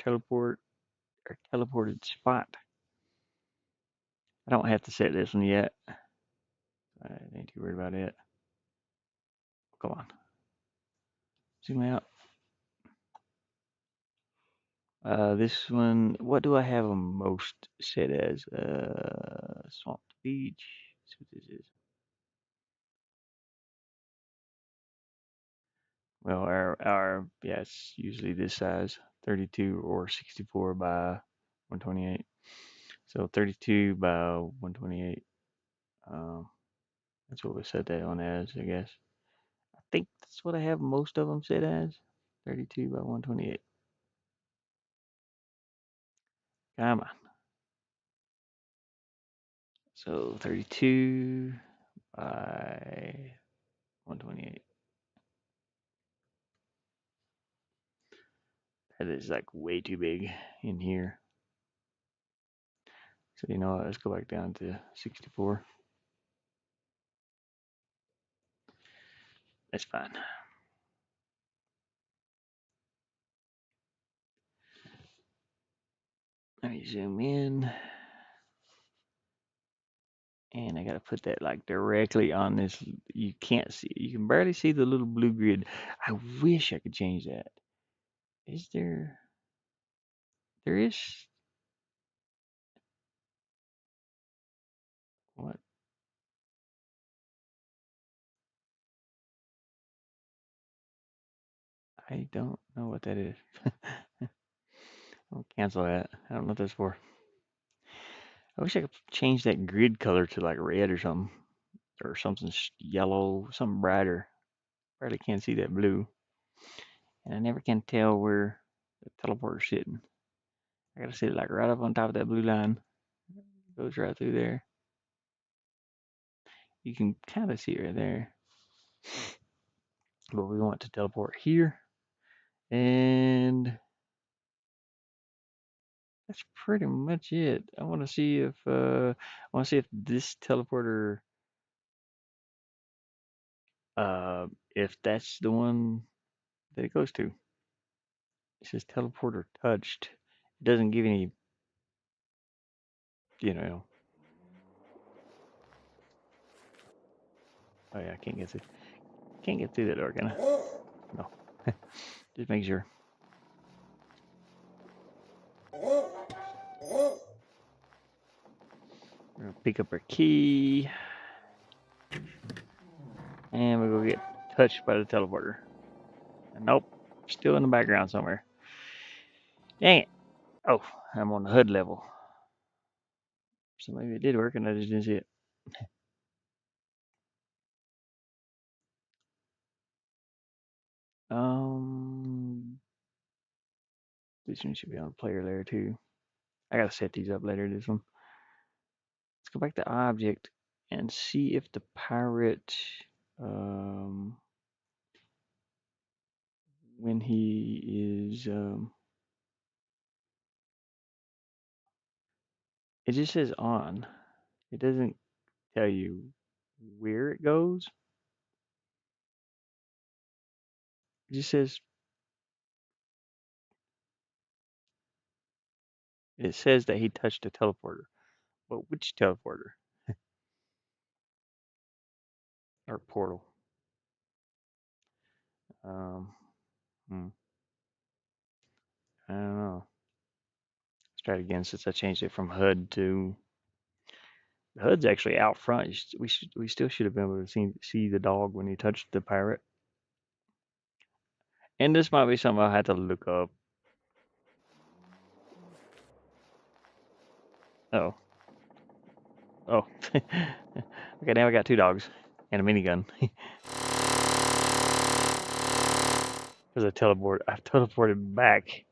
teleported spot. I don't have to set this one yet. I ain't too worried about it. Come on. Zoom out. This one, what do I have them most set as? Swamp Beach. Let's see what this is. Well, yeah, it's usually this size, 32 or 64 by 128. So 32 by 128. Um, that's what we set that on as, I guess. I think that's what I have most of them set as, 32 by 128. Come on. So 32 by 128. That is like way too big in here. So you know what? Let's go back down to 64. That's fine. Let me zoom in. And I gotta put that like directly on this. You can't see. You can barely see the little blue grid. I wish I could change that. Is there? There is. What? I don't know what that is. I'll cancel that. I don't know what that's for. I wish I could change that grid color to like red or something yellow, something brighter. Barely can't see that blue, and I never can tell where the teleporter's sitting. I gotta sit like right up on top of that blue line. Goes right through there. You can kind of see it right there. But we want to teleport here, and that's pretty much it. I want to see if this teleporter, if that's the one that it goes to. It says teleporter touched. It doesn't give any, you know. Oh yeah, I can't get through. Can't get through that door, can I? No. Just make sure. We're gonna pick up our key, and we go get touched by the teleporter. Nope, still in the background somewhere. Dang it! Oh, I'm on the HUD level, so maybe it did work, and I just didn't see it. This one should be on player layer too. I gotta set these up later. This one. Let's go back to object and see if the pirate, um, when he is, it just says on. It doesn't tell you where it goes. It just says that he touched a teleporter. But which teleporter or portal? Um, hmm, I don't know. Let's try it again since I changed it from HUD to. The HUD's actually out front. We still should have been able to see the dog when he touched the pirate. And this might be something I had to look up. Oh, oh. Okay, now I got two dogs and a minigun. Because I teleported back.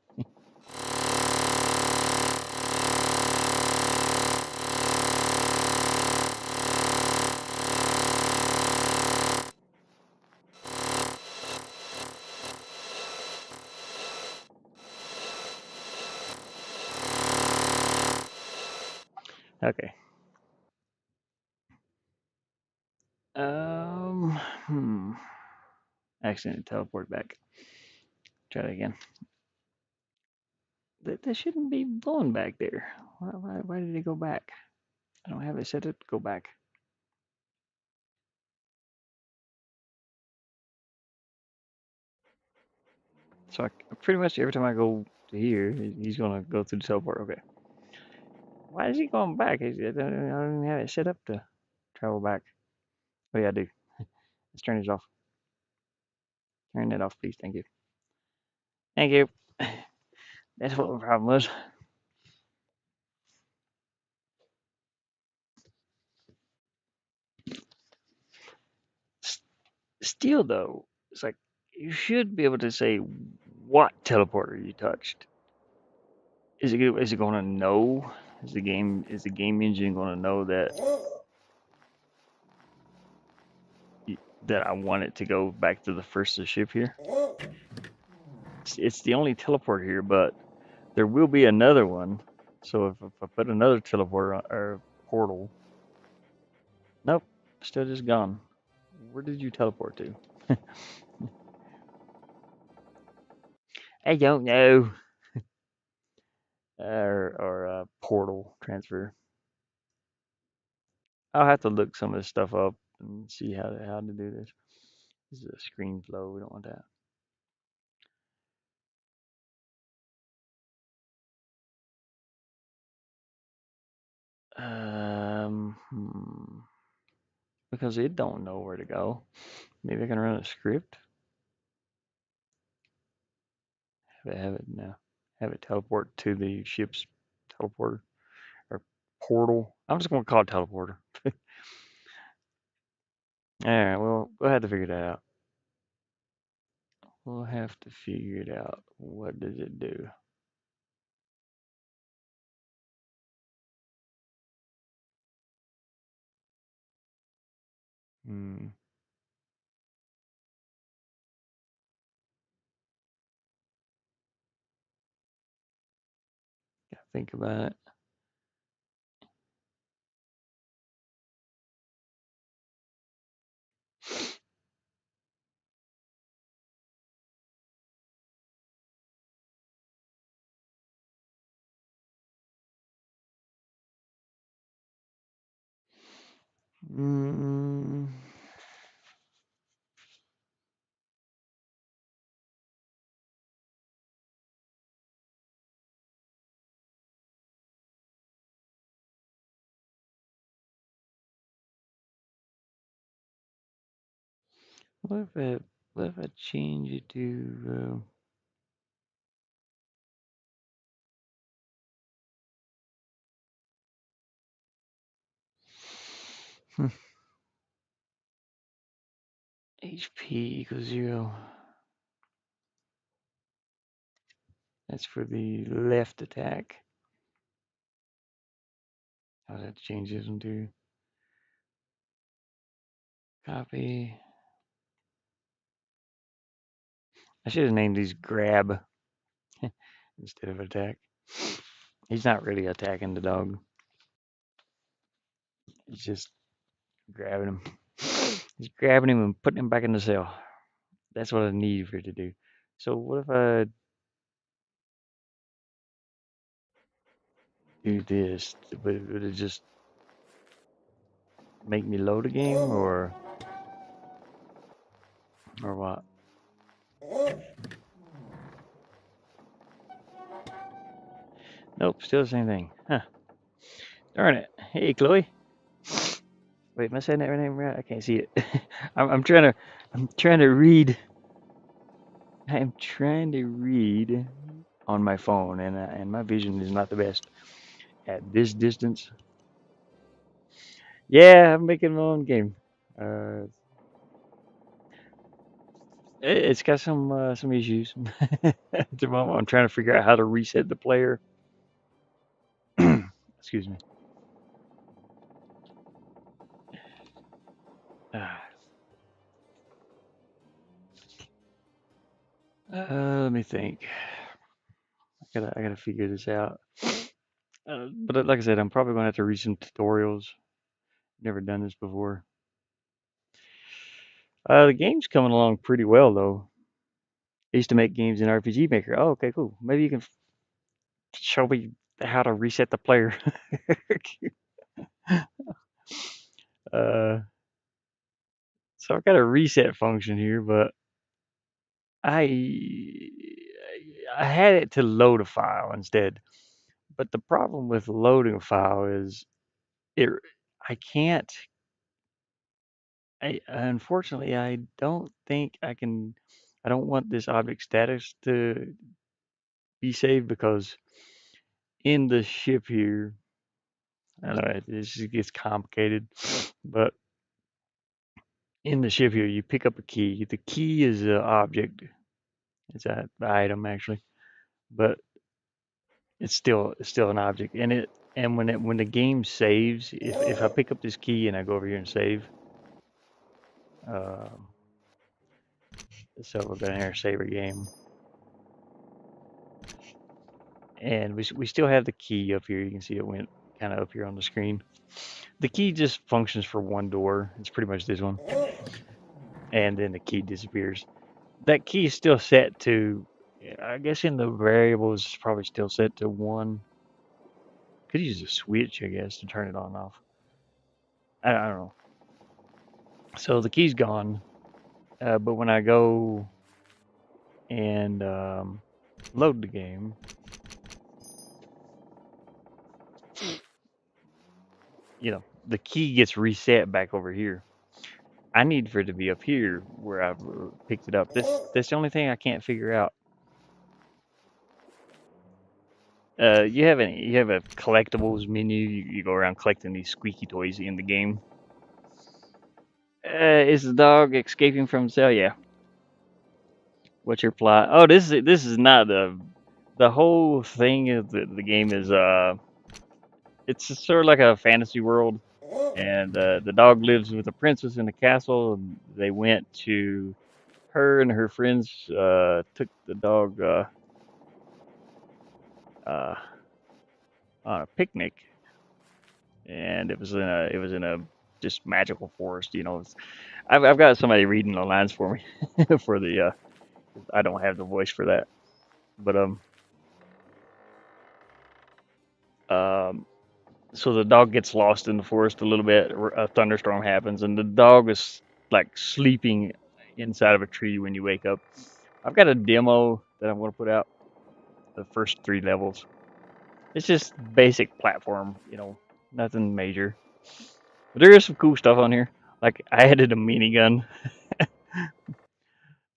Okay. Hmm. Accidentally teleport back. Try that again. That shouldn't be going back there. Why did it go back? I don't have it set up to go back. So pretty much every time I go to here, he's gonna go through the teleport. Okay. Why is he going back? I don't even have it set up to travel back. Oh yeah, I do. Let's turn this off. Turn that off, please. Thank you. Thank you. That's what the problem was. Still, though, it's like you should be able to say what teleporter you touched. Is it going to know? Is the game engine going to know that I want it to go back to the first ship here? it's the only teleport here, but there will be another one. So if I put another teleporter or portal, nope, still just gone. Where did you teleport to? I don't know. Or portal transfer. I'll have to look some of this stuff up and see how to do this. This is a screen flow. We don't want that. Because it don't know where to go. Maybe I can run a script. Have it now. Have it teleport to the ship's teleporter or portal. I'm just gonna call it teleporter. All right. Well, we'll have to figure that out. We'll have to figure it out. What does it do? Hmm. Gotta think about it. Mm, what if I change it to HP equals 0? That's for the left attack. I'll have to change this one to copy. I should have named these grab instead of attack. He's not really attacking the dog. He's just grabbing him. He's grabbing him and putting him back in the cell. That's what I need for it to do. So what if I do this? Would it just make me load a game or what? Nope, still the same thing. Huh. Darn it. Hey, Chloe. Wait, am I saying that name right? I can't see it. I'm trying to read. I'm trying to read on my phone, and my vision is not the best at this distance. Yeah, I'm making my own game. Uh, it's got some issues. At the moment, I'm trying to figure out how to reset the player. Excuse me. Let me think. I gotta figure this out. But like I said, I'm probably gonna have to read some tutorials. Never done this before. The game's coming along pretty well though. I used to make games in RPG Maker. Oh, okay, cool. Maybe you can show me how to reset the player. uh, so I've got a reset function here, but I I had it to load a file instead. But the problem with loading a file is it I can't I unfortunately I don't think I can I don't want this object status to be saved because in the ship here I don't know it just gets complicated, but in the ship here you pick up a key. The key is an object. It's an item actually, but it's still an object. And when the game saves, if I pick up this key and I go over here and save, um, so we're gonna here save a game. and we still have the key up here. You can see it went kind of up here on the screen. The key just functions for one door. It's pretty much this one, and then the key disappears. That key is still set to, I guess in the variables, it's probably still set to one. Could use a switch, I guess, to turn it on and off. I don't know. So the key's gone, but when I go and load the game, the key gets reset back over here. I need for it to be up here where I've picked it up. That's the only thing I can't figure out. You have a collectibles menu. You go around collecting these squeaky toys in the game. Is the dog escaping from the cell? Yeah. What's your plot? Oh, this is not the whole thing of the game is it's sort of like a fantasy world, and the dog lives with a princess in a castle. And they went to her and her friends took the dog uh, on a picnic, and it was in a just magical forest. I've got somebody reading the lines for me for the I don't have the voice for that, but um so the dog gets lost in the forest a little bit. A thunderstorm happens, and the dog is like sleeping inside of a tree when you wake up. I've got a demo that I'm going to put out. The first 3 levels. It's just basic platform, nothing major. But there is some cool stuff on here. Like I added a minigun.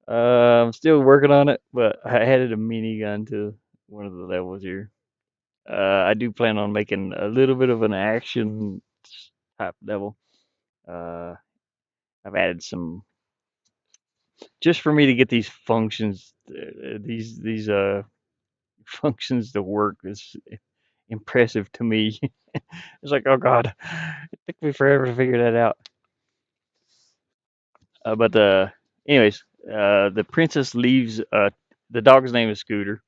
I'm still working on it, but I added a minigun to one of the levels here. I do plan on making a little bit of an action type level. Uh, I've added some just for me to get these functions, these functions to work is impressive to me. It's like, oh god, it took me forever to figure that out. But anyways, the princess leaves. The dog's name is Scooter.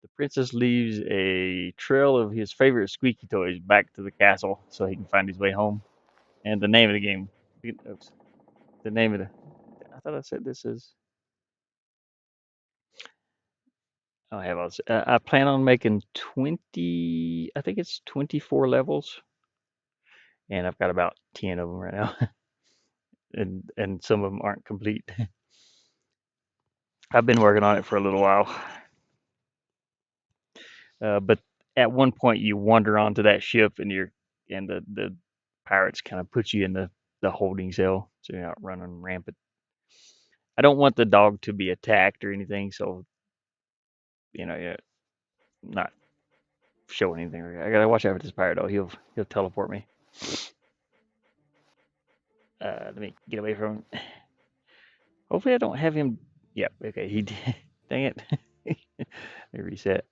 The princess leaves a trail of his favorite squeaky toys back to the castle so he can find his way home. And the name of the game, oops, the name of the. I thought I said this is. I have all this. I plan on making 20. I think it's 24 levels, and I've got about 10 of them right now, and some of them aren't complete. I've been working on it for a little while, but at one point you wander onto that ship, and the pirates kind of put you in the holding cell, so you're not running rampant. I don't want the dog to be attacked or anything, so yeah, not show anything. I gotta watch out for this pirate though. He'll teleport me. Let me get away from him. Hopefully, I don't have him. Yep. Okay. He did. Dang it. Let me reset.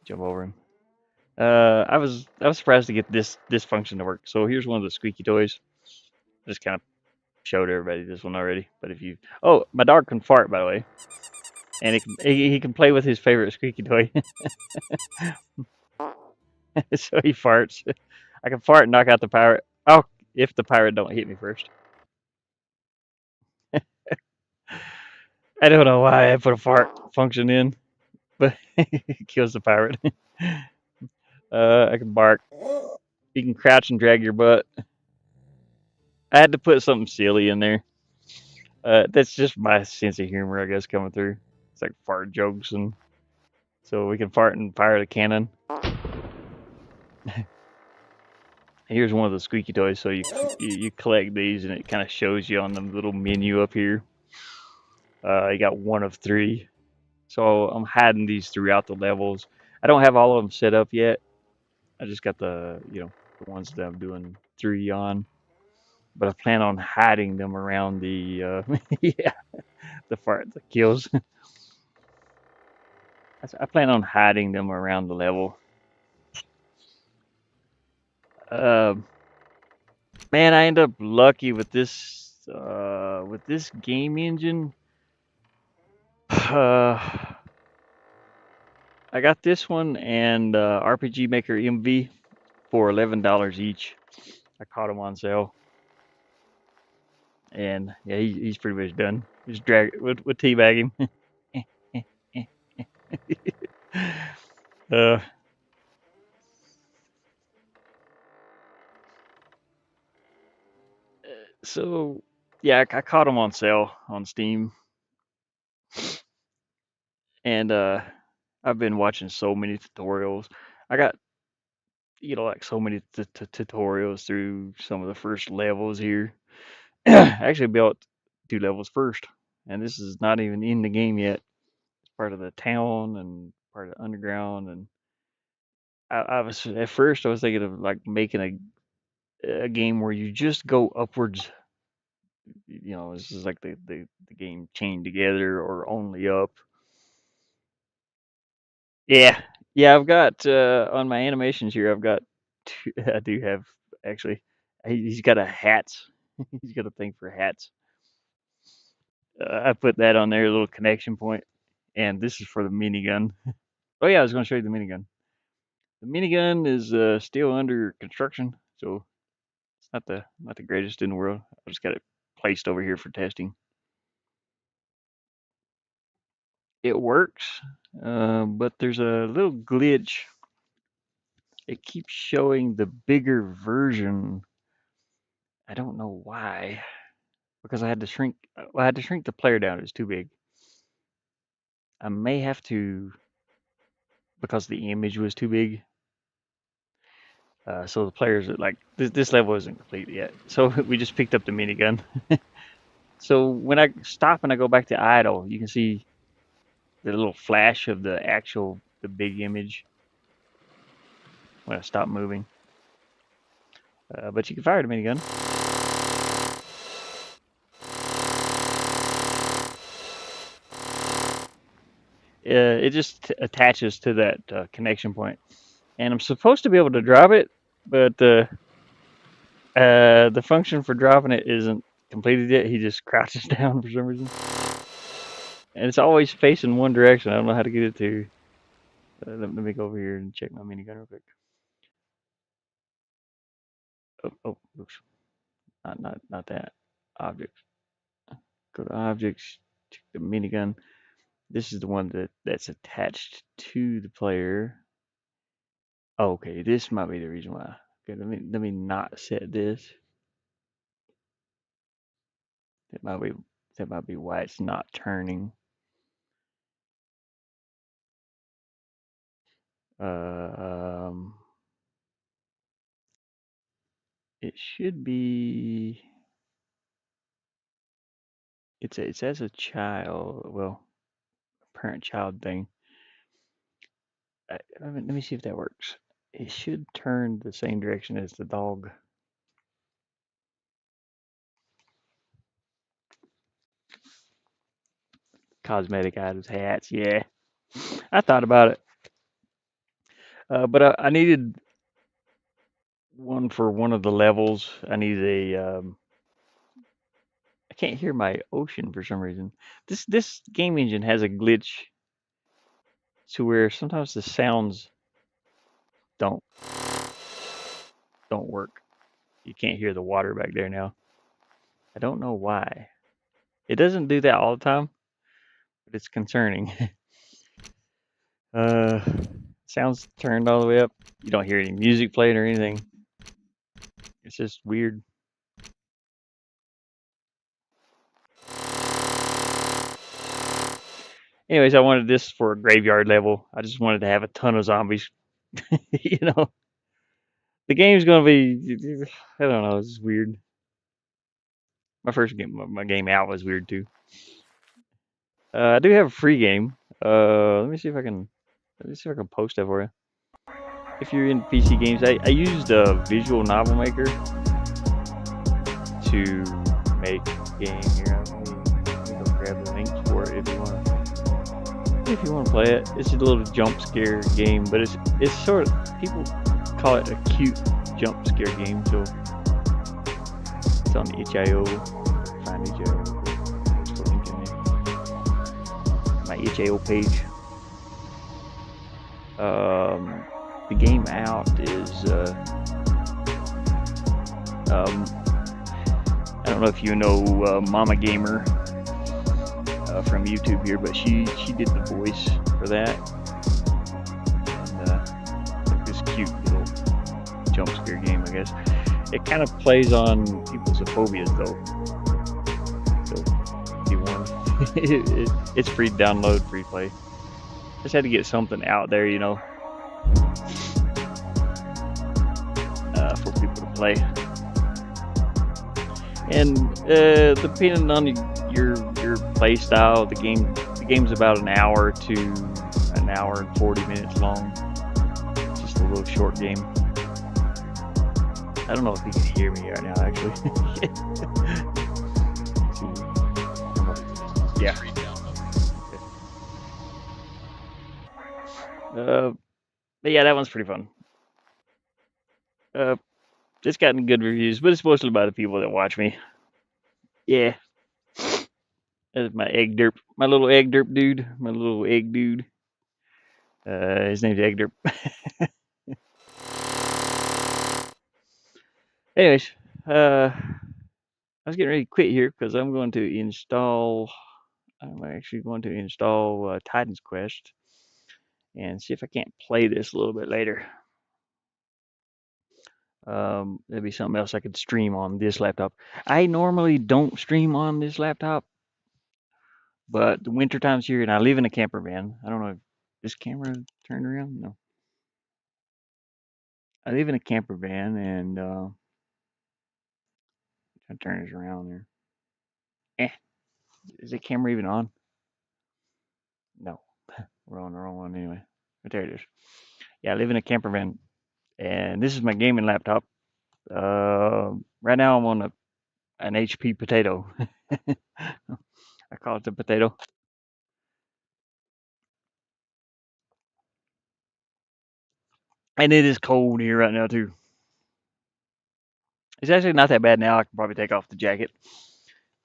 Jump over him. I was surprised to get this function to work. So here's one of the squeaky toys. Just kind of showed everybody this one already. But if you my dog can fart, by the way, and he can play with his favorite squeaky toy. So he farts. I can fart and knock out the pirate. Oh, if the pirate don't hit me first. I don't know why I put a fart function in, but it kills the pirate. I can bark. You can crouch and drag your butt. I had to put something silly in there. That's just my sense of humor, I guess, coming through. It's like fart jokes, and so we can fart and fire the cannon. Here's one of the squeaky toys. So you collect these, and it kind of shows you on the little menu up here. You got 1 of 3. So I'm hiding these throughout the levels. I don't have all of them set up yet. I just got the ones that I'm doing 3 on. But I plan on hiding them around the yeah, the fart that kills. I plan on hiding them around the level. Uh, Man, I end up lucky with this game engine. I got this one and RPG Maker MV for $11 each. I caught them on sale, and yeah, he's pretty much done. Just drag it, we'll teabag him. uh, so yeah, I caught him on sale on Steam, and I've been watching so many tutorials. I got like so many tutorials through some of the first levels here. I actually built 2 levels first, and this is not even in the game yet. It's part of the town and part of the underground. And I was at first I was thinking of like making a game where you just go upwards. This is like the game chained together or only up. Yeah, yeah. I've got on my animations here. I've got two, I do have actually. He's got a hats. He's got a thing for hats. I put that on there, a little connection point, and this is for the minigun. Oh yeah, I was going to show you the minigun. The minigun is still under construction, so it's not the greatest in the world. I just got it placed over here for testing. It works, but there's a little glitch. It keeps showing the bigger version. I don't know why. Because I had to shrink. Well, I had to shrink the player down. It was too big. I may have to because the image was too big. So the players are like this level isn't complete yet. So we just picked up the minigun. So when I stop and I go back to idle, you can see the little flash of the big image when I stop moving. But you can fire the minigun. It just attaches to that connection point, and I'm supposed to be able to drop it, but the function for dropping it isn't completed yet. He just crouches down for some reason, and it's always facing one direction. I don't know how to get it to. Let me go over here and check my minigun real quick. Oh, oops. Not that. Objects. Go to objects. Check the minigun. This is the one that's attached to the player. Oh, okay, this might be the reason why. Okay, let me not set this. That might be why it's not turning. It should be. It says a child. Well, parent-child thing. Let me see if that works. It should turn the same direction as the dog. Cosmetic items, hats. Yeah, I thought about it, but I needed one for one of the levels. I needed a. I can't hear my ocean for some reason. This game engine has a glitch to where sometimes the sounds don't work. You can't hear the water back there now. I don't know why. It doesn't do that all the time, but it's concerning. uh, sounds turned all the way up. You don't hear any music playing or anything. It's just weird. Anyways, I wanted this for a graveyard level. I just wanted to have a ton of zombies. The game's gonna be. I don't know. It's just weird. My first game, my game out was weird too. I do have a free game. Let me see if I can. Let me see if I can post that for you. If you're in PC games, I used a visual novel maker to make a game here. Let me go grab the links for it if you want. If you want to play it, it's a little jump scare game, but it's sort of people call it a cute jump scare game. So it's on itch.io. Find itch.io. my itch.io page. The game out is I don't know if you know Mama Gamer from YouTube here, but she did the voice for that. And this cute little jump scare game, I guess. It kind of plays on people's phobias, though. So if you want, it's free to download, free to play. Just had to get something out there, you know, for people to play. And depending on your play style, the game's about an hour to an hour and 40 minutes long. It's just a little short game. I don't know if you can hear me right now, actually. Yeah. But yeah, that one's pretty fun. It's gotten good reviews, but it's mostly by the people that watch me. Yeah. That's my egg derp, my little egg derp dude, my little egg dude. His name's Egg Derp. Anyways, I was getting ready to quit here because I'm going to install. I'm actually going to install Titan's Quest and see if I can't play this a little bit later. There'd be something else I could stream on this laptop. I normally don't stream on this laptop, but the winter time's here and I live in a camper van. I don't know if this camera turned around. No, I live in a camper van and I turn this around there. Eh, is the camera even on? No, we're on the wrong one anyway. But there it is. Yeah, I live in a camper van, and this is my gaming laptop. Right now I'm on an HP Potato. I call it the Potato. And it is cold here right now too. It's actually not that bad now. I can probably take off the jacket.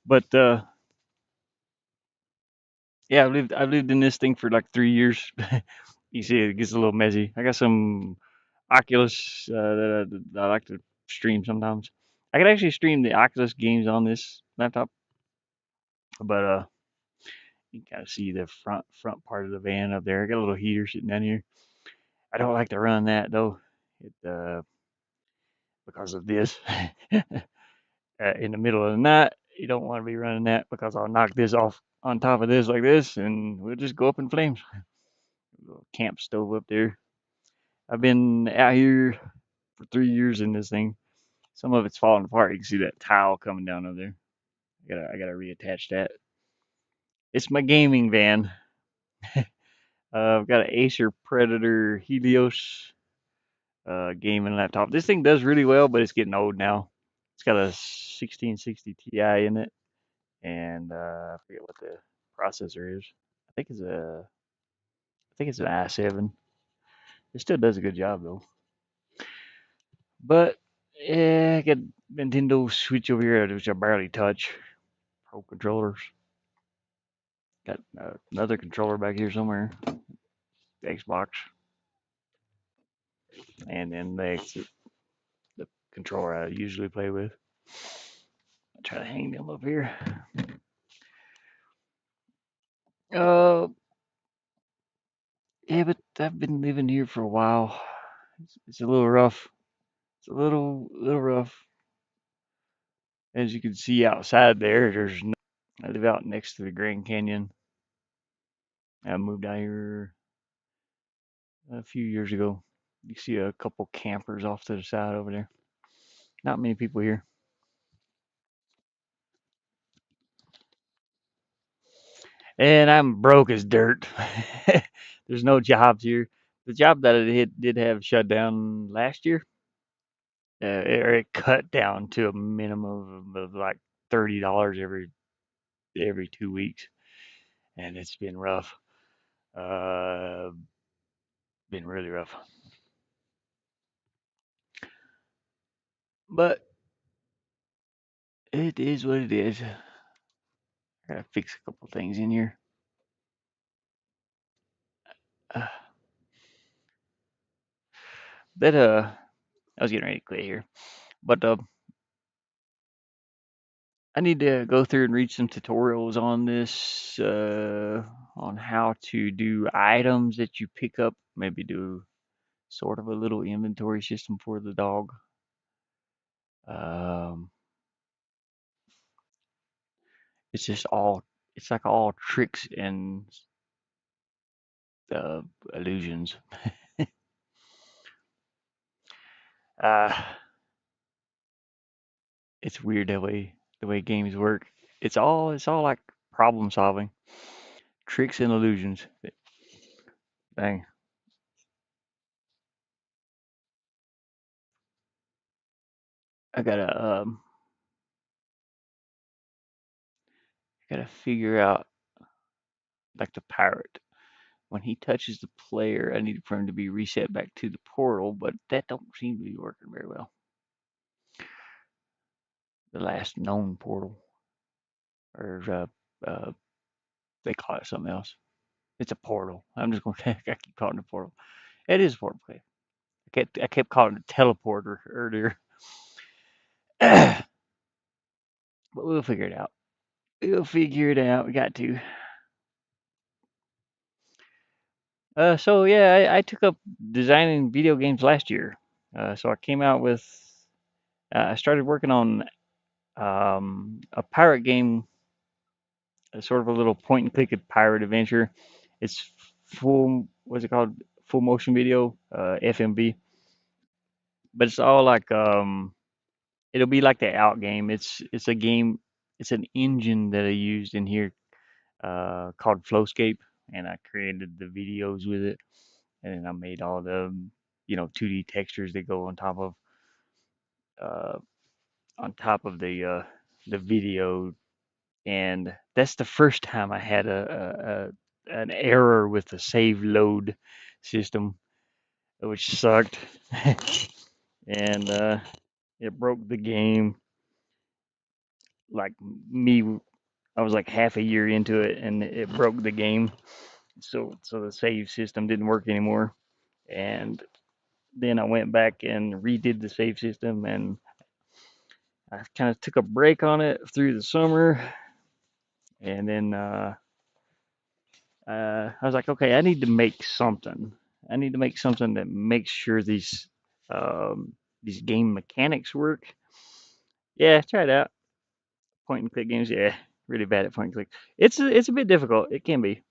But yeah, I've lived in this thing for like 3 years. You see, it gets a little messy. I got some Oculus that I like to stream sometimes. I could actually stream the Oculus games on this laptop, but you can kind of see the front part of the van up there. I got a little heater sitting down here. I don't like to run that though, because of this. In the middle of the night, you don't want to be running that because I'll knock this off on top of this like this, and we'll just go up in flames. A little camp stove up there. I've been out here for 3 years in this thing. Some of it's falling apart. You can see that tile coming down over there. I gotta reattach that. It's my gaming van. I've got an Acer Predator Helios gaming laptop. This thing does really well, but it's getting old now. It's got a 1660 Ti in it, and I forget what the processor is. I think it's a, I think it's an i7. It still does a good job though. But yeah, I got Nintendo Switch over here, which I barely touch. Pro controllers. Got another controller back here somewhere. Xbox, and then the controller I usually play with. I'll try to hang them up here. Uh, yeah, but I've been living here for a while. It's a little rough. It's a little rough. As you can see outside there, there's no. I live out next to the Grand Canyon. I moved out here a few years ago. You see a couple campers off to the side over there. Not many people here. And I'm broke as dirt. There's no jobs here. The job that did have shut down last year, it cut down to a minimum of like $30 every 2 weeks, and it's been rough. Uh, been really rough. But it is what it is. I gotta fix a couple things in here. Uh, but I was getting ready to quit here, but I need to go through and read some tutorials on this, on how to do items that you pick up. Maybe do sort of a little inventory system for the dog. Um, it's just all, it's like all tricks and uh, illusions. Uh, it's weird the way games work. It's all like problem solving, tricks and illusions. Dang, I gotta figure out like the pirate. When he touches the player, I need for him to be reset back to the portal, but that don't seem to be working very well. The last known portal, or they call it something else. It's a portal. I'm just gonna I keep calling it a portal. It is a portal. Okay. I kept calling it a teleporter earlier, but we'll figure it out. We'll figure it out. We got to. So yeah, I took up designing video games last year. So I came out with. I started working on a pirate game, sort of a little point and click pirate adventure. It's full. What's it called? Full motion video, FMV. But it's all like it'll be like the out game. It's a game. It's an engine that I used in here called Flowscape, and I created the videos with it, and then I made all the 2D textures that go uh, on top of the video, and that's the first time I had a an error with the save load system, which sucked, and it broke the game. Like me, I was like half a year into it, and it broke the game. So the save system didn't work anymore, and then I went back and redid the save system, and I kind of took a break on it through the summer, and then I was like, okay, I need to make something. I need to make something that makes sure these game mechanics work. Yeah, try it out. Point and click games. Yeah, really bad at point and click. It's a bit difficult. It can be.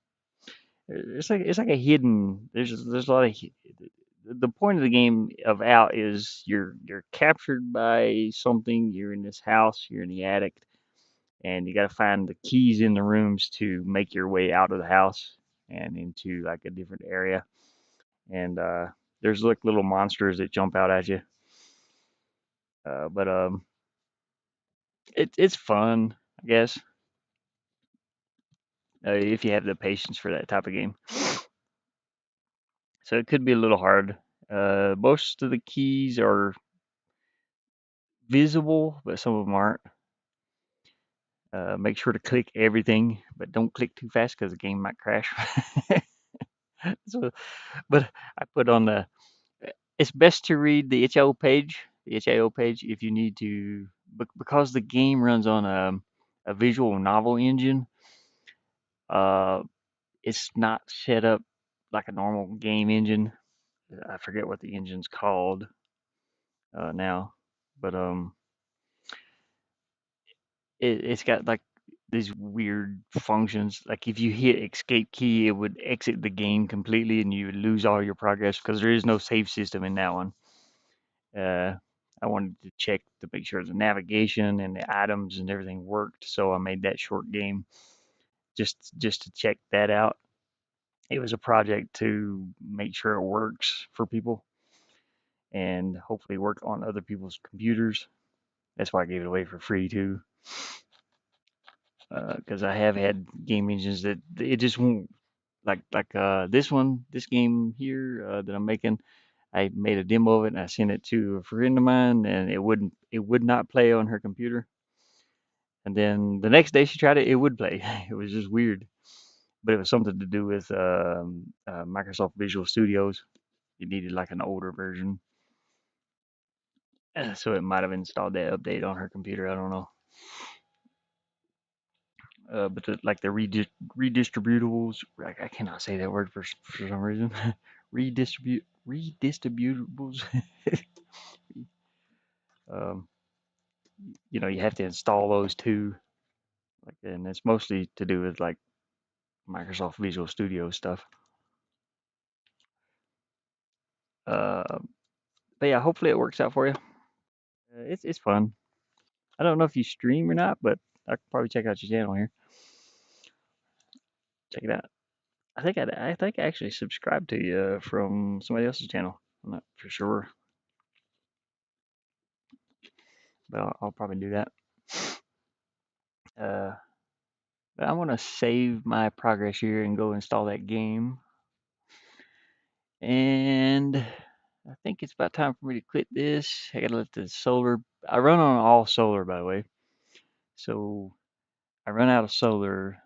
It's like a hidden. There's a lot of the point of the game of out is you're captured by something. You're in this house. You're in the attic, and you got to find the keys in the rooms to make your way out of the house and into like a different area. And there's like little monsters that jump out at you. But it's fun, I guess, if you have the patience for that type of game. So it could be a little hard. Most of the keys are visible, but some of them aren't. Make sure to click everything, but don't click too fast because the game might crash. So, but I put on the. It's best to read the HIO page, if you need to, because the game runs on a visual novel engine. Uh, it's not set up like a normal game engine. I forget what the engine's called now, but it's got like these weird functions. Like if you hit escape key, it would exit the game completely, and you would lose all your progress because there is no save system in that one. Uh, I wanted to check to make sure the navigation and the items and everything worked, so I made that short game just to check that out. It was a project to make sure it works for people and hopefully work on other people's computers. That's why I gave it away for free too, because I have had game engines that it just won't this game here that I'm making. I made a demo of it and I sent it to a friend of mine, and it would not play on her computer. And then the next day she tried it, it would play. It was just weird. but it was something to do with Microsoft Visual Studios. You needed like an older version, so it might have installed that update on her computer. I don't know. But like the redistributables, I cannot say that word for some reason. Redistributables. um, you have to install those too. Like, and it's mostly to do with like Microsoft Visual Studio stuff. Uh, but yeah, hopefully it works out for you. It's fun. I don't know if you stream or not, but I could probably check out your channel here. Check it out. I think I actually subscribed to you from somebody else's channel. I'm not for sure, but I'll probably do that. Uh, but I want to save my progress here and go install that game. And I think it's about time for me to quit this. I gotta let the solar. I run on all solar, by the way, so I run out of solar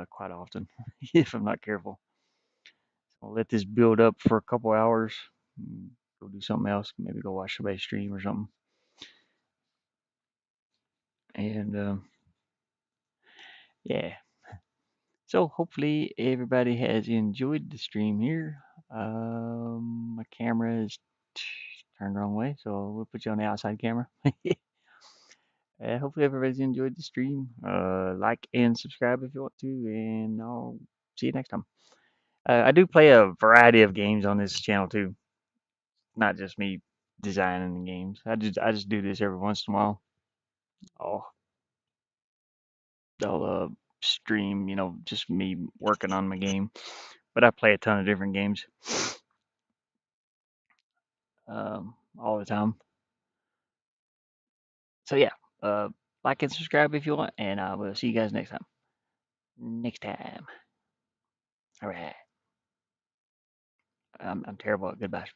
quite often if I'm not careful. So I'll let this build up for a couple hours. Go do something else. Maybe go watch somebody stream or something. And yeah. So hopefully everybody has enjoyed the stream here. My camera is turned the wrong way, so we'll put you on the outside camera. Hopefully everybody's enjoyed the stream. Like and subscribe if you want to, and I'll see you next time. I do play a variety of games on this channel too, not just me designing the games. I just do this every once in a while. I'll I'll stream, just me working on my game. But I play a ton of different games all the time. So yeah, like and subscribe if you want, and I will see you guys next time. Next time. All right. I'm terrible at goodbye.